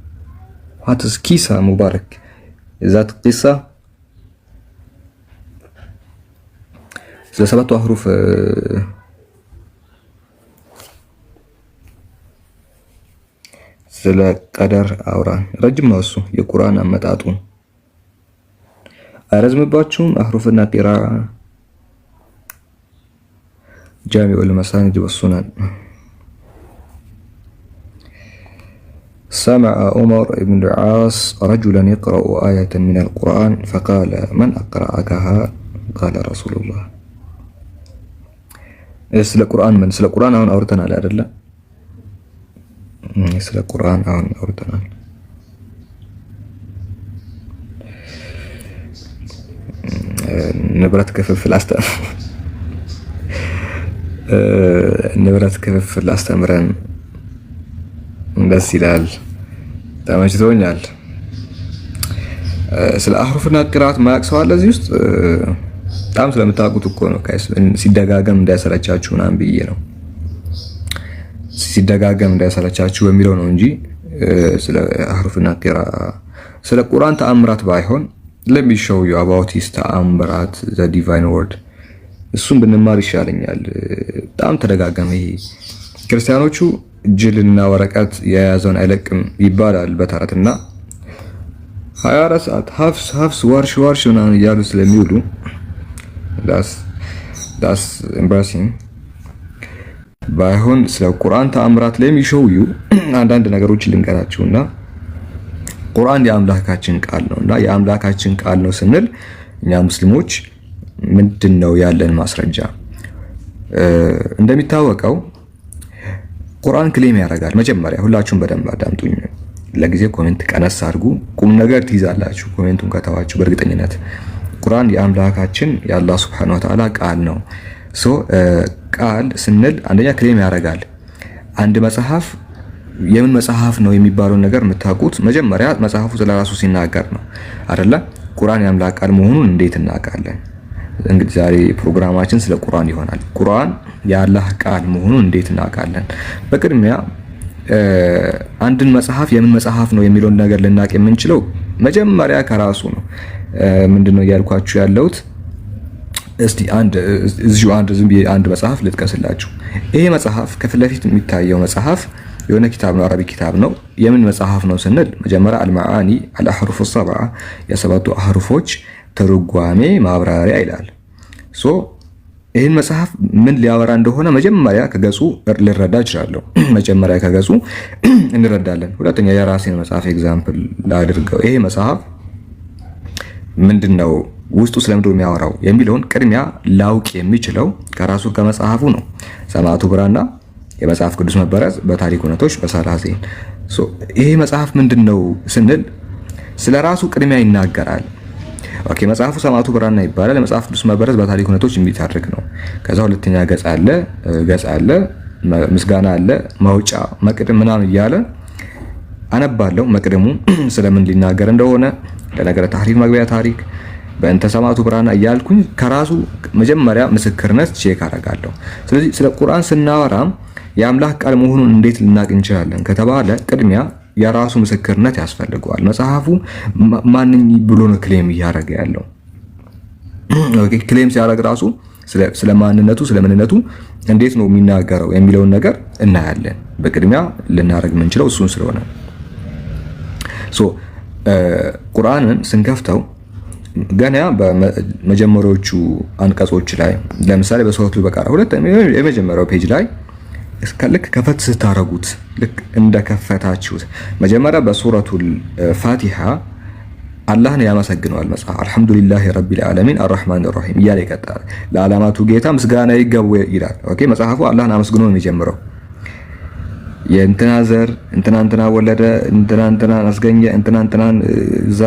واتس كيسة مبارك የዛት ቂሳ ስለ ሰባቱ አህሩፍ ስለ ቀደር አውራ። ረጅም ነው እሱ የቁርአን አመጣጡ አይረዝምባችሁም። አህሩፍና ቂራአ ጃሚዑ المسانid والسنن. سمع عمر بن العاص رجلا يقرأ آية من القرآن فقال من أقرأكها؟ قال رسول الله. ስለ ቁርአን ምን ስለ ቁርአን አሁን አውርተናል አይደለ? ስለ ቁርአን አሁን አውርተናል። ንብረት ክፍፍል አስተምረን ደስ ይላል፣ ተመችቶኛል። ስለ አህሩፍና ቂራአት ማያውቅ ሰው አለ እዚህ ውስጥ? በጣም ስለምታውቁት እኮ ነው። ሲደጋገም እንዳይሰለቻችሁ ምናምን ብዬ ነው። ሲደጋገም እንዳይሰለቻችሁ በሚለው ነው እንጂ ስለ አህሩፍና ቂራአ ስለ ቁርአን ተአምራት ባይሆን let me show you about his ተአምራት the divine word እሱን ብንማር ይሻለኛል። በጣም ተደጋገመ። ይሄ ክርስቲያኖቹ ጅልና ወረቀት የያዘውን አይለቅም ይባላል በተረትና 24 ሰዓት ሀፍስ ዋርሽ ምናምን እያሉ ስለሚውሉ that's embarrassing። ባይሆን ስለ ቁርአን ተአምራት ላይ የሚሾዩ አንዳንድ ነገሮችን ልንገራችሁና ቁርአን የአምላካችን ቃል ነውና የአምላካችን ቃል ነው ስንል እኛ ሙስሊሞች ምንድነው ያለን ማስረጃ? እንደሚታወቀው ቁርአን ክሌም ያደርጋል። መጀመሪያ ሁላችሁም በደንብ አዳምጡኝ። ለጊዜ ኮሜንት ቀነስ አድርጉ፣ ቁም ነገር ትይዛላችሁ። ኮሜንቱን ከተዋችሁ በእርግጠኝነት ቁርአን የአምላካችን የአላህ Subhanahu Wa Ta'ala ቃል ነው። ቃል ስንል አንደኛ ክሌም ያደርጋል። አንድ መጽሐፍ የምን መጽሐፍ ነው የሚባለውን ነገር የምታውቁት መጀመሪያ መጽሐፉ ስለራሱ ሲናገር ነው አይደለ? ቁርአን የአምላክ ቃል መሆኑን እንዴት እናውቃለን? እንግዲህ ዛሬ ፕሮግራማችን ስለ ቁርአን ይሆናል። ቁርአን የአላህ ቃል መሆኑን እንዴት እናውቃለን? በቅድሚያ አንድን መጽሐፍ የምን መጽሐፍ ነው የሚለውን ነገር ልናውቅ የምንችለው መጀመሪያ ከራሱ ነው። ምንድነው ያልኳችሁ ያለሁት? እስቲ አንድ መጽሐፍ ልጥቀስላችሁ። ይሄ መጽሐፍ ከፊት ለፊት የሚታየው መጽሐፍ የሆነ ኪታብ ነው፣ አረቢ ኪታብ ነው። የምን መጽሐፍ ነው ስንል መጀመሪያ አልማዓኒ አልአህሩፍ ሰብዓ የሰባቱ አህሩፎች ትርጓሜ ማብራሪያ ይላል። ይህን መጽሐፍ ምን ሊያወራ እንደሆነ መጀመሪያ ከገጹ ልረዳ እችላለሁ። መጀመሪያ ከገጹ እንረዳለን። ሁለተኛ የራሴን መጽሐፍ ኤግዛምፕል ላድርገው። ይሄ መጽሐፍ ምንድነው ውስጡ ስለምንድነው የሚያወራው የሚለውን ቅድሚያ ላውቅ የሚችለው ከራሱ ከመጽሐፉ ነው። ሰማዕቱ ብራና የመጽሐፍ ቅዱስ መበረዝ በታሪክ እውነቶች በሰላሴን ይሄ መጽሐፍ ምንድነው ስንል ስለራሱ ቅድሚያ ይናገራል። ኦኬ መጽሐፉ ሰማዕቱ ብራና ይባላል። የመጽሐፍ ቅዱስ መበረዝ በታሪክ እውነቶች የሚታርክ ነው። ከዛ ሁለተኛ ገጽ አለ፣ ምስጋና አለ፣ መውጫ መቅድም ምናምን እያለ አነባለሁ። መቅደሙ ስለምን ሊናገር እንደሆነ ለነገረ ታሪክ መግቢያ ታሪክ በእንተ ሰማዕቱ ብራና እያልኩኝ ከራሱ መጀመሪያ ምስክርነት ቼክ አደርጋለሁ። ስለዚህ ስለ ቁርአን ስናወራ የአምላክ ቃል መሆኑን እንዴት ልናቅ እንችላለን ከተባለ ቅድሚያ የራሱ ምስክርነት ያስፈልገዋል። መጽሐፉ ማንኝ ብሎ ነው ክሌም እያደረገ ያለው? ኦኬ ክሌም ሲያደርግ ራሱ ስለ ማንነቱ ስለ ምንነቱ እንዴት ነው የሚናገረው የሚለውን ነገር እናያለን። በቅድሚያ ልናደርግ የምንችለው እሱን ስለሆነ ቁርአንን ስንከፍተው ገና በመጀመሪያዎቹ አንቀጾች ላይ ለምሳሌ በሱረቱል በቀራ የመጀመሪያው ፔጅ ላይ ልክ ከፈት ስታረጉት ልክ እንደከፈታችሁት መጀመሪያ በሱረቱል ፋቲሃ አላህን ያመሰግነዋል መጽሐፍ። አልሐምዱሊላሂ ረቢል ዓለሚን አርራህማኒር ረሂም እያለ ይቀጥላል። ለዓለማቱ ጌታ ምስጋና ይገባው ይላል። ኦኬ መጽሐፉ አላህን አመስግኖ ነው የሚጀምረው። የእንትና ዘር እንትና ወለደ እንትና አስገኘ እንትናን እዛ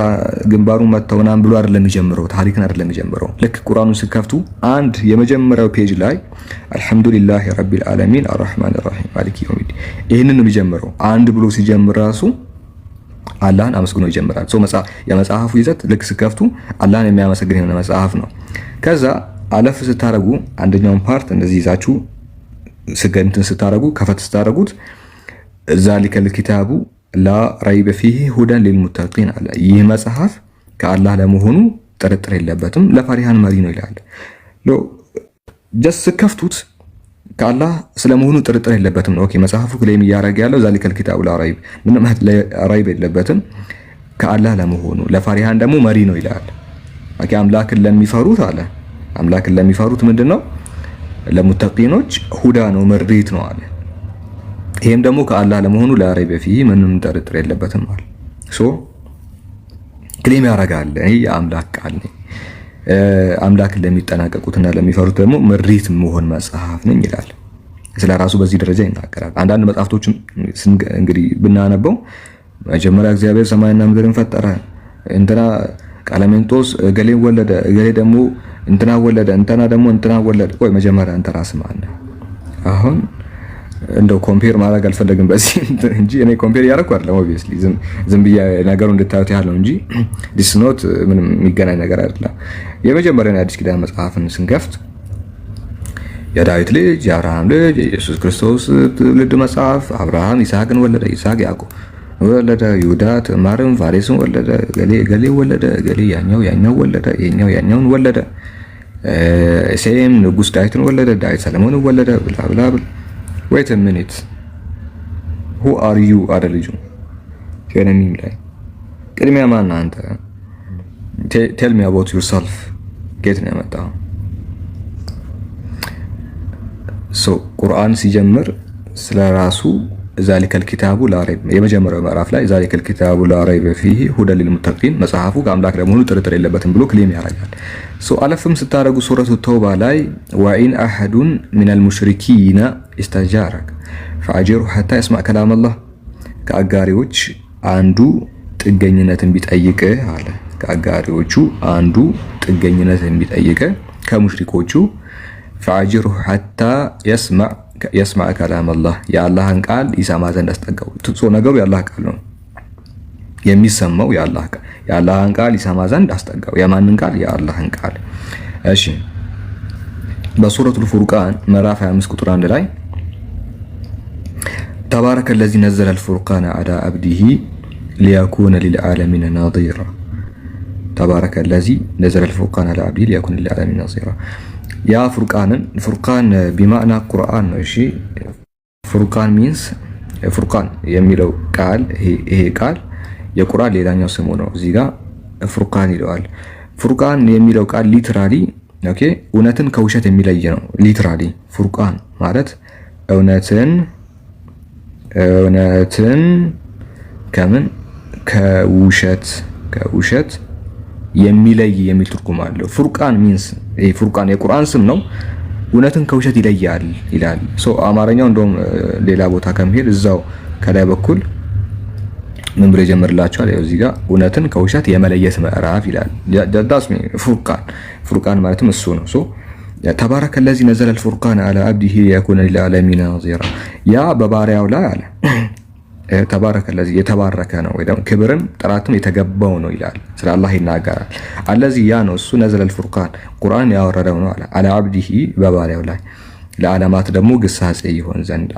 ግንባሩን መተው ምናምን ብሎ አይደለም የሚጀምረው፣ ታሪክን አይደለም የሚጀምረው። ልክ ቁርአኑን ሲከፍቱ አንድ የመጀመሪያው ፔጅ ላይ አልሐምዱሊላሂ ረቢል ዓለሚን አርራህማኒር ረሂም ማሊኪ የውሚዲን ይሄንን ነው የሚጀምረው። አንድ ብሎ ሲጀምር ራሱ አላህን አመስግኖ ይጀምራል። የመጽሐፉ ይዘት ልክ ሲከፍቱ አላህን የሚያመሰግን የሆነ መጽሐፍ ነው። ከዛ አለፍ ስታረጉ አንደኛውን ፓርት እንደዚህ ይዛችሁ ስገንትን ስታረጉ ከፈት ስታረጉት ዛሊከል ኪታቡ ላ ረይበ ፊሂ ሁደን ሊልሙተቂን አለ። ይህ መጽሐፍ ከአላህ ለመሆኑ ጥርጥር የለበትም ለፈሪሃን መሪ ነው ይላል። ጀስ ከፍቱት ከአላህ ስለመሆኑ ጥርጥር የለበትም ነው። ኦኬ መጽሐፉ ክሌም እያደረገ ያለው ዛሊከል ኪታቡ ላ ረይብ ምንም ረይብ የለበትም ከአላህ ለመሆኑ ለፈሪሃን ደግሞ መሪ ነው ይላል። ኦኬ አምላክን ለሚፈሩት አለ አምላክን ለሚፈሩት ምንድነው ለሙተቂኖች ሁዳ ነው ምሪት ነው አለ። ይሄም ደግሞ ከአላህ ለመሆኑ ላ ረይብ ፊህ ምንም ጥርጥር የለበትም አለ። ሶ ክሌም ያደርጋል ይሄ የአምላክ ቃል ነው። አምላክን ለሚጠናቀቁትና ለሚፈሩት ደግሞ ምሪት መሆን መጽሐፍ ነኝ ይላል። ስለራሱ በዚህ ደረጃ ይናገራል። አንዳንድ መጽሐፍቶችን እንግዲህ ብናነበው መጀመሪያ እግዚአብሔር ሰማይና ምድርን ፈጠረ፣ እንትና ቀለሜንጦስ እገሌን ወለደ፣ እገሌ ደግሞ እንትና ወለደ፣ እንትና ደግሞ እንትና ወለደ። ቆይ መጀመሪያ አንተ ራስህ ማን ነህ? አሁን እንደው ኮምፔር ማድረግ አልፈለግም በዚህ እንጂ እኔ ኮምፔር ያደረኩ አይደለም። ኦብቪየስሊ ዝም ብዬ ነገሩን እንድታዩት ያለው እንጂ ዲስ ኖት ምንም የሚገናኝ ነገር አይደለም። የመጀመሪያው የአዲስ ኪዳን መጽሐፍን ስንከፍት የዳዊት ልጅ የአብርሃም ልጅ የኢየሱስ ክርስቶስ ትውልድ መጽሐፍ አብርሃም ይስሐቅን ወለደ፣ ይስሐቅ ያዕቆብ ወለደ፣ ይሁዳ ትዕማርን ፋሬስን ወለደ፣ ገሌ ወለደ፣ ገሌ ያኛው ወለደ፣ ይሄኛው ያኛውን ወለደ፣ ሴም ንጉስ ዳዊትን ወለደ፣ ዳዊት ሰለሞንን ወለደ ብላ ብላ ብላ Wait a minute. Who are you? አለ ልጁ ጀረሚም ላይ ቅድሚያ ማን አንተ? Tell me about yourself. ከየት ነው የመጣው? ቁርአን ሲጀምር ስለራሱ ዛሊከል ኪታቡ ላ ረይብ የመጀመሪያው ምዕራፍ ላይ ዛሊከል ኪታቡ ላ ረይብ ፊህ ሁደል ሊልሙተቂን መጽሐፉ ከአምላክ ለመሆኑ ጥርጥር የለበትም ብሎ ክሌም ያደርጋል። አለፍም ስታደርጉ ሱረቱ ተውባ ላይ ወኢን አሐዱን ሚነል ሙሽሪኪና ኢስተጃረክ ፈአጅሩ ሐታ ይስማዕ ከላመላህ ከአጋሪዎች አንዱ ጥገኝነትን ቢጠይቅህ አለ። ከአጋሪዎቹ አንዱ ጥገኝነትን ቢጠይቅህ ከሙሽሪኮቹ ፈአጅሩ ሐታ የስማዕ ከላመላህ የአላህን ቃል ይሰማ ዘንድ አስጠጋው። ነገሩ የአላህ ቃል ነው የሚሰማው የአላህን ቃል ይሰማ ዘንድ አስጠጋው። የማንን ቃል? የአላህን ቃል። እሺ በሱረቱል ፉርቃን ምዕራፍ 25 ቁጥር 1 ላይ ተባረከ الذي نزل الفرقان على عبده ليكون للعالمين نظيرا ተባረከ الذي نزل الفرقان على عبده ليكون للعالمين نظيرا ያ ፉርቃን ቢማዕና ቁርአን ነው። እሺ ፉርቃን ሚንስ ፉርቃን የሚለው ቃል ይሄ ቃል የቁርአን ሌላኛው ስሙ ነው። እዚህ ጋር ፉርቃን ይለዋል። ፉርቃን የሚለው ቃል ሊትራሊ ኦኬ እውነትን ከውሸት የሚለይ ነው። ሊትራሊ ፉርቃን ማለት እውነትን ከምን ከውሸት የሚለይ የሚል ትርጉም አለው። ፉርቃን ሚንስ ፉርቃን የቁርአን ስም ነው። እውነትን ከውሸት ይለያል ይላል። አማርኛው እንደውም ሌላ ቦታ ከመሄድ እዛው ከላይ በኩል ምን ብሎ ይጀምርላችኋል? እዚህ ጋር እውነትን ከውሸት የመለየት ምዕራፍ ይላል። ዳዳስ ፉርቃን ማለትም እሱ ነው። ተባረከ الذي نزل الفرقان على عبده ليكون للعالمين نظيرا ያ በባሪያው ላይ አለ ተባረከ الذي የተባረከ ነው ወይ ደግሞ ክብርም ጥራትም የተገባው ነው ይላል። ስለ አላህ ይናገራል። الذي ያ ነው እሱ نزل الفرقان ቁርአን ያወረደው ነው አለ على عبده በባሪያው ላይ ለዓለማት ደግሞ ግሳጼ ይሆን ዘንድ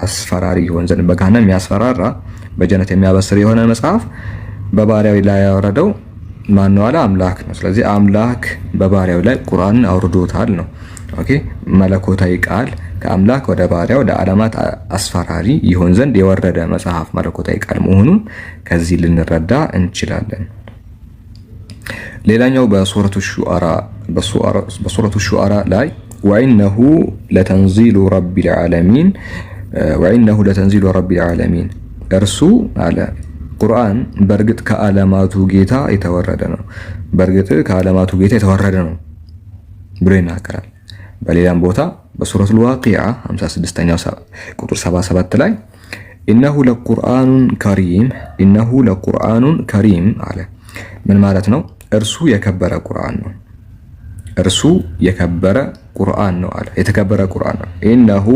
አስፈራሪ ይሆን ዘንድ በገሃነም የሚያስፈራራ በጀነት የሚያበስር የሆነ መጽሐፍ በባሪያው ላይ ያወረደው ማን ነው አለ? አምላክ ነው። ስለዚህ አምላክ በባሪያው ላይ ቁርአንን አውርዶታል ነው። ኦኬ መለኮታዊ ቃል ከአምላክ ወደ ባሪያው ለዓለማት አስፈራሪ ይሆን ዘንድ የወረደ መጽሐፍ መለኮታዊ ቃል መሆኑን ከዚህ ልንረዳ እንችላለን። ሌላኛው በሱረቱ ሹዓራ ላይ ወኢነሁ ለተንዚሉ ረቢል ዓለሚን እርሱ አለ ቁርአን በእርግጥ ከዓለማቱ ጌታ የተወረደ ነው። በእርግጥ ከዓለማቱ ጌታ የተወረደ ነው ብሎ ይናገራል። በሌላም ቦታ በሱረቱል ዋቂዓ 56ኛው ቁጥር 77 ላይ ኢነሁ ለቁርአኑን ከሪም አለ። ምን ማለት ነው? እርሱ የከበረ ቁርአን ነው። እርሱ የከበረ ቁርአን ነው አለ። የተከበረ ቁርአን ነው። ኢነሁ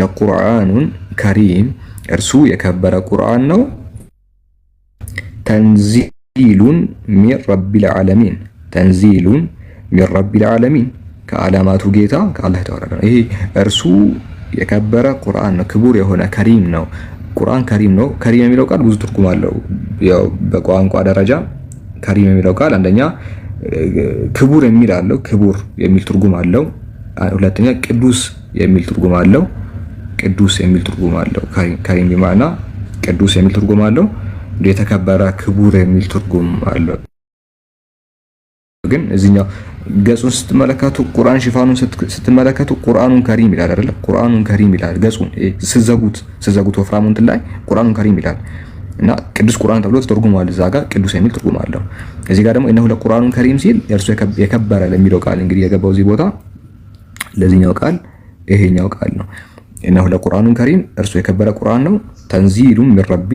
ለቁርአኑን ከሪም እርሱ የከበረ ቁርአን ነው። ተንዚሉን ሚን ረቢል ዓለሚን ከዓለማቱ ጌታ ከአላህ የተወረደ ነው። ይሄ እርሱ የከበረ ቁርአን ነው። ክቡር የሆነ ከሪም ነው። ቁርአን ከሪም ነው። ከሪም የሚለው ቃል ብዙ ትርጉም አለው። ያው በቋንቋ ደረጃ ከሪም የሚለው ቃል አንደኛ ክቡር የሚል አለው፣ ክቡር የሚል ትርጉም አለው። ሁለተኛ ቅዱስ የሚል ትርጉም አለው፣ ቅዱስ የሚል ትርጉም አለው። ከሪም በማዕና ቅዱስ የሚል ትርጉም አለው፣ የተከበረ ክቡር የሚል ትርጉም አለው። ግን እዚህኛው ገጹን ስትመለከቱ ቁርአን ሽፋኑን ስትመለከቱ ቁርአኑን ከሪም ይላል አይደለ? ቁርአኑን ከሪም ይላል። ገጹን ስትዘጉት ወፍራሙ እንትን ላይ ቁርአኑን ከሪም ይላል እና ቅዱስ ቁርአን ተብሎ ተርጉሟል። እዛ ጋር ቅዱስ የሚል ትርጉም አለው። እዚህ ጋር ደግሞ እነሆ ለቁርአኑን ከሪም ሲል እርሱ የከበረ ለሚለው ቃል እንግዲህ የገባው እዚህ ቦታ ለዚህኛው ቃል ይሄኛው ቃል ነው። እነሆ ለቁርአኑን ከሪም እርሱ የከበረ ቁርአን ነው። ተንዚሉም ሚን ረቢ